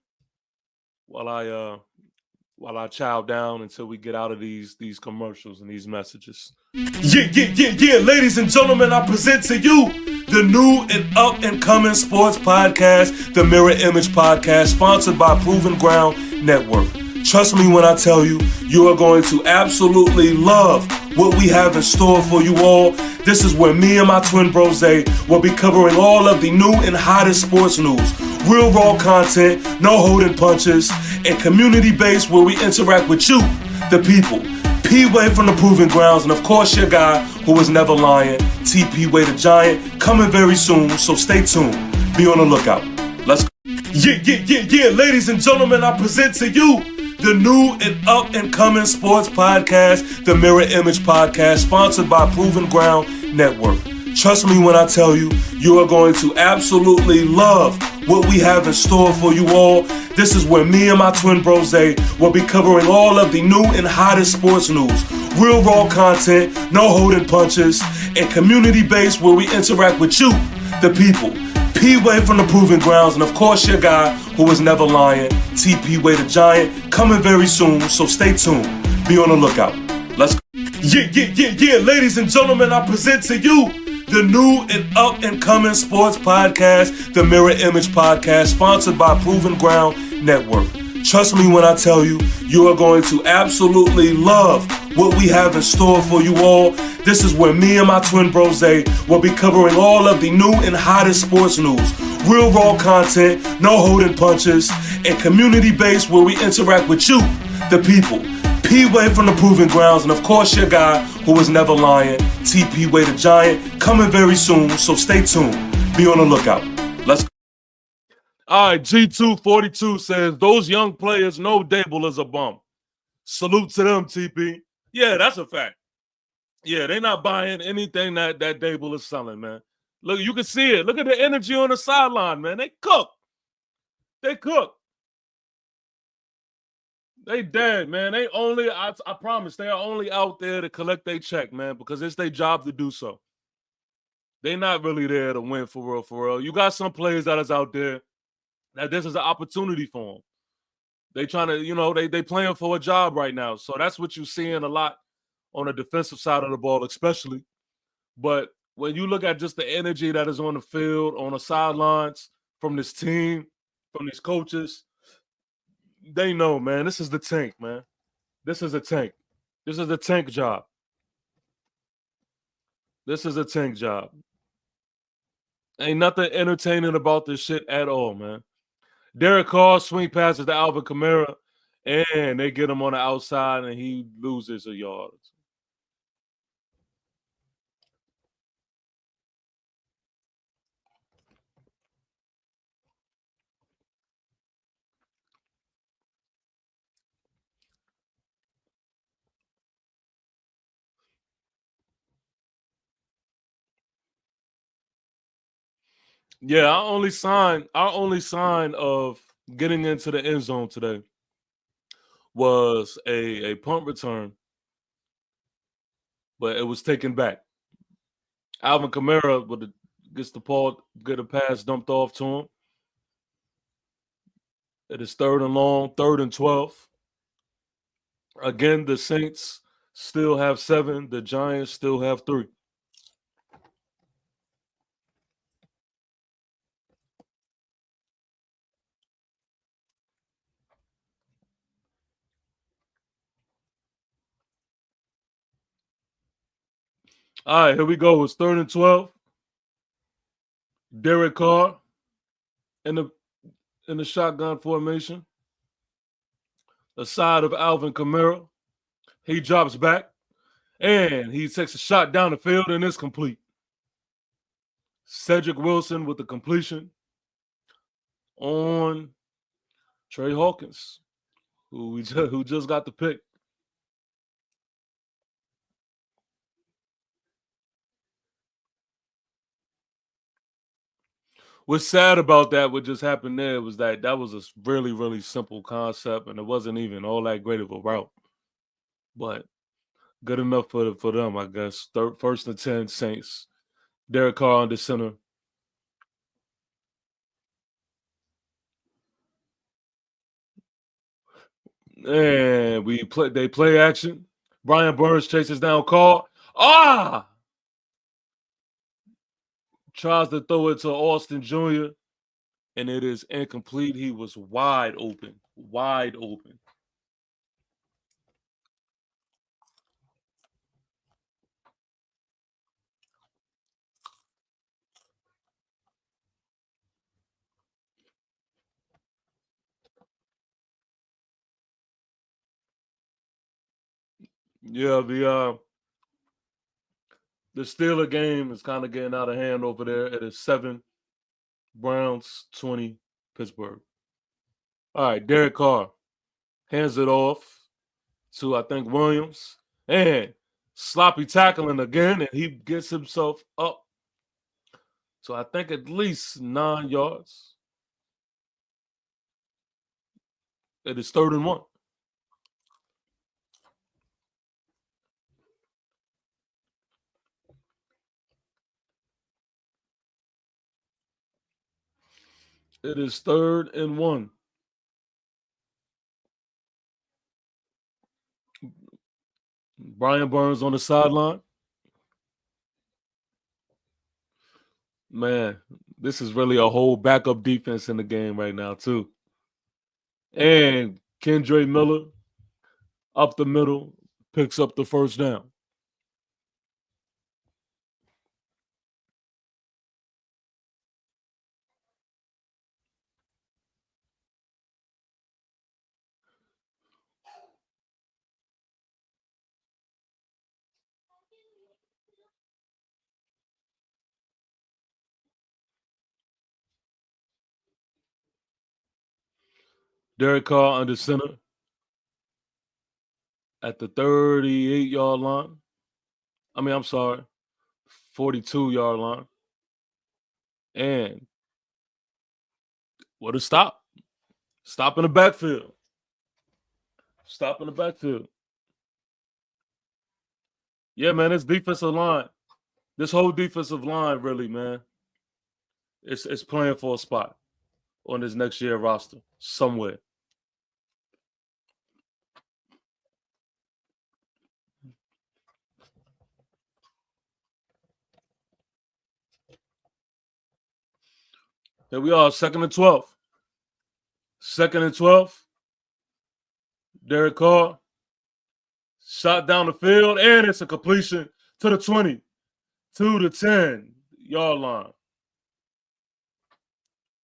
while I chow down until we get out of these commercials and these messages. Yeah. Ladies and gentlemen, I present to you the new and up-and-coming sports podcast, the Mirror Image Podcast, sponsored by Proven Ground Network. Trust me when I tell you, you are going to absolutely love what we have in store for you all. This is where me and my twin bro Zay will be covering all of the new and hottest sports news. Real raw content, no holding punches, and community-based where we interact with you, the people. P-Way from the Proving Grounds, and of course your guy who is never lying, TP-Way the Giant, coming very soon, so stay tuned. Be on the lookout. Let's go. Yeah. Ladies and gentlemen, I present to you the new and up-and-coming sports podcast, the Mirror Image Podcast, sponsored by Proven Ground Network. Trust me when I tell you, you are going to absolutely love what we have in store for you all. This is where me and my twin bro Zay will be covering all of the new and hottest sports news. Real raw content, no holding punches, and community-based where we interact with you, the people. P-Way from the Proving Grounds, and of course your guy who is never lying, TP-Way the Giant, coming very soon, so stay tuned. Be on the lookout. Let's go. Yeah. Ladies and gentlemen, I present to you the new and up-and-coming sports podcast, the Mirror Image Podcast, sponsored by Proven Ground Network. Trust me when I tell you, you are going to absolutely love what we have in store for you all. This is where me and my twin bro Zay will be covering all of the new and hottest sports news. Real raw content, no holding punches, and community-based where we interact with you, the people. P-Way from the Proving Grounds, and of course your guy who is never lying, TP-Way the Giant, coming very soon, so stay tuned. Be on the lookout. Let's go. All right, G242 says, those young players know Dable is a bum. Salute to them, TP. Yeah, that's a fact. Yeah, they're not buying anything that Dable is selling, man. Look, you can see it. Look at the energy on the sideline, man. They cook. They cook. They dead, man. They only, I promise, they are only out there to collect their check, man, because it's their job to do so. They're not really there to win for real, for real. You got some players that is out there that this is an opportunity for them. They trying to, they playing for a job right now. So that's what you're seeing a lot on the defensive side of the ball, especially. But when you look at just the energy that is on the field, on the sidelines, from this team, from these coaches, they know, man, this is the tank, man. This is a tank. This is a tank job. This is a tank job. Ain't nothing entertaining about this shit at all, man. Derek Carr swing passes to Alvin Kamara, and they get him on the outside, and he loses a yard. Yeah, our only sign of getting into the end zone today was a punt return, but it was taken back. Alvin Kamara gets the ball, get a pass dumped off to him. It is 3rd and long, 3rd and 12. Again, the Saints still have 7. The Giants still have 3. All right, here we go. It's 3rd and 12. Derek Carr in the shotgun formation. The side of Alvin Kamara. He drops back, and he takes a shot down the field, and it's complete. Cedric Wilson with the completion on Trey Hawkins, who just got the pick. What's sad about that, what just happened there, was that was a really, really simple concept, and it wasn't even all that great of a route. But good enough for them, I guess. 1st and 10, Saints. Derek Carr under center. And they play action. Brian Burns chases down Carr. Tries to throw it to Austin Jr., and it is incomplete. He was wide open. Wide open. Yeah, the Steeler game is kind of getting out of hand over there. It is 7 Browns, 20 Pittsburgh. All right, Derek Carr hands it off to, I think, Williams. And sloppy tackling again, and he gets himself up. So I think at least 9 yards. It is 3rd and 1. It is 3rd and 1. Brian Burns on the sideline. Man, this is really a whole backup defense in the game right now, too. And Kendre Miller up the middle picks up the 1st down. Derek Carr under center at the 38-yard line. I'm sorry, 42-yard line. And what a stop. Stop in the backfield. Stop in the backfield. Yeah, man, it's defensive line. This whole defensive line, really, man, it's playing for a spot on this next year roster somewhere. There we are, 2nd and 12. 2nd and 12. Derek Carr. Shot down the field, and it's a completion to the 20, to the 10-yard line.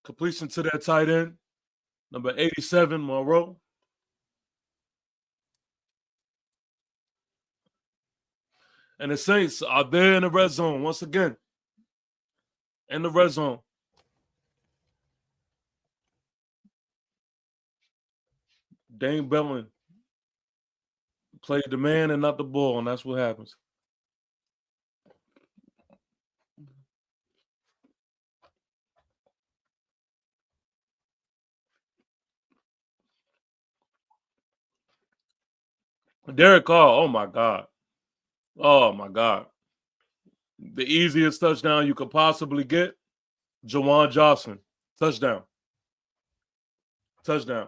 Completion to that tight end, number 87, Monroe. And the Saints are there in the red zone once again. In the red zone. Dane Belling played the man and not the ball, and that's what happens. Derek Carr, oh my God. Oh my God. The easiest touchdown you could possibly get, Jawan Johnson. Touchdown. Touchdown.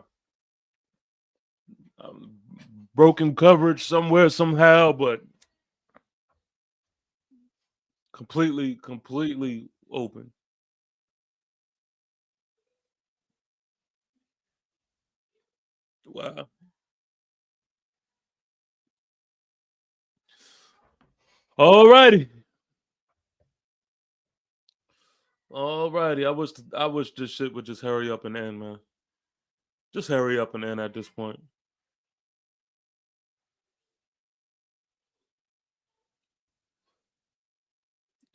Broken coverage somewhere, somehow, but completely open. Wow. All righty. I wish this shit would just hurry up and end, man. Just hurry up and end at this point.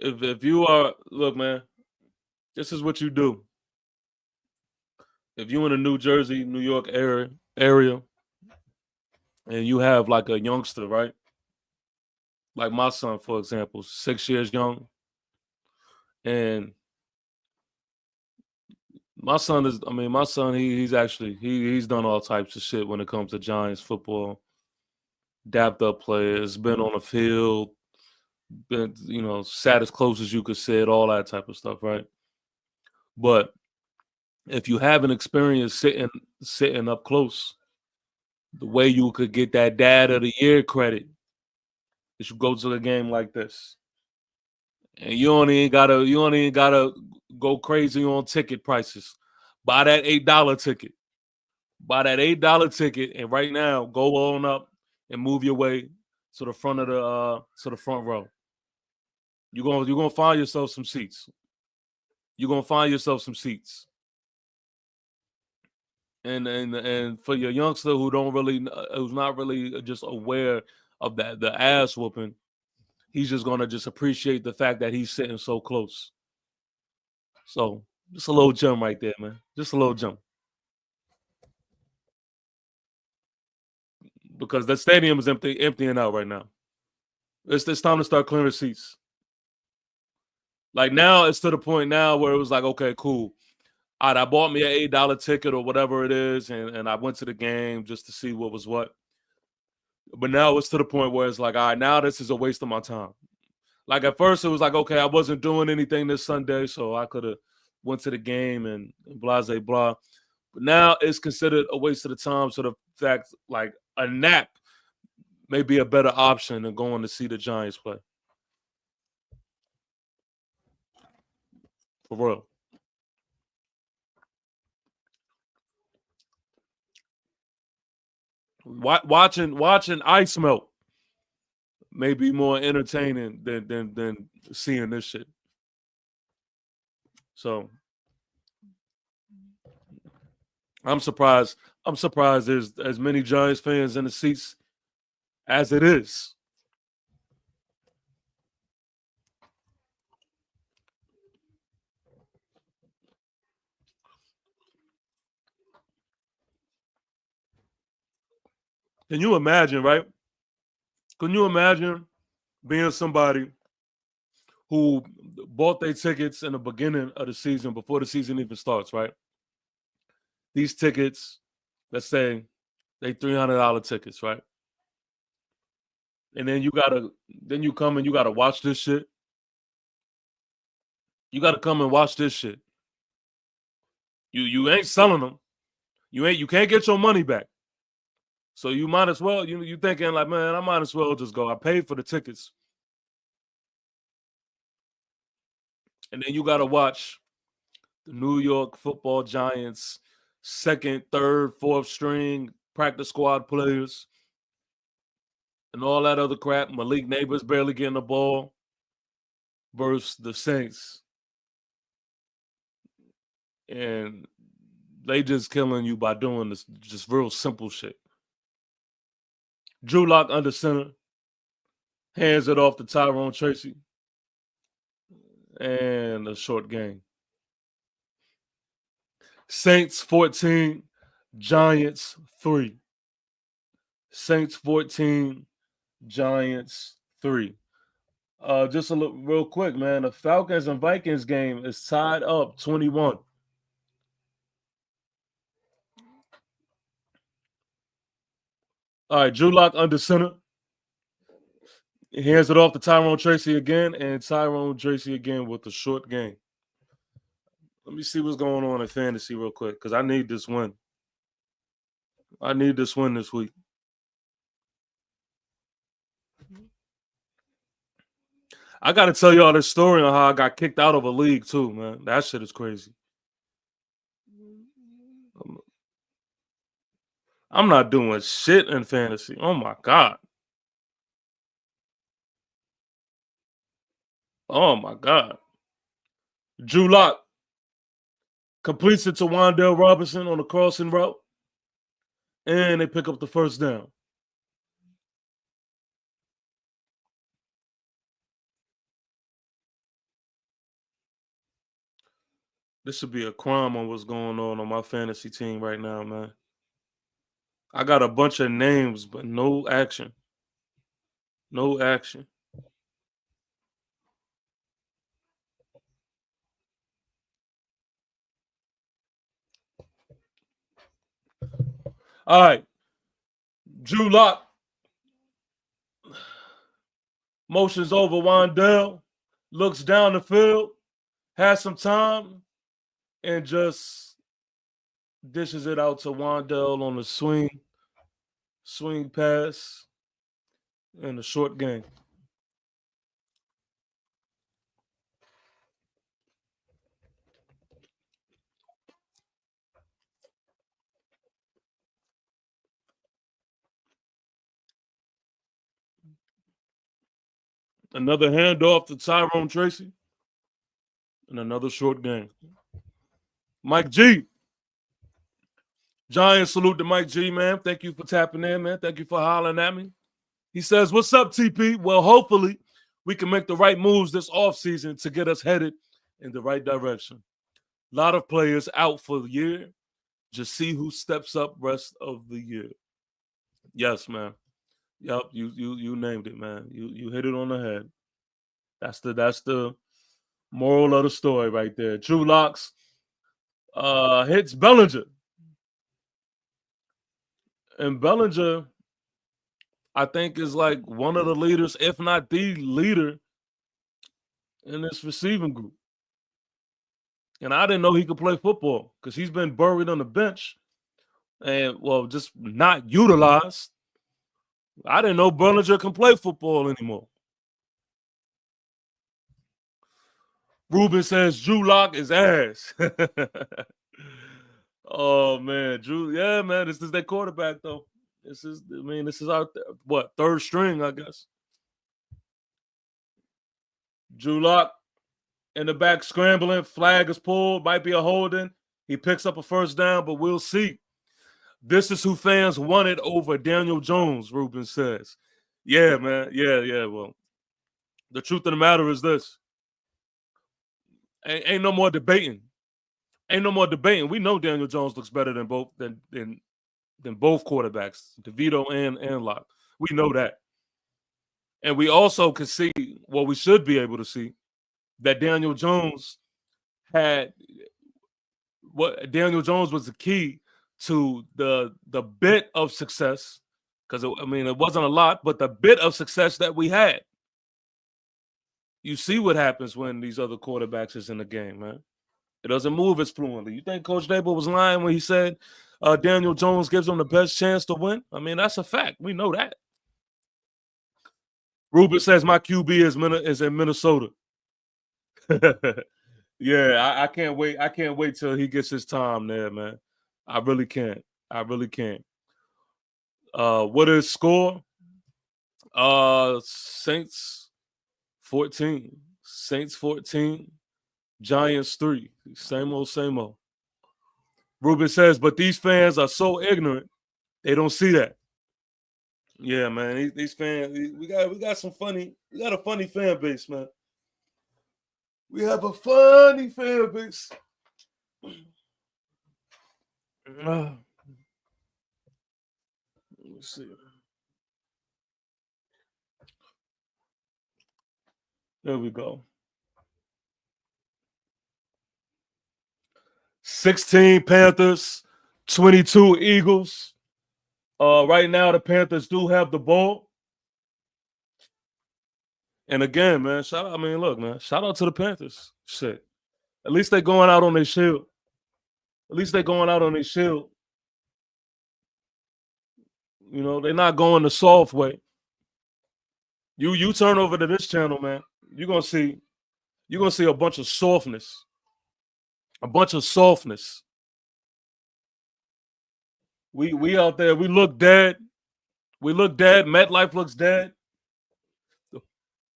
If you are, look, man, this is what you do. If you in the New Jersey, New York area, and you have like a youngster, right? Like my son, for example, 6 years young, and my son he's actually he's done all types of shit when it comes to Giants football. Dapped up players, been on the field, been, sat as close as you could sit, all that type of stuff, right? But if you haven't experienced sitting up close, the way you could get that Dad of the Year credit is you go to a game like this. And you don't even gotta go crazy on ticket prices. Buy that $8 ticket. Buy that $8 ticket, and right now go on up and move your way to the front of the front row. You're gonna find yourself some seats. You're gonna find yourself some seats. And for your youngster who's not really just aware of that, the ass whooping, he's just gonna just appreciate the fact that he's sitting so close. So just a little jump right there, man. Just a little jump. Because the stadium is emptying out right now. It's time to start clearing seats. Like now, it's to the point now where it was like, okay, cool. All right, I bought me an $8 ticket or whatever it is, and I went to the game just to see what was what. But now it's to the point where it's like, all right, now this is a waste of my time. Like at first, it was like, okay, I wasn't doing anything this Sunday, so I could have went to the game and blah, blah, blah. But now it's considered a waste of the time. So the fact, like a nap may be a better option than going to see the Giants play. For real. Watching ice melt may be more entertaining than seeing this shit. So I'm surprised there's as many Giants fans in the seats as it is. Can you imagine, right? Can you imagine being somebody who bought their tickets in the beginning of the season before the season even starts, right? These tickets, let's say they $300 tickets, right? And then you come and you gotta watch this shit You got to come and watch this shit. You ain't selling them. You can't get your money back. So you might as well. You thinking like, man, I might as well just go. I paid for the tickets, and then you got to watch the New York Football Giants second, third, fourth string practice squad players and all that other crap. Malik Neighbors barely getting the ball versus the Saints. And they just killing you by doing this just real simple shit. Drew Lock under center. Hands it off to Tyrone Tracy. And a short game. Saints 14, Giants 3. Saints 14, Giants 3. Just a look real quick, man. The Falcons and Vikings game is tied up 21. All right, Drew Lock under center. He hands it off to Tyrone Tracy again, and Tyrone Tracy again with a short game. Let me see what's going on in fantasy real quick, because I need this win. I need this win this week. I got to tell y'all this story on how I got kicked out of a league too, man. That shit is crazy. I'm not doing shit in fantasy. Oh, my God. Oh, my God. Drew Lock completes it to Wan'Dale Robinson on the crossing route, and they pick up the first down. This should be a crime on what's going on my fantasy team right now, man. I got a bunch of names, but no action. No action. All right. Drew Lock motions over Wan'Dale, looks down the field, has some time, and just dishes it out to Wan'Dale on the swing pass, and a short game. Another handoff to Tyrone Tracy, and another short game. Mike G. Giants salute to Mike G, man. Thank you for tapping in, man. Thank you for hollering at me. He says, what's up, TP? Well, hopefully we can make the right moves this offseason to get us headed in the right direction. A lot of players out for the year. Just see who steps up rest of the year. Yes, man. Yep, you named it, man. You hit it on the head. That's the moral of the story right there. Drew Locks hits Bellinger. And Bellinger, I think, is like one of the leaders, if not the leader, in this receiving group. And I didn't know he could play football because he's been buried on the bench and, well, just not utilized. I didn't know Bellinger can play football anymore. Ruben says Drew Lock is ass. Oh, man. Drew, yeah, man, this is their quarterback, though. This is our, third string, I guess. Drew Lock in the back scrambling. Flag is pulled. Might be a holding. He picks up a first down, but we'll see. This is who fans wanted over Daniel Jones, Ruben says. Yeah, man. Yeah. Well, the truth of the matter is this. Ain't no more debating. Ain't no more debating. We know Daniel Jones looks better than both quarterbacks, DeVito and Locke. We know that. And we also can see, well, we should be able to see, that Daniel Jones was the key to the bit of success, because it wasn't a lot, but the bit of success that we had. You see what happens when these other quarterbacks is in the game, man. It doesn't move as fluently. You think Coach Dable was lying when he said Daniel Jones gives him the best chance to win? I mean, that's a fact. We know that. Ruben says my QB is in Minnesota. Yeah, I can't wait. I can't wait till he gets his time there, man. I really can't. I really can't. What is score? Saints 14. Saints 14. Giants 3. Same old, same old. Ruben says, but these fans are so ignorant, they don't see that. Yeah, man. These fans, we got a funny fan base, man. We have a funny fan base. Let me see. There we go. 16 Panthers, 22 Eagles. Right now, the Panthers do have the ball. And again, man, shout out to the Panthers. Shit. At least they're going out on their shield. You know, they're not going the soft way. You turn over to this channel, man. You're gonna see a bunch of softness. A bunch of softness. We out there, we look dead. MetLife looks dead. The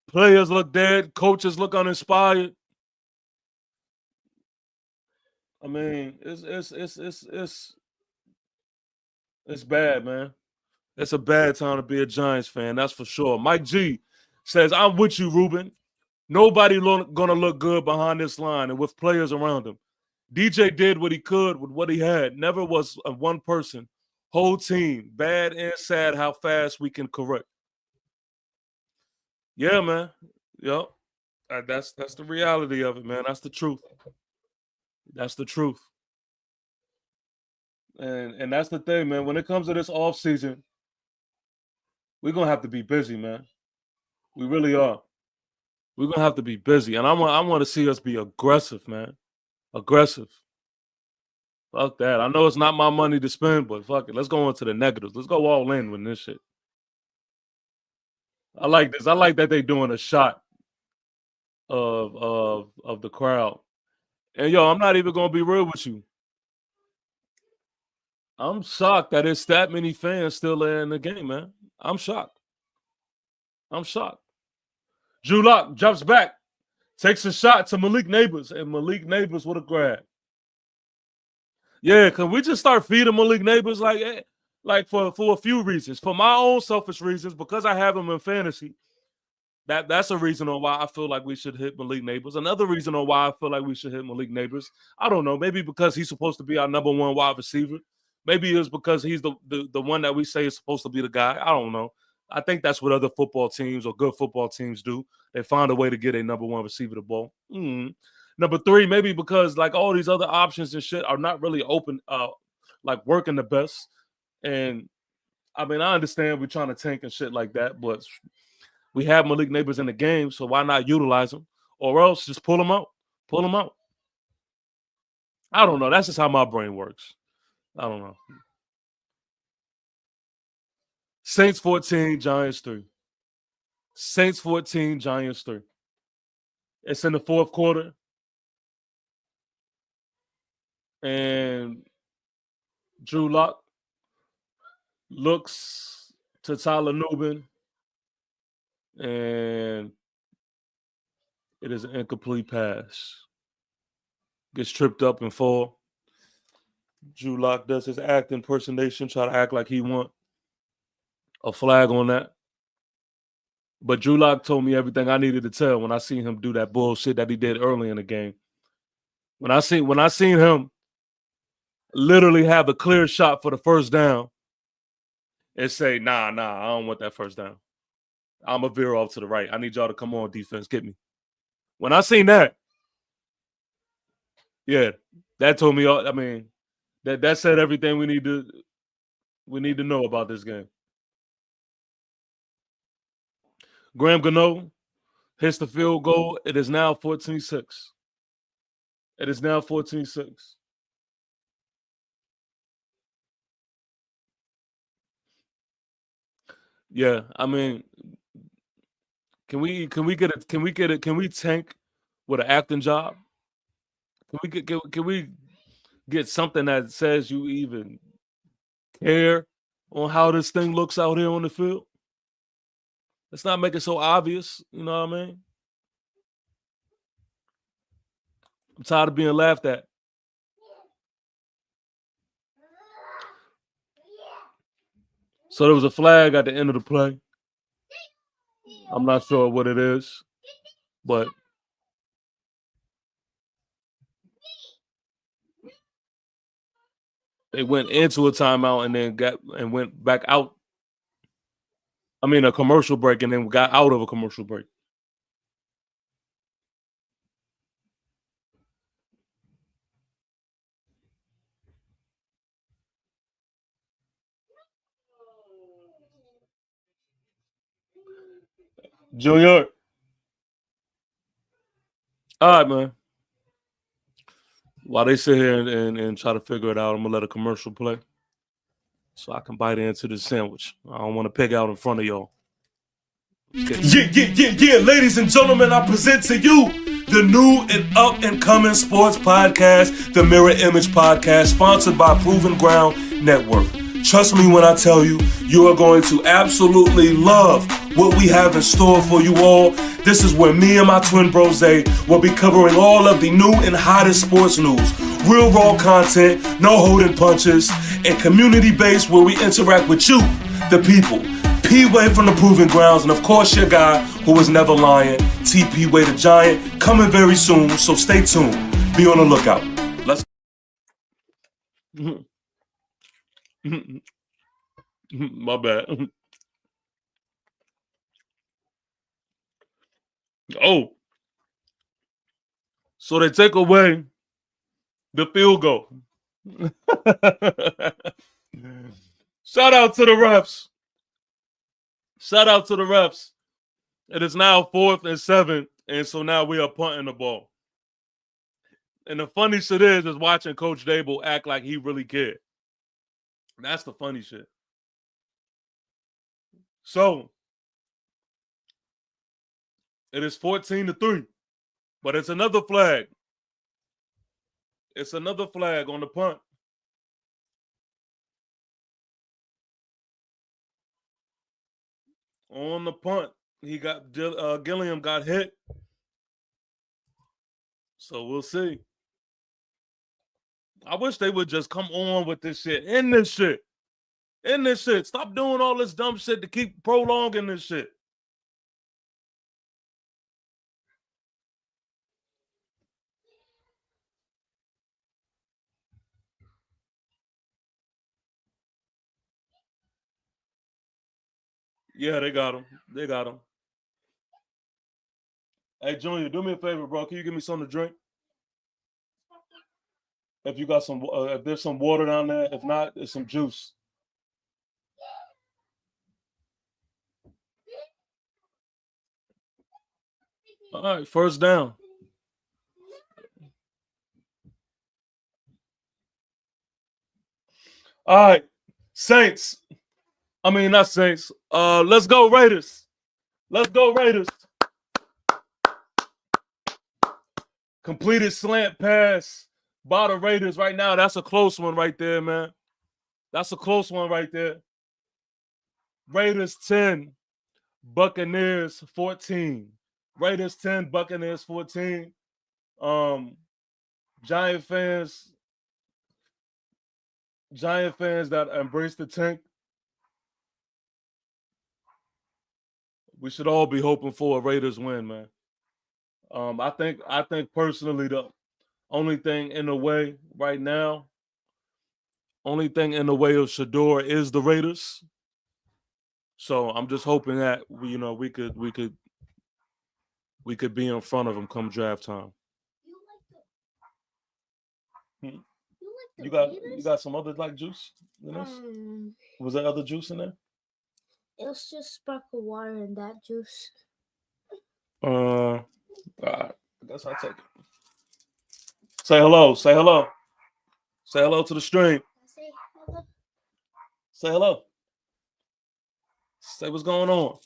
players look dead. Coaches look uninspired. I mean, it's bad, man. It's a bad time to be a Giants fan, that's for sure. Mike G says, I'm with you, Ruben. Nobody gonna look good behind this line and with players around him. DJ did what he could with what he had. Never was a one person. Whole team. Bad and sad how fast we can correct. Yeah, man. Yep. That's the reality of it, man. That's the truth. That's the truth. And that's the thing, man. When it comes to this off season, we're gonna have to be busy, man. We really are. We're gonna have to be busy. And I want to see us be aggressive, man. Aggressive. Fuck that. I know it's not my money to spend, but fuck it. Let's go into the negatives. Let's go all in with this shit. I like this. I like that they doing a shot of the crowd. And yo, I'm not even gonna be real with you. I'm shocked that it's that many fans still in the game, man. I'm shocked. Drew Lock jumps back, takes a shot to Malik Neighbors, and Malik Neighbors with a grab. Yeah, can we just start feeding Malik Neighbors like for a few reasons? For my own selfish reasons, because I have him in fantasy. That's a reason on why I feel like we should hit Malik Neighbors. Another reason on why I feel like we should hit Malik Neighbors. I don't know. Maybe because he's supposed to be our number one wide receiver. Maybe it's because he's the one that we say is supposed to be the guy. I don't know. I think that's what other football teams or good football teams do. They find a way to get a number one receiver the ball. Number 3, maybe because like all these other options and shit are not really open, like working the best. And I mean, I understand we're trying to tank and shit like that, but we have Malik Neighbors in the game, so why not utilize him? Or else just pull him out. I don't know. That's just how my brain works. I don't know. Saints 14, Giants 3. Saints 14, Giants 3. It's in the fourth quarter. And Drew Lock looks to Tyler Nubin. And it is an incomplete pass. Gets tripped up and fall. Drew Lock does his act impersonation, try to act like he want a flag on that. But Drew Lock told me everything I needed to tell when I seen him do that bullshit that he did early in the game. When I seen him literally have a clear shot for the first down and say, nah, I don't want that first down. I'm a veer off to the right. I need y'all to come on defense, get me. When I seen that, yeah, that told me all. I mean, that said everything we need to know about this game. Graham Gano hits the field goal. It is now 14-6. It is now 14-6. Yeah, I mean, can we tank with an acting job? Can we get something that says you even care on how this thing looks out here on the field? Let's not make it so obvious, you know what I mean? I'm tired of being laughed at. So there was a flag at the end of the play. I'm not sure what it is, but they went into a timeout and then went back out. I mean, a commercial break, and then got out of a commercial break. Junior. All right, man. While they sit here and try to figure it out, I'm gonna let a commercial play so I can bite into the sandwich. I don't want to pig out in front of y'all. Yeah, ladies and gentlemen, I present to you the new and up-and-coming sports podcast, the Mirror Image Podcast, sponsored by Proven Ground Network. Trust me when I tell you, you are going to absolutely love what we have in store for you all. This is where me and my twin bros will be covering all of the new and hottest sports news. Real raw content, no holding punches, and community-based where we interact with you, the people. P-Way from the Proving Grounds, and of course your guy who is never lying, TP-Way the Giant, coming very soon, so stay tuned. Be on the lookout. Let's My bad. Oh. So they take away the field goal. Shout out to the refs. Shout out to the refs. It is now 4th and 7, and so now we are punting the ball. And the funny shit is watching Coach Dable act like he really cared. That's the funny shit. So it is 14-3, but it's another flag. It's another flag on the punt. On the punt, he got Gilliam got hit. So we'll see. I wish they would just come on with this shit. In this shit. Stop doing all this dumb shit to keep prolonging this shit. Yeah, they got him. Hey, Junior, do me a favor, bro. Can you give me something to drink? If you got some, if there's some water down there. If not, there's some juice. All right, first down. All right, Saints. I mean, not Saints. Let's go Raiders. Let's go Raiders. Completed slant pass by the Raiders right now. That's a close one right there, man. That's a close one right there. Raiders 10, Buccaneers 14. Raiders 10, Buccaneers 14. Giant fans that embrace the tank. We should all be hoping for a Raiders win, man. I think personally the only thing in the way right now, only thing in the way of Shador is the Raiders. So I'm just hoping that we could be in front of them come draft time. You got some other like juice in this? Was there other juice in there? It was just sparkle water and that juice. All right. I guess I'll take it. Say hello. Say hello. Say hello to the stream. Say hello. Say what's going on.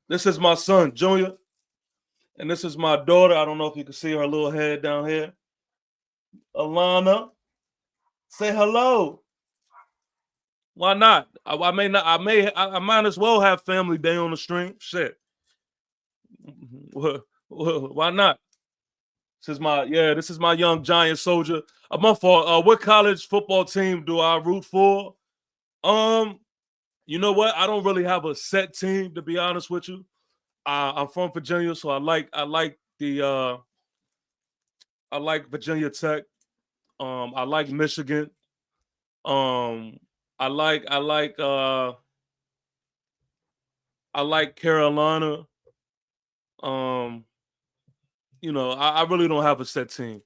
This is my son, Junior. And this is my daughter. I don't know if you can see her little head down here. Alana. Say hello. Why not? I might as well have family day on the stream. Shit. Why not? This is my young giant soldier. A month for what college football team do I root for? You know what? I don't really have a set team, to be honest with you. I'm from Virginia, so I like Virginia Tech. I like Michigan. I like Carolina. I really don't have a set team.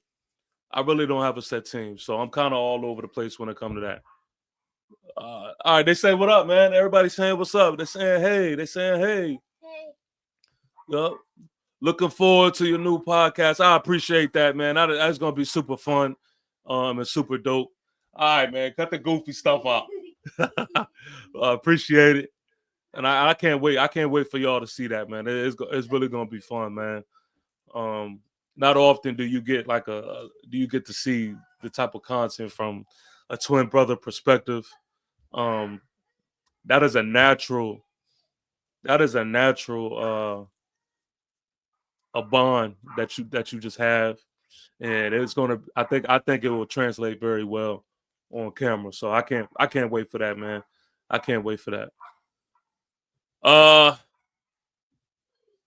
So I'm kind of all over the place when it comes to that. All right, they say what up, man. Everybody's saying what's up. They're saying hey. Hey. Yup. Looking forward to your new podcast. I appreciate that, man. That's gonna be super fun, and super dope. All right, man. Cut the goofy stuff out. I appreciate it, and I can't wait. I can't wait for y'all to see that, man. It's really gonna be fun, man. Not often do you get to see the type of content from a twin brother perspective. That is a natural a bond that you just have, and it's gonna. I think it will translate very well on camera. So I can't wait for that, man. I can't wait for that.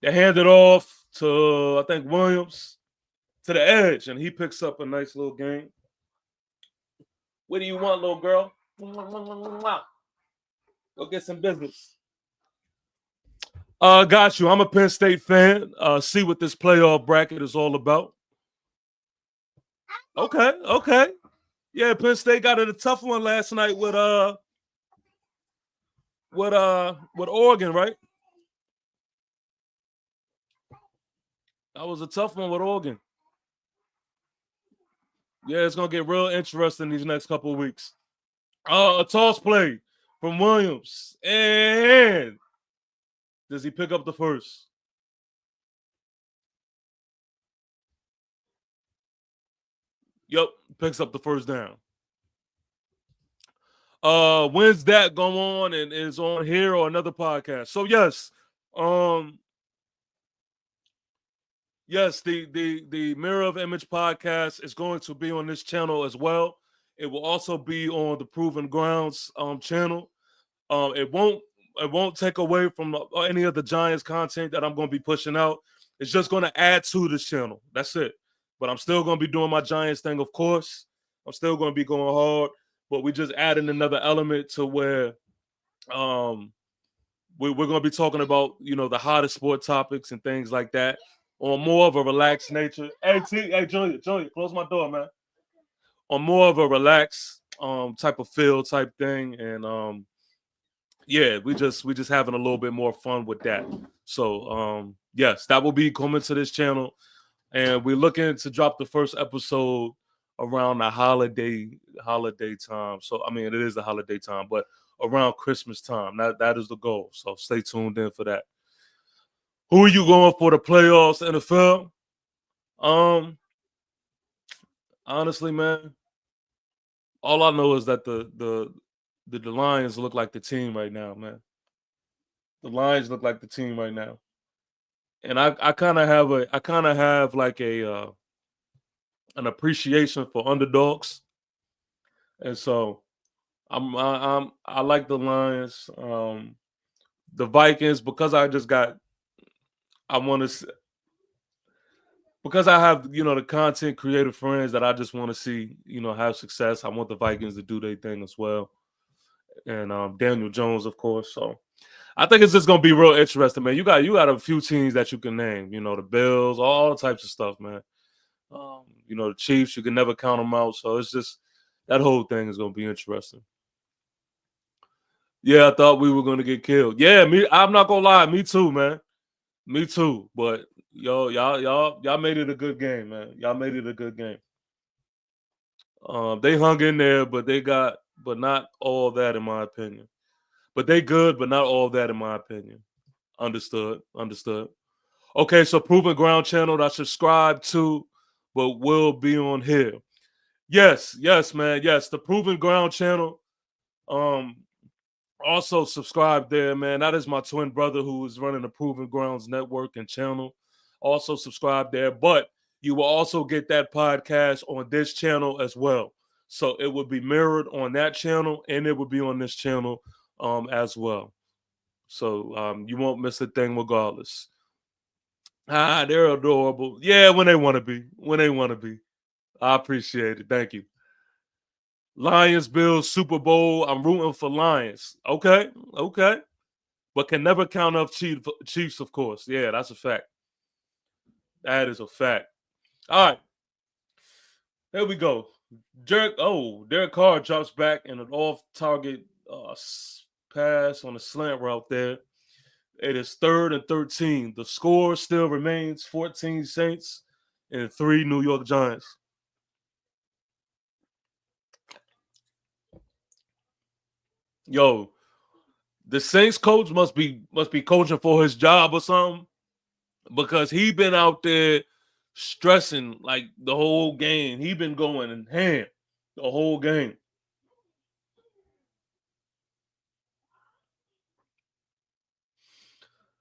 They hand it off to I think Williams to the edge, and he picks up a nice little game. What do you want, little girl? Go get some business. Got you. I'm a Penn State fan. See what this playoff bracket is all about. Okay. Yeah, Penn State got it a tough one last night with Oregon, right? That was a tough one with Oregon. Yeah, it's gonna get real interesting these next couple of weeks. A toss play from Williams, and does he pick up the first? Yep, picks up the first down. When's that go on and is on here or another podcast? So yes, the Mirror of Image podcast is going to be on this channel as well. It will also be on the Proven Grounds channel. It won't take away from any of the Giants content that I'm going to be pushing out. It's just going to add to this channel. That's it. But I'm still going to be doing my Giants thing, of course. I'm still going to be going hard, but we just adding another element to where we're going to be talking about, the hottest sport topics and things like that on more of a relaxed nature. Hey, Junior, close my door, man. On more of a relaxed type of feel type thing. And yeah, we just having a little bit more fun with that. So yes, that will be coming to this channel. And we're looking to drop the first episode around the holiday time. So I mean, it is the holiday time, but around Christmas time. That is the goal. So stay tuned in for that. Who are you going for the playoffs, NFL? Honestly, man, all I know is that the Lions look like the team right now, man. The Lions look like the team right now. And I kind of have like an appreciation for underdogs, and so I like the Lions, the Vikings because I have the content creator friends that I just want to see have success. I want the Vikings to do their thing as well, and Daniel Jones, of course. So I think it's just gonna be real interesting, man. You got a few teams that you can name. The Bills, all types of stuff, man. The Chiefs, you can never count them out. So it's just that whole thing is gonna be interesting. Yeah, I thought we were gonna get killed. Yeah, I'm not gonna lie, me too, man. Me too. But y'all made it a good game, man. Y'all made it a good game. They hung in there, but not all that in my opinion. But they good, but not all that in my opinion. Understood. Okay, so Proven Ground channel that I subscribe to, but will be on here. Yes, man. Yes, the Proven Ground channel. Also subscribe there, man. That is my twin brother who is running the Proven Grounds network and channel. Also subscribe there, but you will also get that podcast on this channel as well. So it will be mirrored on that channel and it will be on this channel as well. So you won't miss a thing regardless. They're adorable. Yeah, when they want to be. I appreciate it. Thank you. Lions, Bills, Super Bowl. I'm rooting for Lions. Okay. But can never count up Chiefs, of course. Yeah, that's a fact. That is a fact. All right. Here we go. Derek Carr drops back in an off-target pass on a slant route there. It is 3rd and 13. The score still remains 14 Saints and 3 New York Giants. Yo, the Saints coach must be coaching for his job or something, because he been out there stressing like the whole game. He been going in hand the whole game.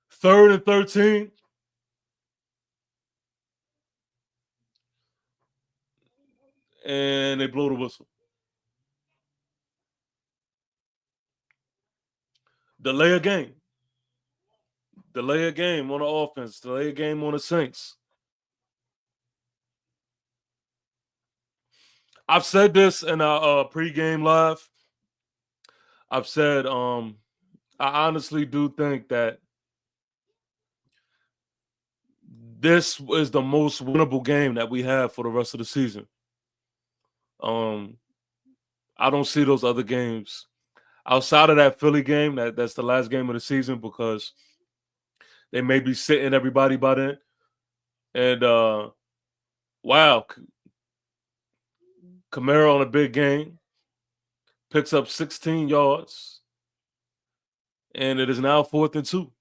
Third and 13. And they blow the whistle. Delay a game. Delay a game on the offense. Delay a game on the Saints. I've said this in our pregame live. I've said I honestly do think that this is the most winnable game that we have for the rest of the season. I don't see those other games outside of that Philly game. That's the last game of the season because they may be sitting everybody by then. And wow, Kamara on a big game picks up 16 yards, and it is now 4th and 2.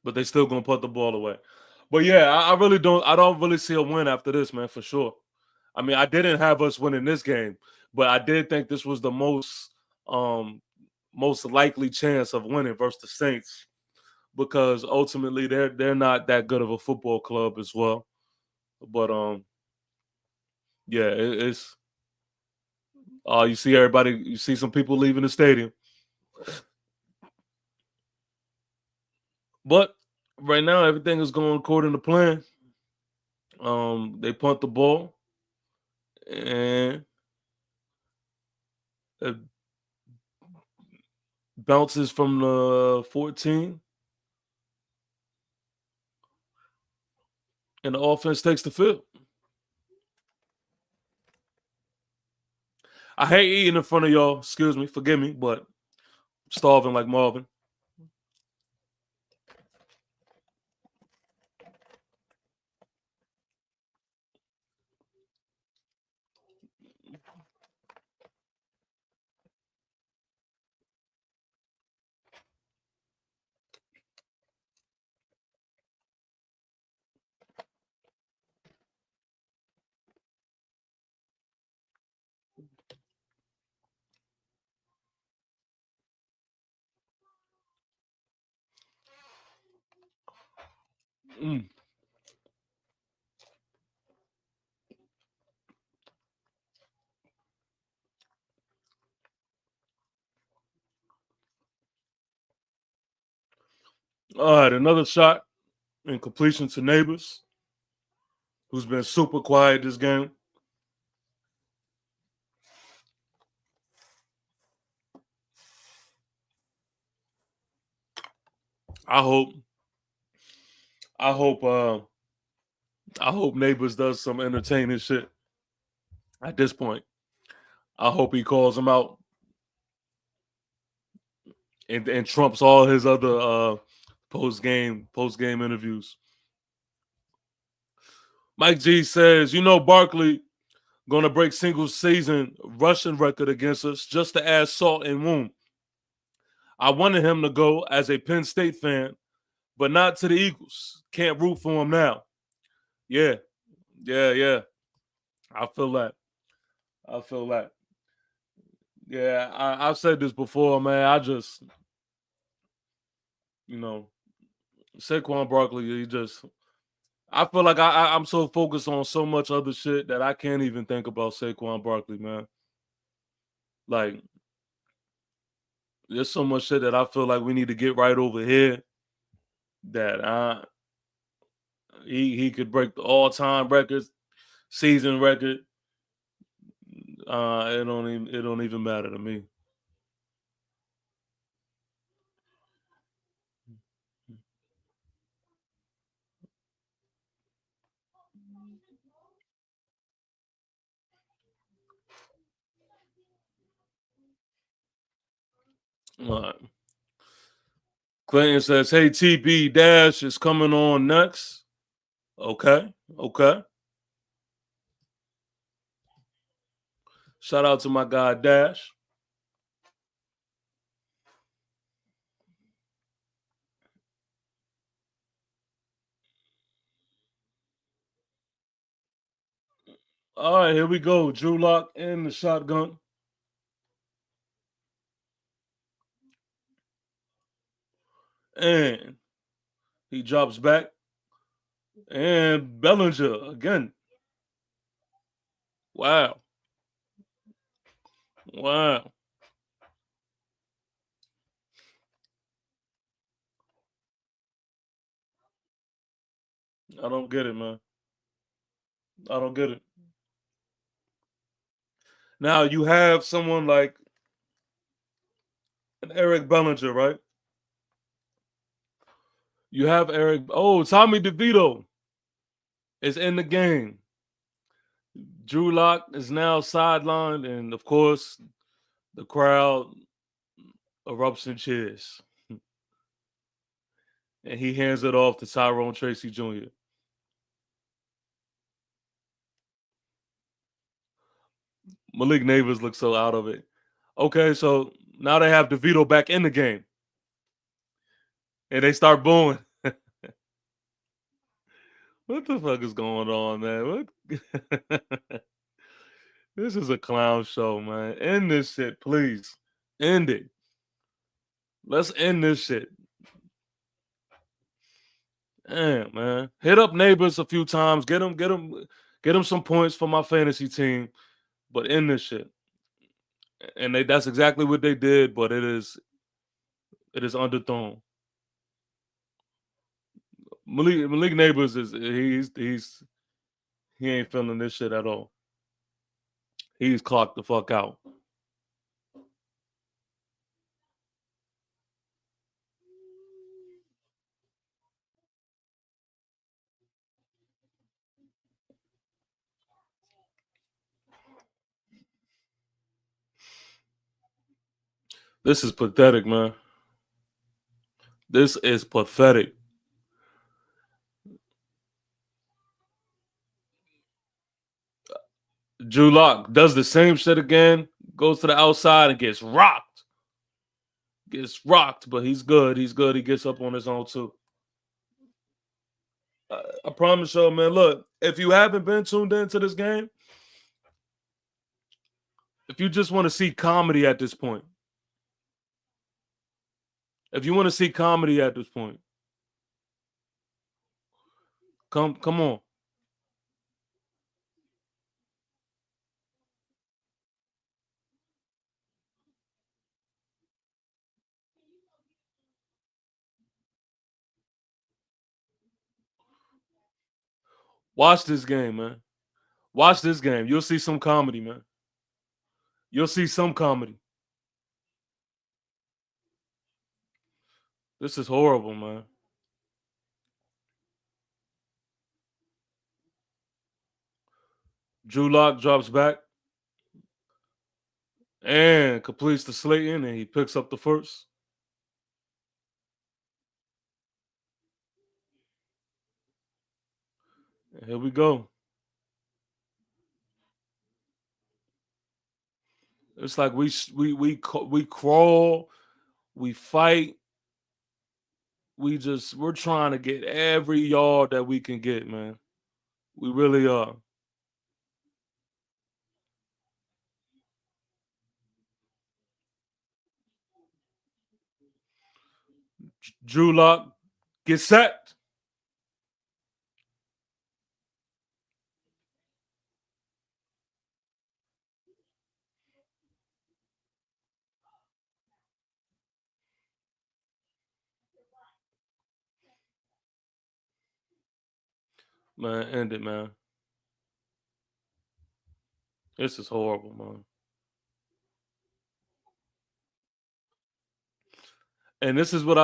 But they still gonna put the ball away. But yeah, I don't really see a win after this, man, for sure. I mean, I didn't have us winning this game, but I did think this was the most likely chance of winning versus the Saints, because ultimately they're not that good of a football club as well. But yeah, it's you see everybody, you see some people leaving the stadium. But right now everything is going according to plan. They punt the ball and it bounces from the 14, and the offense takes the field. I hate eating in front of y'all. Excuse me, forgive me, but I'm starving like Marvin. Mm. All right, another shot in completion to Neighbors, who's been super quiet this game. I hope Neighbors does some entertaining shit at this point. I hope he calls him out and trumps all his other post game interviews. Mike G says, Barkley gonna break single season rushing record against us just to add salt and wound. I wanted him to go as a Penn State fan, but not to the Eagles. Can't root for him now. Yeah. I feel that. Yeah, I've said this before, man. I just, Saquon Barkley, I feel like I'm so focused on so much other shit that I can't even think about Saquon Barkley, man. Like, there's so much shit that I feel like we need to get right over here that he could break the all-time records, season record. It don't even matter to me. All right. Clinton says, "Hey, TB Dash is coming on next." Okay. Shout out to my guy Dash. All right, here we go. Drew Lock in the shotgun. And he drops back. And Bellinger again. Wow. I don't get it, man. I don't get it. Now you have someone like an Eric Bellinger, right? You have Eric. Oh, Tommy DeVito is in the game. Drew Lock is now sidelined, and of course, the crowd erupts in cheers. And he hands it off to Tyrone Tracy Jr. Malik Neighbors looks so out of it. Okay, so now they have DeVito back in the game. And they start booing. What the fuck is going on, man? What? This is a clown show, man. End this shit, please. End it. Let's end this shit. Damn, man. Hit up Neighbors a few times. Get him some points for my fantasy team. But end this shit. And that's exactly what they did, but it is underthrown. Malik Neighbors he ain't feeling this shit at all. He's clocked the fuck out. This is pathetic, man. This is pathetic. Drew Lock does the same shit again, goes to the outside and gets rocked. But he's good. He gets up on his own too. I promise you, man. Look, if you haven't been tuned into this game, if you just want to see comedy at this point, come on. Watch this game, man. Watch this game. You'll see some comedy, man. You'll see some comedy. This is horrible, man. Drew Lock drops back and completes the Slayton, and he picks up the first. Here we go. It's like we crawl, we fight, we're trying to get every yard that we can get, man. We really are. Drew Lock, get set. Man, end it, man. This is horrible, man. And this is what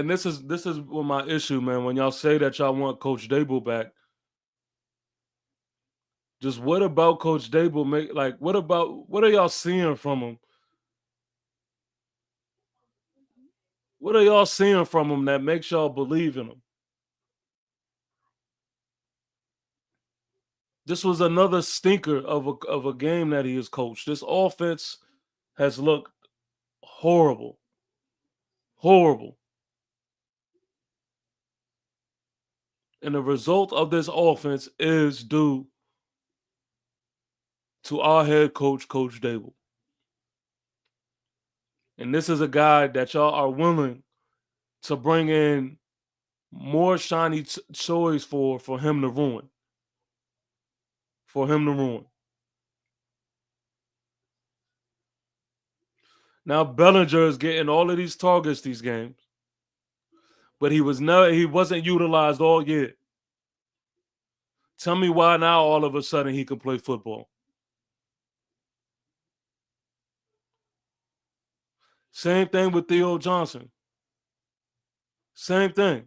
this is what my issue, man. When y'all say that y'all want Coach Dable back, just what about Coach Dable what are y'all seeing from him? What are y'all seeing from him that makes y'all believe in him? This was another stinker of a game that he has coached. This offense has looked horrible. Horrible. And the result of this offense is due to our head coach, Coach Dable. And this is a guy that y'all are willing to bring in more shiny toys for him to ruin. For him to ruin. Now Bellinger is getting all of these targets these games, but he wasn't utilized all year. Tell me why now all of a sudden he can play football. Same thing with Theo Johnson. Same thing.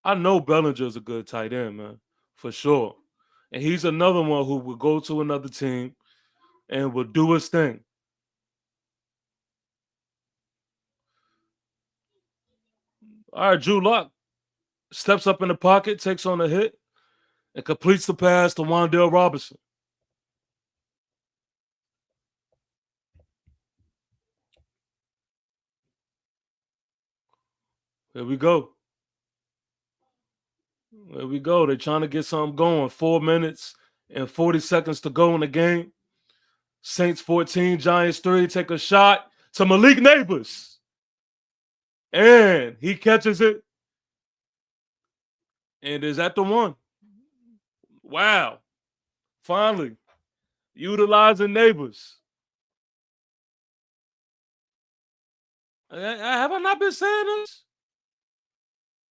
I know Bellinger's a good tight end, man, for sure. And he's another one who will go to another team and will do his thing. All right, Drew Lock steps up in the pocket, takes on a hit, and completes the pass to Wan'Dale Robinson. Here we go. There we go. They're trying to get something going. 4 minutes and 40 seconds to go in the game. Saints 14, Giants 3. Take a shot to Malik Neighbors. And he catches it. And is at the one. Wow. Finally. Utilizing Neighbors. Have I not been saying this?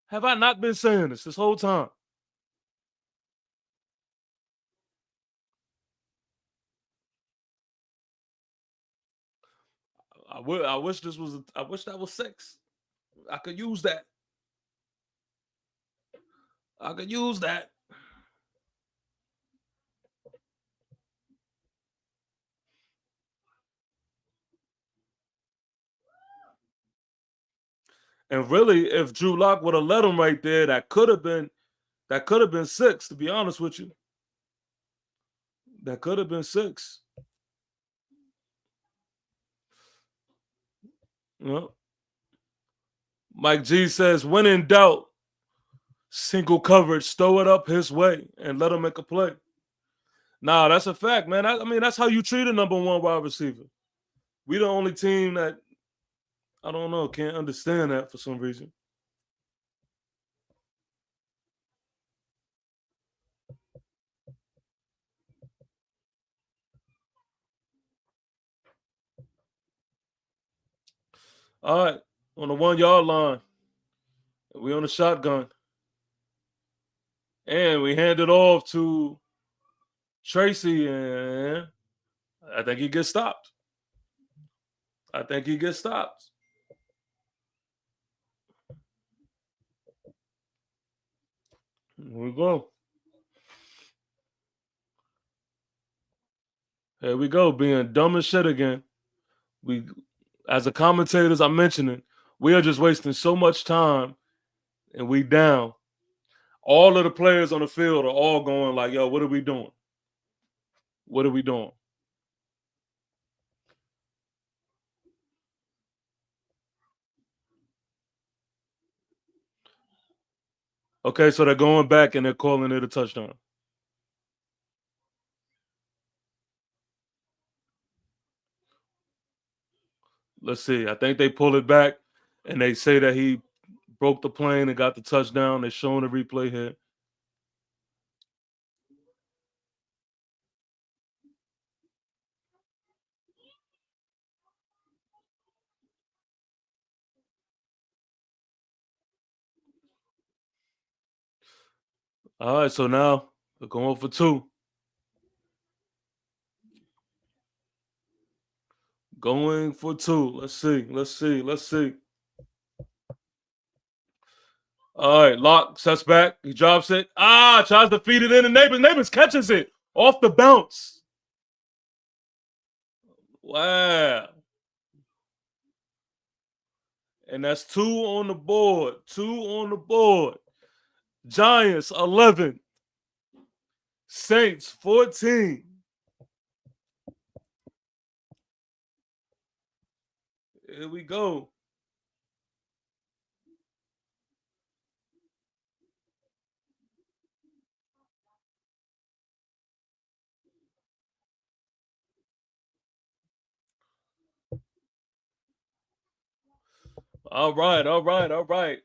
Have I not been saying this whole time? I wish I wish that was 6. I could use that. I could use that. And really, if Drew Lock would have let him right there, that could have been 6, to be honest with you. That could have been 6. Well, Mike G says, when in doubt, single coverage, throw it up his way and let him make a play. Nah, that's a fact, man. I mean, that's how you treat a number 1 wide receiver. We the only team that, I don't know, can't understand that for some reason. All right, on the 1 yard line, we on the shotgun. And we hand it off to Tracy, and I think he gets stopped. Here we go. Here we go, being dumb as shit again. We, as the commentators, I'm mentioning, we are just wasting so much time, and we down. All of the players on the field are all going like, yo, what are we doing? What are we doing? Okay, so they're going back and they're calling it a touchdown. Let's see. I think they pull it back and they say that he broke the plane and got the touchdown. They're showing the replay here. All right, so now they're going for 2. Going for 2. Let's see. All right, Lock sets back. He drops it. Tries to feed it in, and Neighbors catches it off the bounce. Wow. And that's 2 on the board. 2 on the board. Giants 11. Saints 14. Here we go. All right.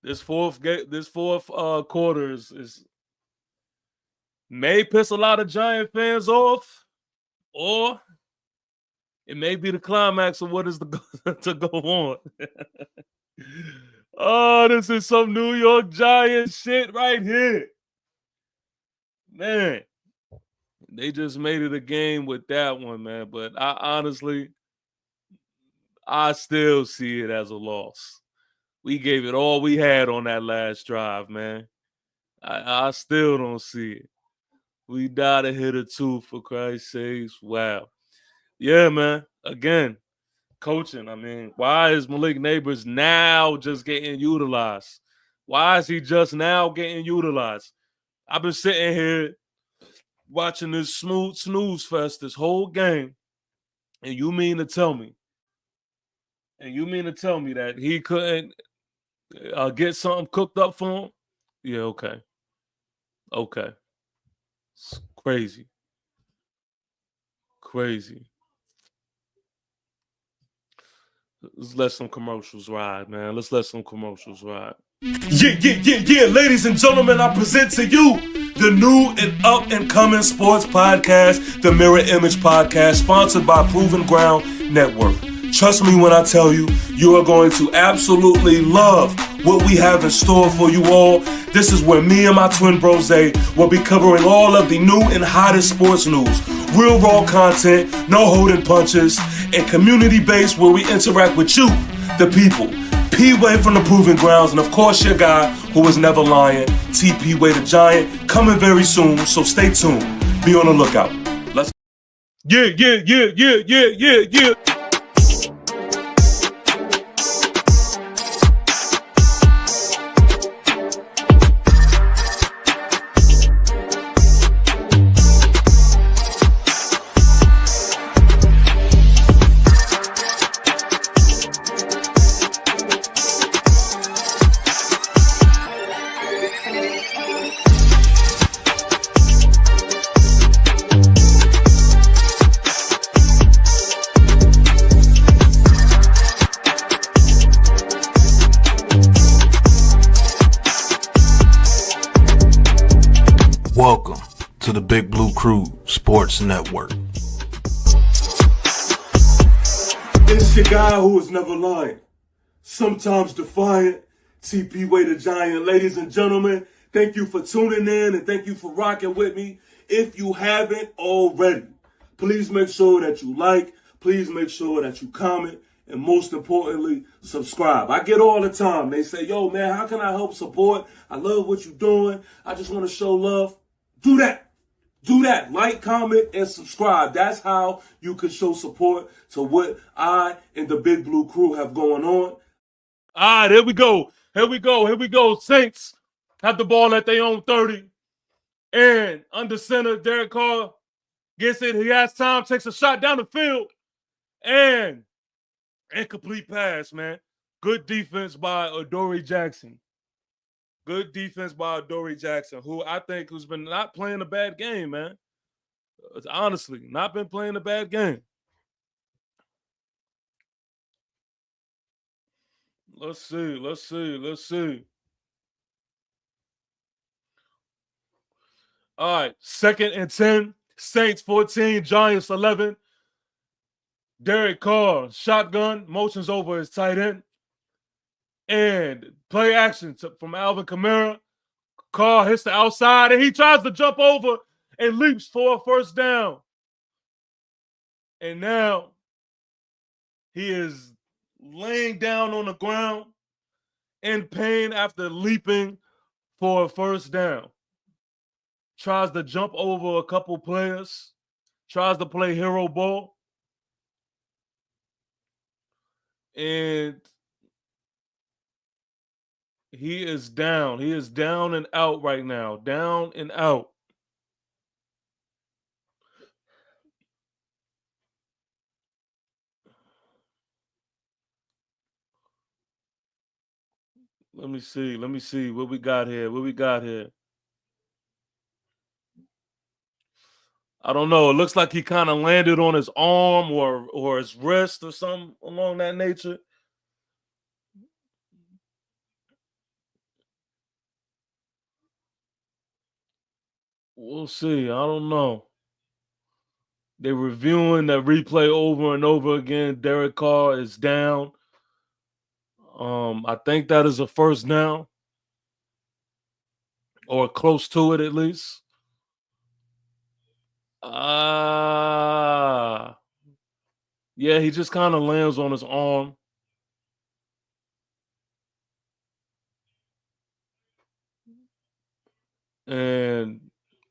This fourth quarter is may piss a lot of Giant fans off, or it may be the climax of what is to go on. Oh, this is some New York Giants shit right here. Man, they just made it a game with that one, man. But I still see it as a loss. We gave it all we had on that last drive, man. I still don't see it. We died a hit or 2, for Christ's sakes. Wow. Yeah, man. Again, coaching. I mean, why is Malik Neighbors now just getting utilized? Why is he just now getting utilized? I've been sitting here watching this snooze fest this whole game, and you mean to tell me that he couldn't get something cooked up for him? Yeah, okay. It's crazy. Let's let some commercials ride, man. Yeah. Ladies and gentlemen, I present to you the new and up-and-coming sports podcast, the Mirror Image Podcast, sponsored by Proven Ground Network. Trust me when I tell you, you are going to absolutely love what we have in store for you all. This is where me and my twin bros will be covering all of the new and hottest sports news. Real raw content, no holding punches, and community-based where we interact with you, the people. P-Way from the Proving Grounds, and of course your guy who is never lying, TP-Way the Giant, coming very soon, so stay tuned. Be on the lookout. Let's. Yeah. Welcome to the Big Blue Crew Sports Network. It's your guy who is never lying, sometimes defiant, TP-Way the Giant. Ladies and gentlemen, thank you for tuning in and thank you for rocking with me. If you haven't already, please make sure that you like, please make sure that you comment, and most importantly, subscribe. I get all the time. They say, yo, man, how can I help support? I love what you're doing. I just want to show love. Do that. that. Like, comment, and subscribe. That's how you can show support to what I and the Big Blue Crew have going on. All right, here we go. Here we go. Here we go. Saints have the ball at their own 30. And under center, Derek Carr gets it. He has time, takes a shot down the field. And incomplete pass, man. Good defense by Adoree Jackson. Good defense by Adoree Jackson, who I think who's been not playing a bad game, man. Honestly, not been playing a bad game. Let's see. Let's see. Let's see. All right. 2nd and 10. Saints 14. Giants 11. Derek Carr, shotgun, motions over his tight end. And play action from Alvin Kamara. Carr hits the outside, and he tries to jump over and leaps for a first down. And now he is laying down on the ground in pain after leaping for a first down. Tries to jump over a couple players. Tries to play hero ball. And he is down. He is down and out right now. Down and out. Let me see. Let me see what we got here. What we got here. I don't know. It looks like he kind of landed on his arm or his wrist or something along that nature. We'll see. I don't know. They're reviewing that replay over and over again. Derek Carr is down. I think that is a first down. Or close to it at least. Yeah, he just kind of lands on his arm. And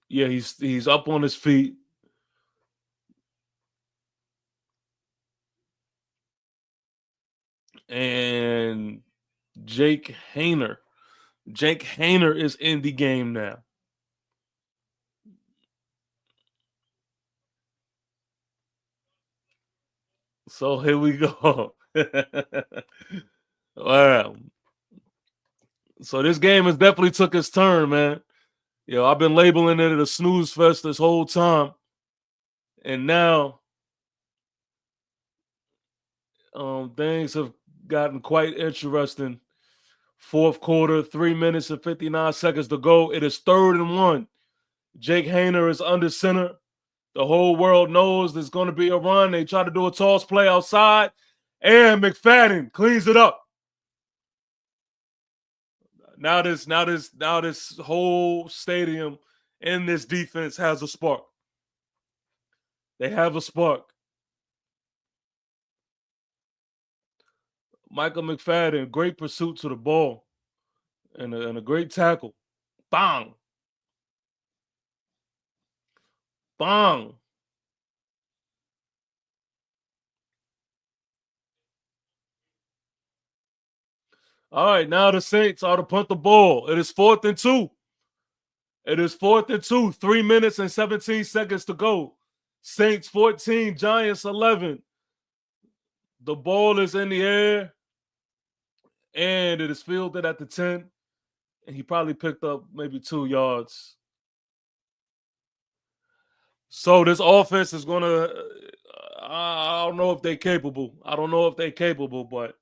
yeah, he's up on his feet. And Jake Haener is in the game now. So here we go. Wow. So this game has definitely took its turn, man. I've been labeling it a snooze fest this whole time. And now things have gotten quite interesting. Fourth quarter, 3 minutes and 59 seconds to go. It is 3rd and 1. Jake Haener is under center. The whole world knows there's going to be a run. They try to do a toss play outside, and McFadden cleans it up. Now this whole stadium and this defense has a spark. They have a spark. Michael McFadden, great pursuit to the ball and a great tackle. Bang. Bang. All right, now the Saints are to punt the ball. It is 4th and 2. It is 4th and 2. 3 minutes and 17 seconds to go. Saints 14, Giants 11. The ball is in the air, and it is fielded at the 10. And he probably picked up maybe 2 yards. So this offense is going to, I don't know if they're capable. I don't know if they're capable, but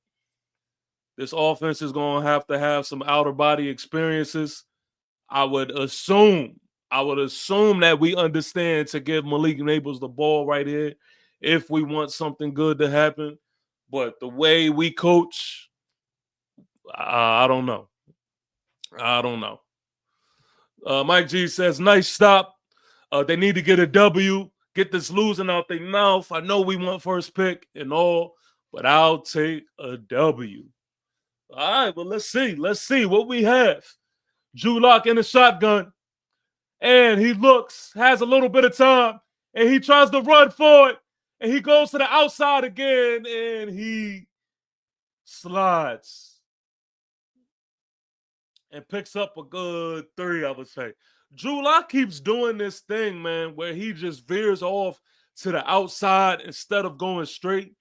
this offense is going to have some outer body experiences. I would assume that we understand to give Malik Nabers the ball right here if we want something good to happen. But the way we coach, I don't know. I don't know. Mike G says, nice stop. They need to get a W. Get this losing out their mouth. I know we want first pick and all, but I'll take a W. All right, well, let's see. Let's see what we have. Drew Lock in the shotgun. And he looks, has a little bit of time, and he tries to run forward, and he goes to the outside again, and he slides and picks up a good 3, I would say. Drew Lock keeps doing this thing, man, where he just veers off to the outside instead of going straight.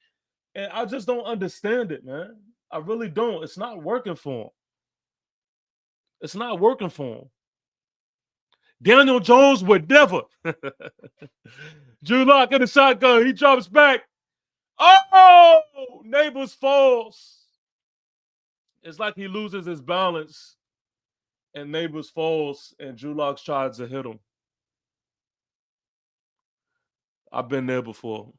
And I just don't understand it, man. I really don't. It's not working for him. It's not working for him. Daniel Jones would never. Drew Lock in the shotgun. He drops back. Oh! Neighbors falls. It's like he loses his balance and Neighbors falls and Drew Lock tries to hit him. I've been there before.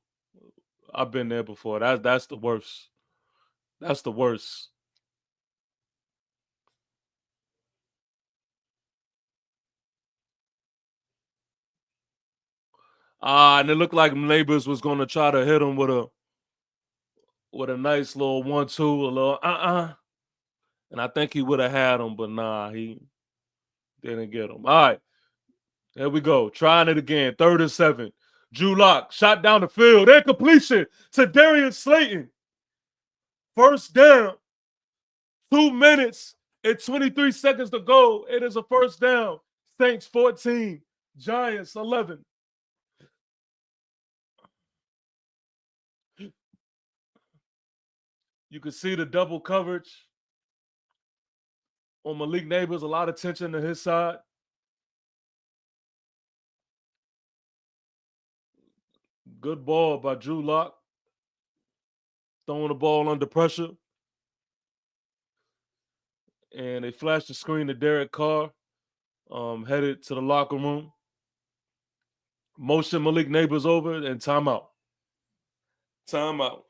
That's the worst. That's the worst. And it looked like Neighbors was gonna try to hit him with a nice little 1-2, a little and I think he would have had him, but nah, he didn't get him. All right, there we go. Trying it again. 3rd and 7. Drew Lock shot down the field. Incompletion to Darius Slayton. First down. 2 minutes and 23 seconds to go. It is a first down. Saints 14, Giants 11. You can see the double coverage on Malik Neighbors. A lot of tension to his side. Good ball by Drew Lock. Throwing the ball under pressure. And they flashed the screen to Derek Carr, headed to the locker room. Motion Malik Neighbors over and timeout. Timeout.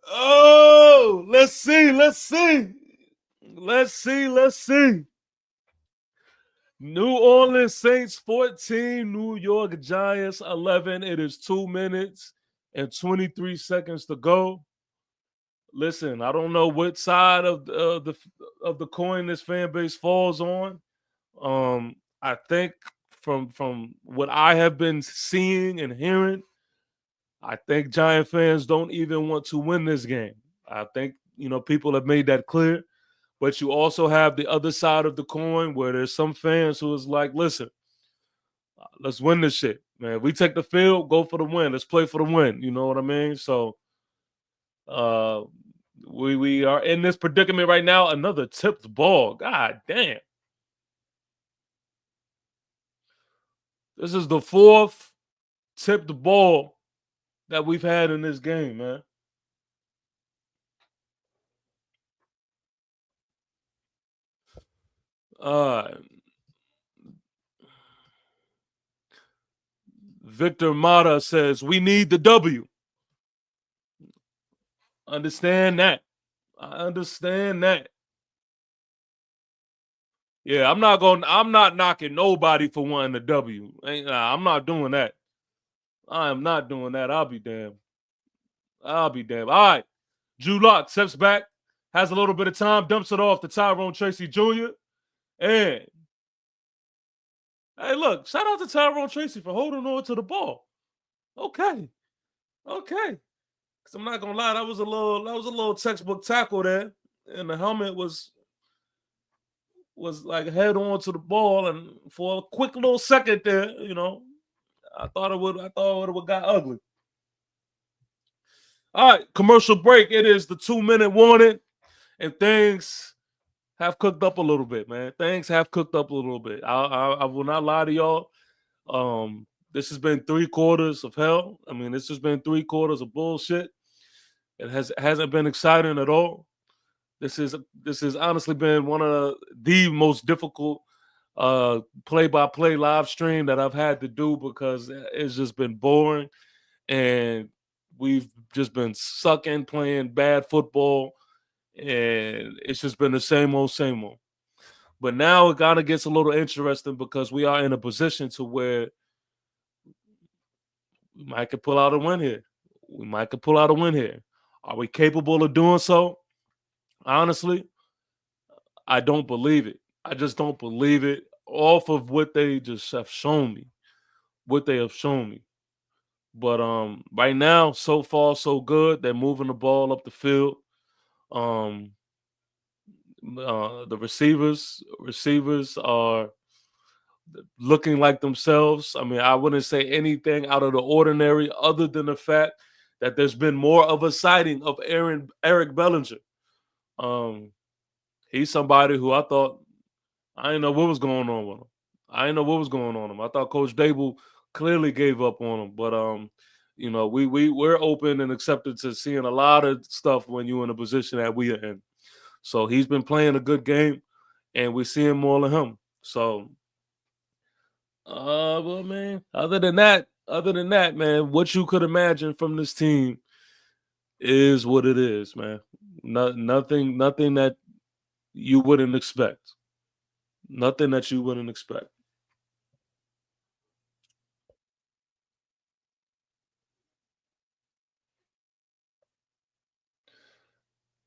Oh, let's see. New Orleans Saints 14, New York Giants 11. It is 2 minutes and 23 seconds to go. Listen, I don't know what side of the coin this fan base falls on. I think from what I have been seeing and hearing, I think Giant fans don't even want to win this game. I think, people have made that clear. But you also have the other side of the coin where there's some fans who is like, listen, let's win this shit, man. If we take the field, go for the win. Let's play for the win. You know what I mean? So we are in this predicament right now. Another tipped ball. God damn. This is the 4th tipped ball that we've had in this game, man. Victor Mata says, we need the W. Understand that. I understand that. Yeah, I'm not knocking nobody for wanting the W. I'm not doing that. I am not doing that. I'll be damned. All right. Drew Lock steps back, has a little bit of time, dumps it off to Tyrone Tracy Jr. And hey, look, shout out to Tyrone Tracy for holding on to the ball. Okay. Because I'm not gonna lie, that was a little textbook tackle there. And the helmet was like head on to the ball, and for a quick little second there, I thought it would have got ugly. All right, commercial break. It is the 2-minute warning, and things have cooked up a little bit, man. Things have cooked up a little bit. I will not lie to y'all. This has been 3 quarters of hell. I mean, this has been 3 quarters of bullshit. It hasn't been exciting at all. This has honestly been one of the most difficult play-by-play live stream that I've had to do because it's just been boring, and we've just been sucking, playing bad football, and it's just been the same old. But now it kind of gets a little interesting because we are in a position to where we might could pull out a win here. Are we capable of doing so? Honestly, I don't believe it. I just don't believe it. off of what they just have shown me. What they have shown me. But right now, so far, so good. They're moving the ball up the field. The receivers are looking like themselves. I mean, I wouldn't say anything out of the ordinary other than the fact that there's been more of a sighting of Eric Bellinger. He's somebody who I thought I didn't know what was going on with him. I didn't know what was going on with him. I thought Coach Dable clearly gave up on him, but we're open and accepted to seeing a lot of stuff when you're in a position that we are in. So he's been playing a good game, and we're seeing more of him. So, well, man, other than that, man, what you could imagine from this team is what it is, man. Nothing that you wouldn't expect. Nothing that you wouldn't expect.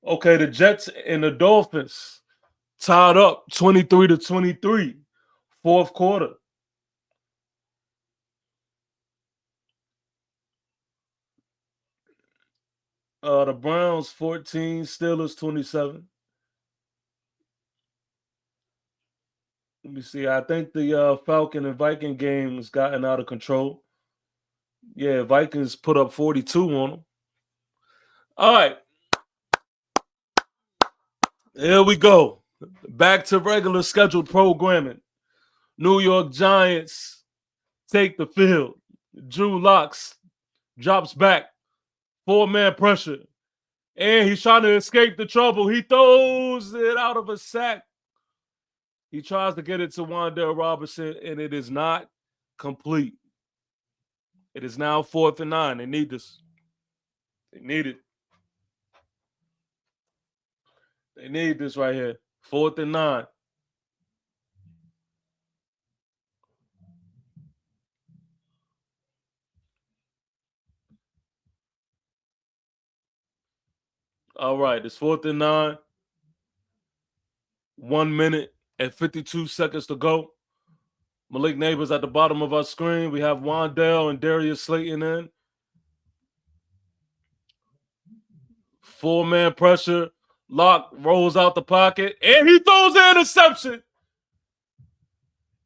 Okay, the Jets and the Dolphins tied up 23-23, fourth quarter. The Browns 14, Steelers 27. Let me see. I think the Falcon and Viking game has gotten out of control. Yeah, Vikings put up 42 on them. All right. Here we go. Back to regular scheduled programming. New York Giants take the field. Drew Locks drops back. 4-man pressure. And he's trying to escape the trouble. He throws it out of a sack. He tries to get it to Wan'Dale Robinson, and it is not complete. It is now 4th and 9. They need this. They need it. They need this right here. 4th and 9. All right, it's 4th and 9. 1 minute and 52 seconds to go. Malik Neighbors at the bottom of our screen. We have Wan'Dale and Darius Slayton in. 4-man pressure. Lock rolls out the pocket, and he throws an interception.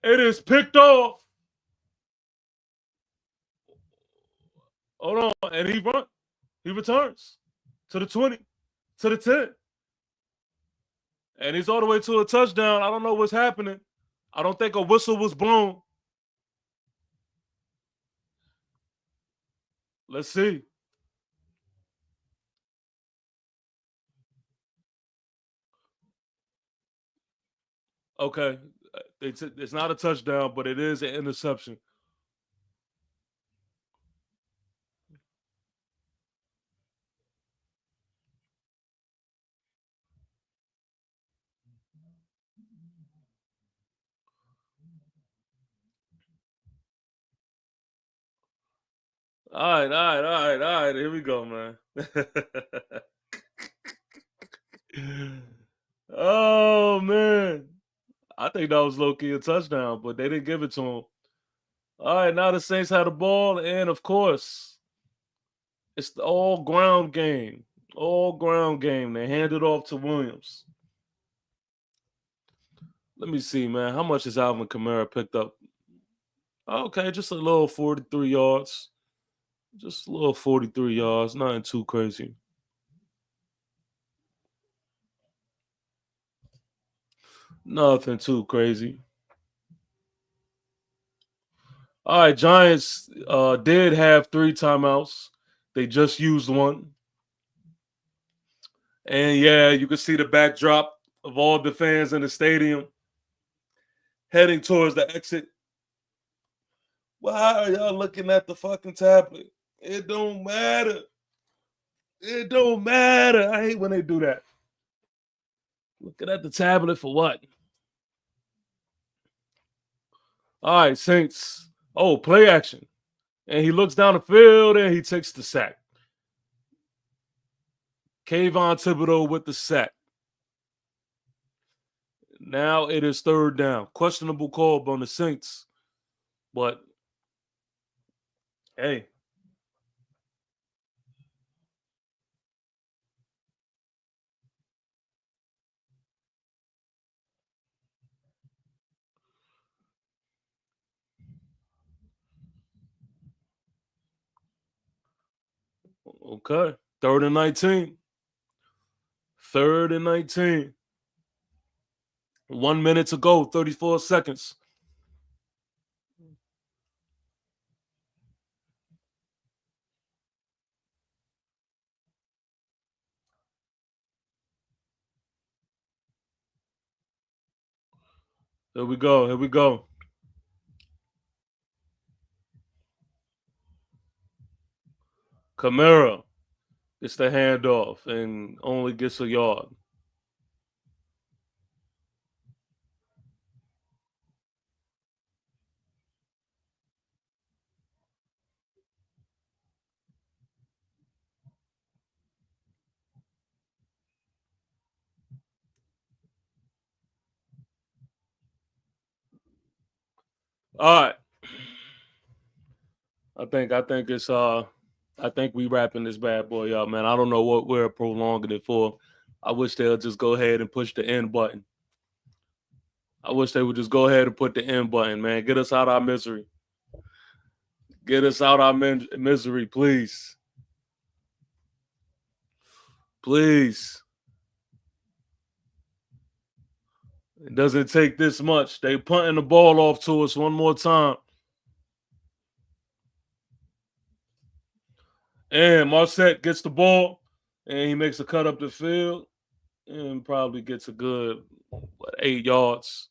It is picked off. Hold on, and he returns to the 20, to the 10. And he's all the way to a touchdown. I don't know what's happening. I don't think a whistle was blown. Let's see. Okay. It's not a touchdown, but it is an interception. All right. Here we go, man. Oh, man. I think that was low-key a touchdown, but they didn't give it to him. All right, now the Saints had the ball, and of course, it's the all-ground game. All-ground game. They hand it off to Williams. Let me see, man. How much has Alvin Kamara picked up? Okay, just a little 43 yards. Just a little 43 yards. Nothing too crazy. Nothing too crazy. All right, Giants did have 3 timeouts. They just used one. And yeah, you can see the backdrop of all the fans in the stadium heading towards the exit. Why are y'all looking at the fucking tablet? It don't matter. It don't matter. I hate when they do that. Looking at the tablet for what? All right, Saints. Oh, play action. And he looks down the field and he takes the sack. Kayvon Thibodeau with the sack. Now it is third down. Questionable call on the Saints. But hey. Okay. 3rd and 19. 3rd and 19. 1 minute to go, 34 seconds. Here we go. Here we go. Kamara gets the handoff and only gets a yard. All right. I think we wrapping this bad boy up, man. I don't know what we're prolonging it for. I wish they'll just go ahead and push the end button. I wish they would just go ahead and put the end button, man. Get us out our misery. Get us out our misery, please. Please. It doesn't take this much. They punting the ball off to us one more time. And Marset gets the ball, and he makes a cut up the field, and probably gets a good 8 yards.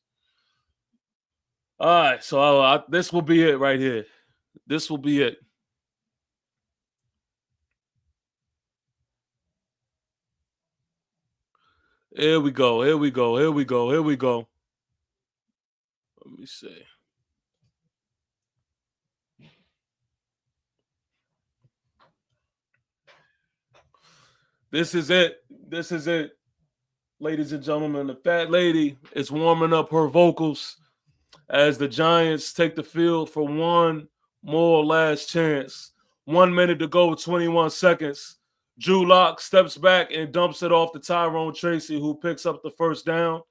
All right, so this will be it right here. This will be it. Here we go. Here we go. Here we go. Here we go. Let me see. This is it. This is it. Ladies and gentlemen, the fat lady is warming up her vocals as the Giants take the field for one more last chance. 1 minute to go, 21 seconds. Drew Lock steps back and dumps it off to Tyrone Tracy, who picks up the first down.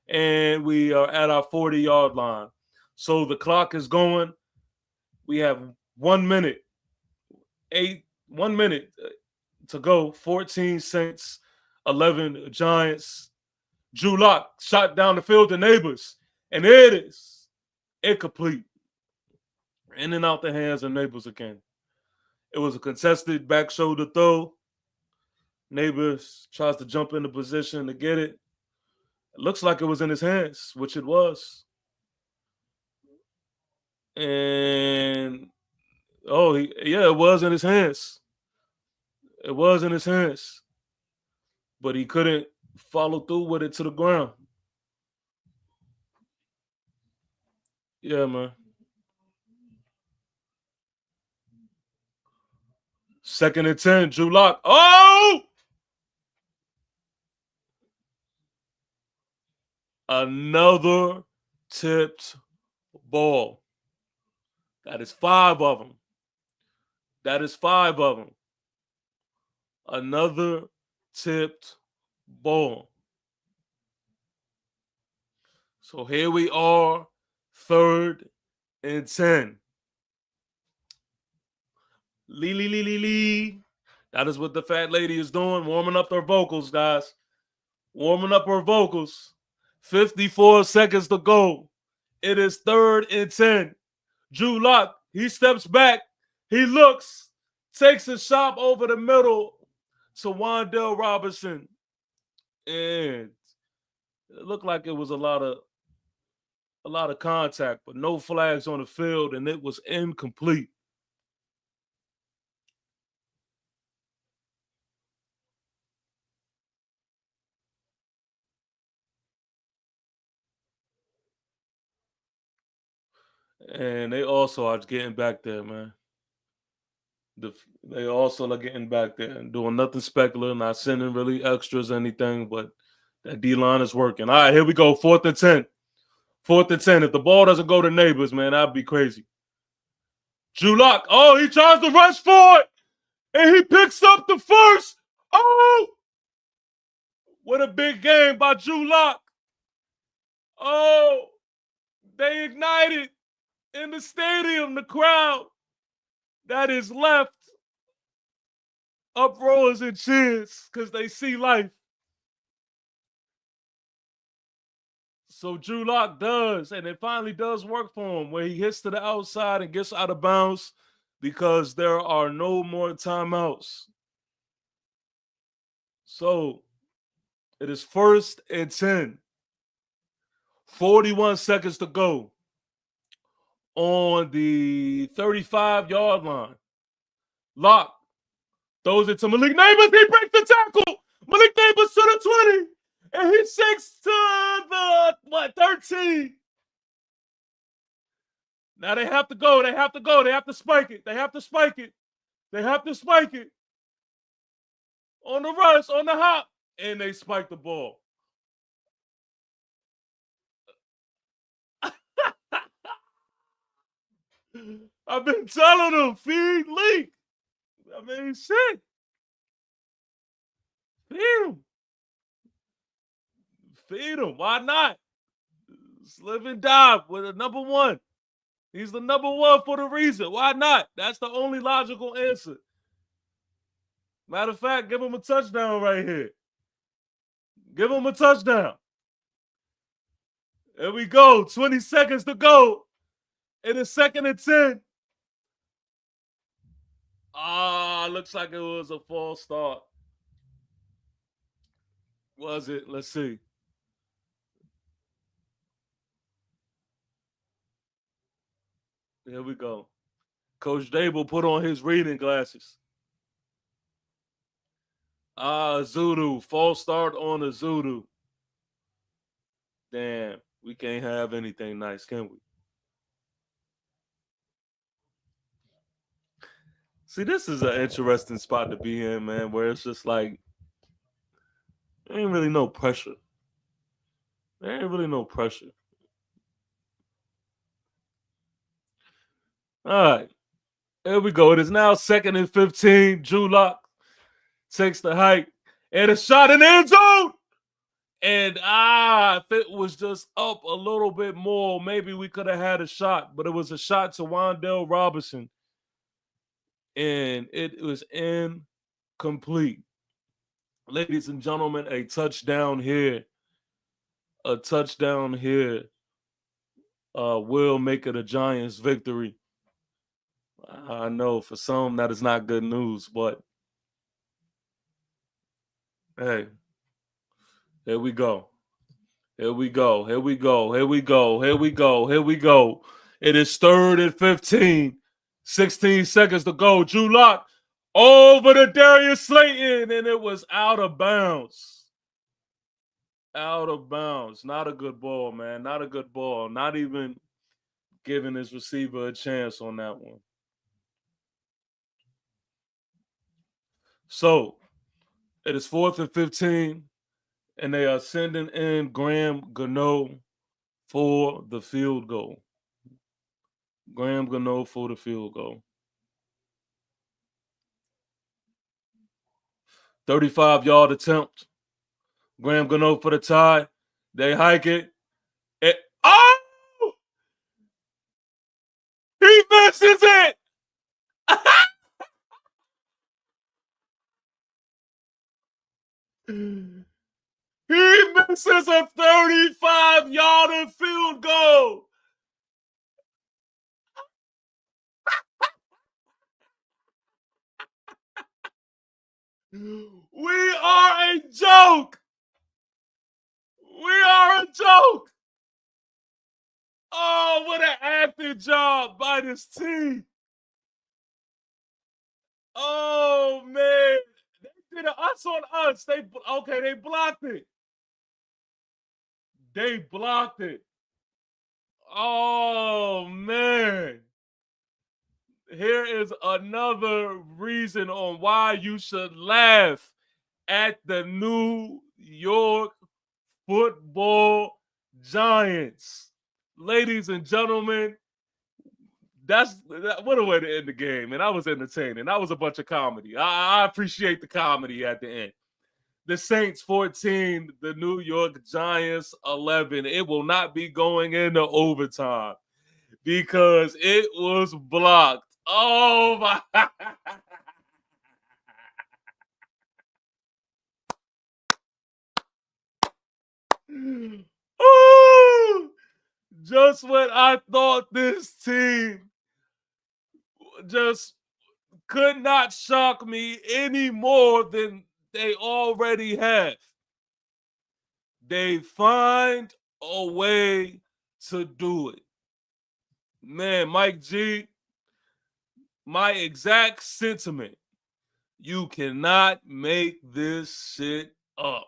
And we are at our 40-yard line. So the clock is going. We have 1 minute. 1 minute to go. 14 Saints, 11 Giants. Drew Lock shot down the field to Neighbors. And it is incomplete. In and out the hands of Neighbors again. It was a contested back shoulder throw. Neighbors tries to jump into position to get it. It looks like it was in his hands, which it was. And it was in his hands. It was in his hands. But he couldn't follow through with it to the ground. Yeah, man. 2nd and 10, Drew Lock. Oh! Another tipped ball. That is 5 of them. That is 5 of them. Another tipped ball. So here we are, 3rd and 10. Lee. That is what the fat lady is doing, warming up her vocals, guys. Warming up her vocals. 54 seconds to go. It is 3rd and 10. Drew Lock, he steps back. He looks, takes a shot over the middle to Wan'Dale Robinson. And it looked like it was a lot of contact, but no flags on the field, and it was incomplete. And they also are getting back there, man. They also are getting back there and doing nothing speculative, not sending really extras, anything, but That D-line is working. All right, here we go. 4th and 10. 4th and 10. If the ball doesn't go to Neighbors, man, that'd be crazy. Drew Lock. Oh, he tries to rush for it. And he picks up the first. Oh! What a big game by Drew Lock. Oh, they ignited in the stadium, the crowd that is left uproars and cheers because they see life. So Drew Lock does, and it finally does work for him where he hits to the outside and gets out of bounds because there are no more timeouts. So it is 1st and 10. 41 seconds to go on the 35-yard line. Lock throws it to Malik Neighbors. He breaks the tackle. Malik Neighbors to the 20. And he shakes to the 13. Now they have to go. They have to go. They have to spike it. They have to spike it. They have to spike it. On the rush, on the hop. And they spike the ball. I've been telling them, feed Leak. I mean, shit. Feed him. Feed him. Why not? Just live and die with a number one. He's the number one for the reason. Why not? That's the only logical answer. Matter of fact, give him a touchdown right here. Give him a touchdown. There we go. 20 seconds to go. In the 2nd and 10. Looks like it was a false start. Was it? Let's see. Here we go. Coach Dable put on his reading glasses. Zudu. False start on the Zudu. Damn. We can't have anything nice, can we? See, this is an interesting spot to be in, man, where it's just like, there ain't really no pressure. There ain't really no pressure. All right. Here we go. It is now 2nd and 15. Drew Lock takes the hike. And a shot in the end zone. And if it was just up a little bit more, maybe we could have had a shot. But it was a shot to Wandale Robinson. And it was incomplete. Ladies and gentlemen, a touchdown here. A touchdown here will make it a Giants victory. I know for some that is not good news, but hey, here we go. Here we go. Here we go. Here we go. Here we go. Here we go. It is 3rd and 15. 16 seconds to go. Drew Lock over to Darius Slayton, and it was out of bounds. Out of bounds. Not a good ball, man. Not a good ball. Not even giving his receiver a chance on that one. So, it is 4th and 15, and they are sending in Graham Gano for the field goal. Graham Gano for the field goal. 35-yard attempt. Graham Gano for the tie. They hike it. Oh! He misses it! He misses a 35-yard field goal. We are a joke. We are a joke. Oh, what an acting job by this team. Oh, man. They did an us on us. They blocked it. They blocked it. Oh, man. Here is another reason on why you should laugh at the New York Football Giants. Ladies and gentlemen, what a way to end the game. And that was entertaining. That was a bunch of comedy. I appreciate the comedy at the end. The Saints 14, the New York Giants 11. It will not be going into overtime because it was blocked. Oh my. Ooh, just when I thought this team just could not shock me any more than they already have, they find a way to do it. Man, Mike G, my exact sentiment. You cannot make this shit up.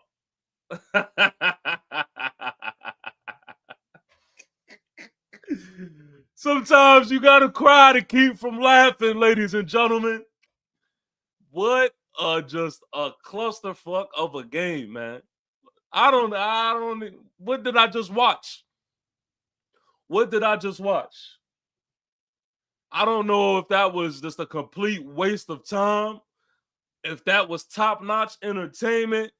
Sometimes you gotta cry to keep from laughing, ladies and gentlemen. What just a clusterfuck of a game, man. I don't what did I just watch? What did I just watch? I don't know if that was just a complete waste of time, if that was top-notch entertainment.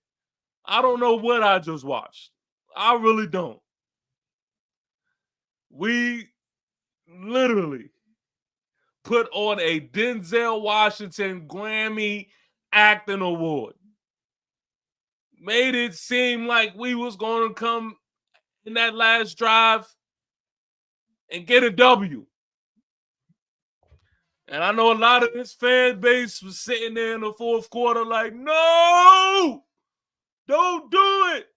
I don't know what I just watched. I really don't. We literally put on a Denzel Washington Grammy acting award. Made it seem like we was going to come in that last drive and get a W. And I know a lot of this fan base was sitting there in the fourth quarter like, no, don't do it.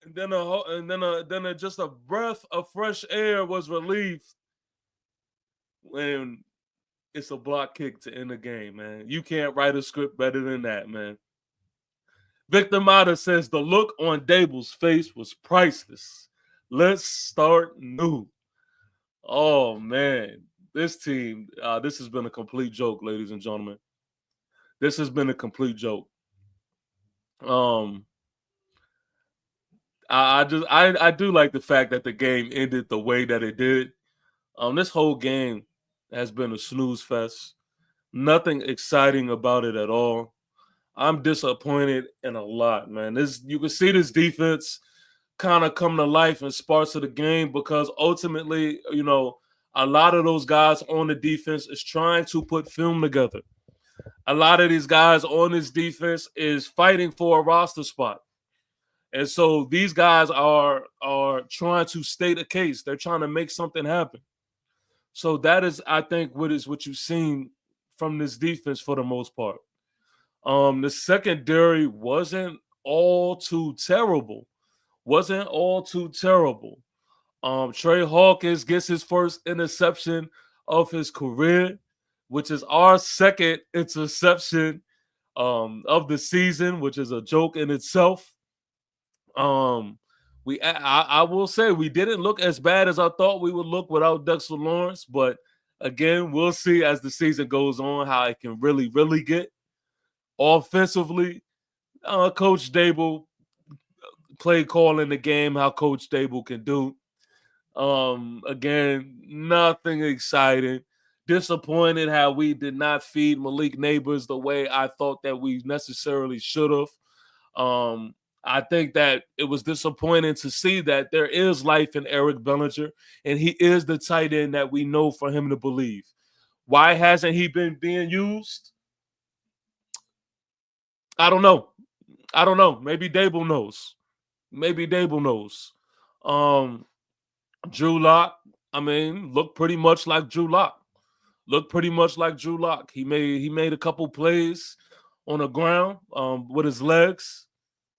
And then just a breath of fresh air was relieved when it's a block kick to end the game, man. You can't write a script better than that, man. Victor Mata says the look on Dable's face was priceless. Let's start new. Oh, man. This team, this has been a complete joke, ladies and gentlemen. This has been a complete joke. I do like the fact that the game ended the way that it did. This whole game has been a snooze fest. Nothing exciting about it at all. I'm disappointed in a lot, man. You can see this defense kind of come to life in parts of the game because ultimately, a lot of those guys on the defense is trying to put film together. A lot of these guys on this defense is fighting for a roster spot. And so these guys are trying to state a case. They're trying to make something happen. So that is, I think, what you've seen from this defense for the most part. The secondary wasn't all too terrible. Trey Hawkins gets his first interception of his career, which is our second interception of the season, which is a joke in itself. I will say we didn't look as bad as I thought we would look without Dexter Lawrence, but again, we'll see as the season goes on how it can really, really get. Offensively, Coach Dable play calling the game how Coach Dable can do. Again, nothing exciting. Disappointed how we did not feed Malik Neighbors the way I thought that we necessarily should have. I think that it was disappointing to see that there is life in Eric Bellinger, and he is the tight end that we know for him to believe. Why hasn't he been being used? I don't know. Maybe Dable knows. Drew Lock, looked pretty much like Drew Lock. He made a couple plays on the ground with his legs,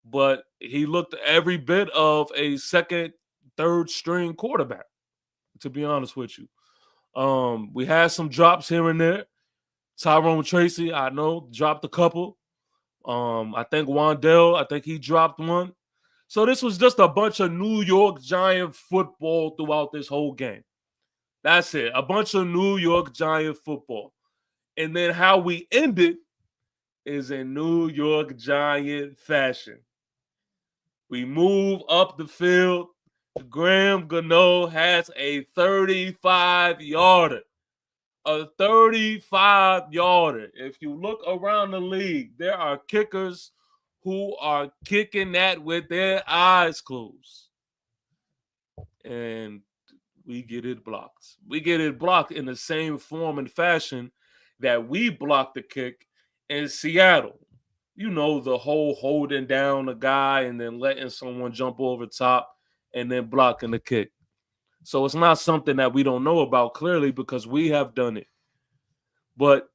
but he looked every bit of a second, third string quarterback, to be honest with you. We had some drops here and there. Tyrone Tracy, I know, dropped a couple. I think Wandell, he dropped one. So this was just a bunch of New York Giant football throughout this whole game. That's it. A bunch of New York Giant football. And then how we ended is in New York Giant fashion. We move up the field. Graham Gano has a 35-yarder. A 35-yarder. If you look around the league, there are kickers who are kicking that with their eyes closed. And we get it blocked. We get it blocked in the same form and fashion that we blocked the kick in Seattle. You know, the whole holding down a guy and then letting someone jump over top and then blocking the kick. So it's not something that we don't know about clearly because we have done it. But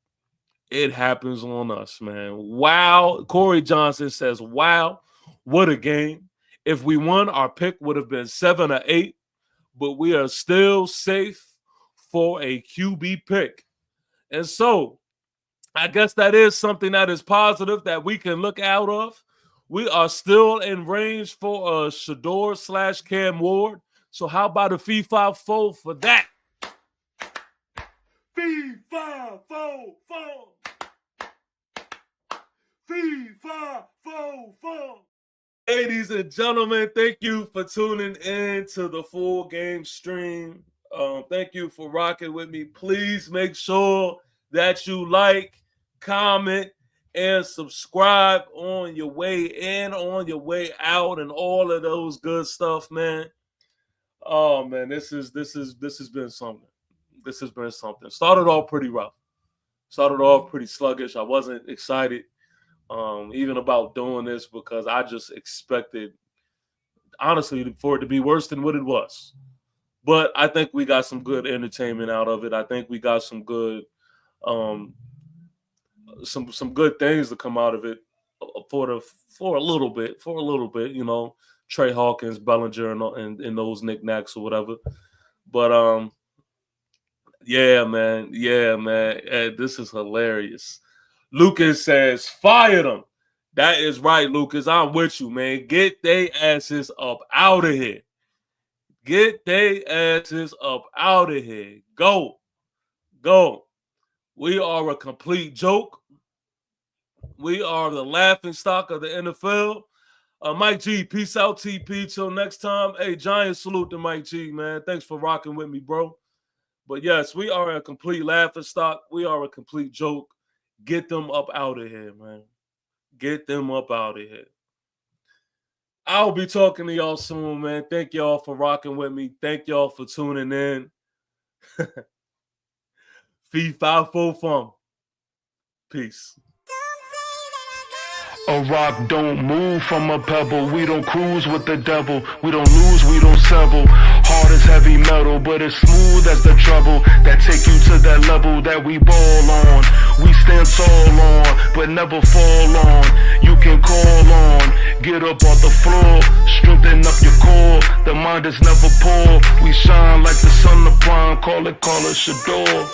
it happens on us, man. Wow. Corey Johnson says, wow, what a game. If we won, our pick would have been 7 or 8, but we are still safe for a QB pick. And so I guess that is something that is positive that we can look out of. We are still in range for a Shador / Cam Ward. So how about a fee 5-4 for that? Fee 5-4-4. Fee 5-4-4. Ladies and gentlemen, thank you for tuning in to the full game stream. Thank you for rocking with me. Please make sure that you like, comment, and subscribe on your way in, on your way out, and all of those good stuff, man. Oh man, this has been something. This has been something. Started off pretty rough. Started off pretty sluggish. I wasn't excited even about doing this because I just expected, honestly, for it to be worse than what it was. But I think we got some good entertainment out of it. I think we got some good some good things to come out of it for a little bit, you know, Trey Hawkins, Bellinger, and those knickknacks or whatever. But yeah, man, this is hilarious. Lucas says, fire them. That is right, Lucas. I'm with you, man. Get they asses up out of here. Get they asses up out of here. Go. We are a complete joke. We are the laughing stock of the NFL. Mike G, peace out, TP. Till next time. Hey, giant salute to Mike G, man. Thanks for rocking with me, bro. But yes, we are a complete laughing stock. We are a complete joke. Get them up out of here, man. Get them up out of here. I'll be talking to y'all soon, man. Thank y'all for rocking with me. Thank y'all for tuning in. Fee 5-4-4. Peace. A rock don't move from a pebble. We don't cruise with the devil. We don't lose, we don't settle. Hard as heavy metal, but it's smooth as the treble that take you to that level that we ball on. We stand tall on, but never fall on. You can call on, get up off the floor, strengthen up your core. The mind is never poor. We shine like the sun of prime. Call it Shador.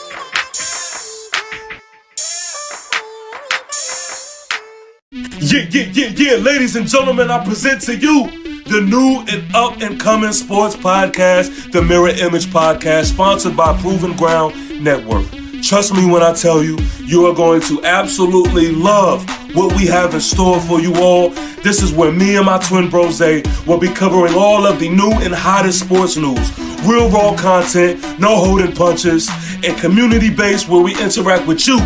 Yeah, ladies and gentlemen, I present to you the new and up-and-coming sports podcast, the Mirror Image Podcast, sponsored by Proven Ground Network. Trust me when I tell you, you are going to absolutely love what we have in store for you all. This is where me and my twin bro Zay will be covering all of the new and hottest sports news. Real raw content, no holding punches, and community-based where we interact with you,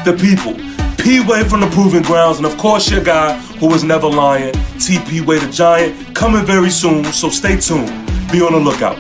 the people. P-Way from the Proving Grounds, and of course your guy who is never lying, TP Way the Giant, coming very soon, so stay tuned. Be on the lookout.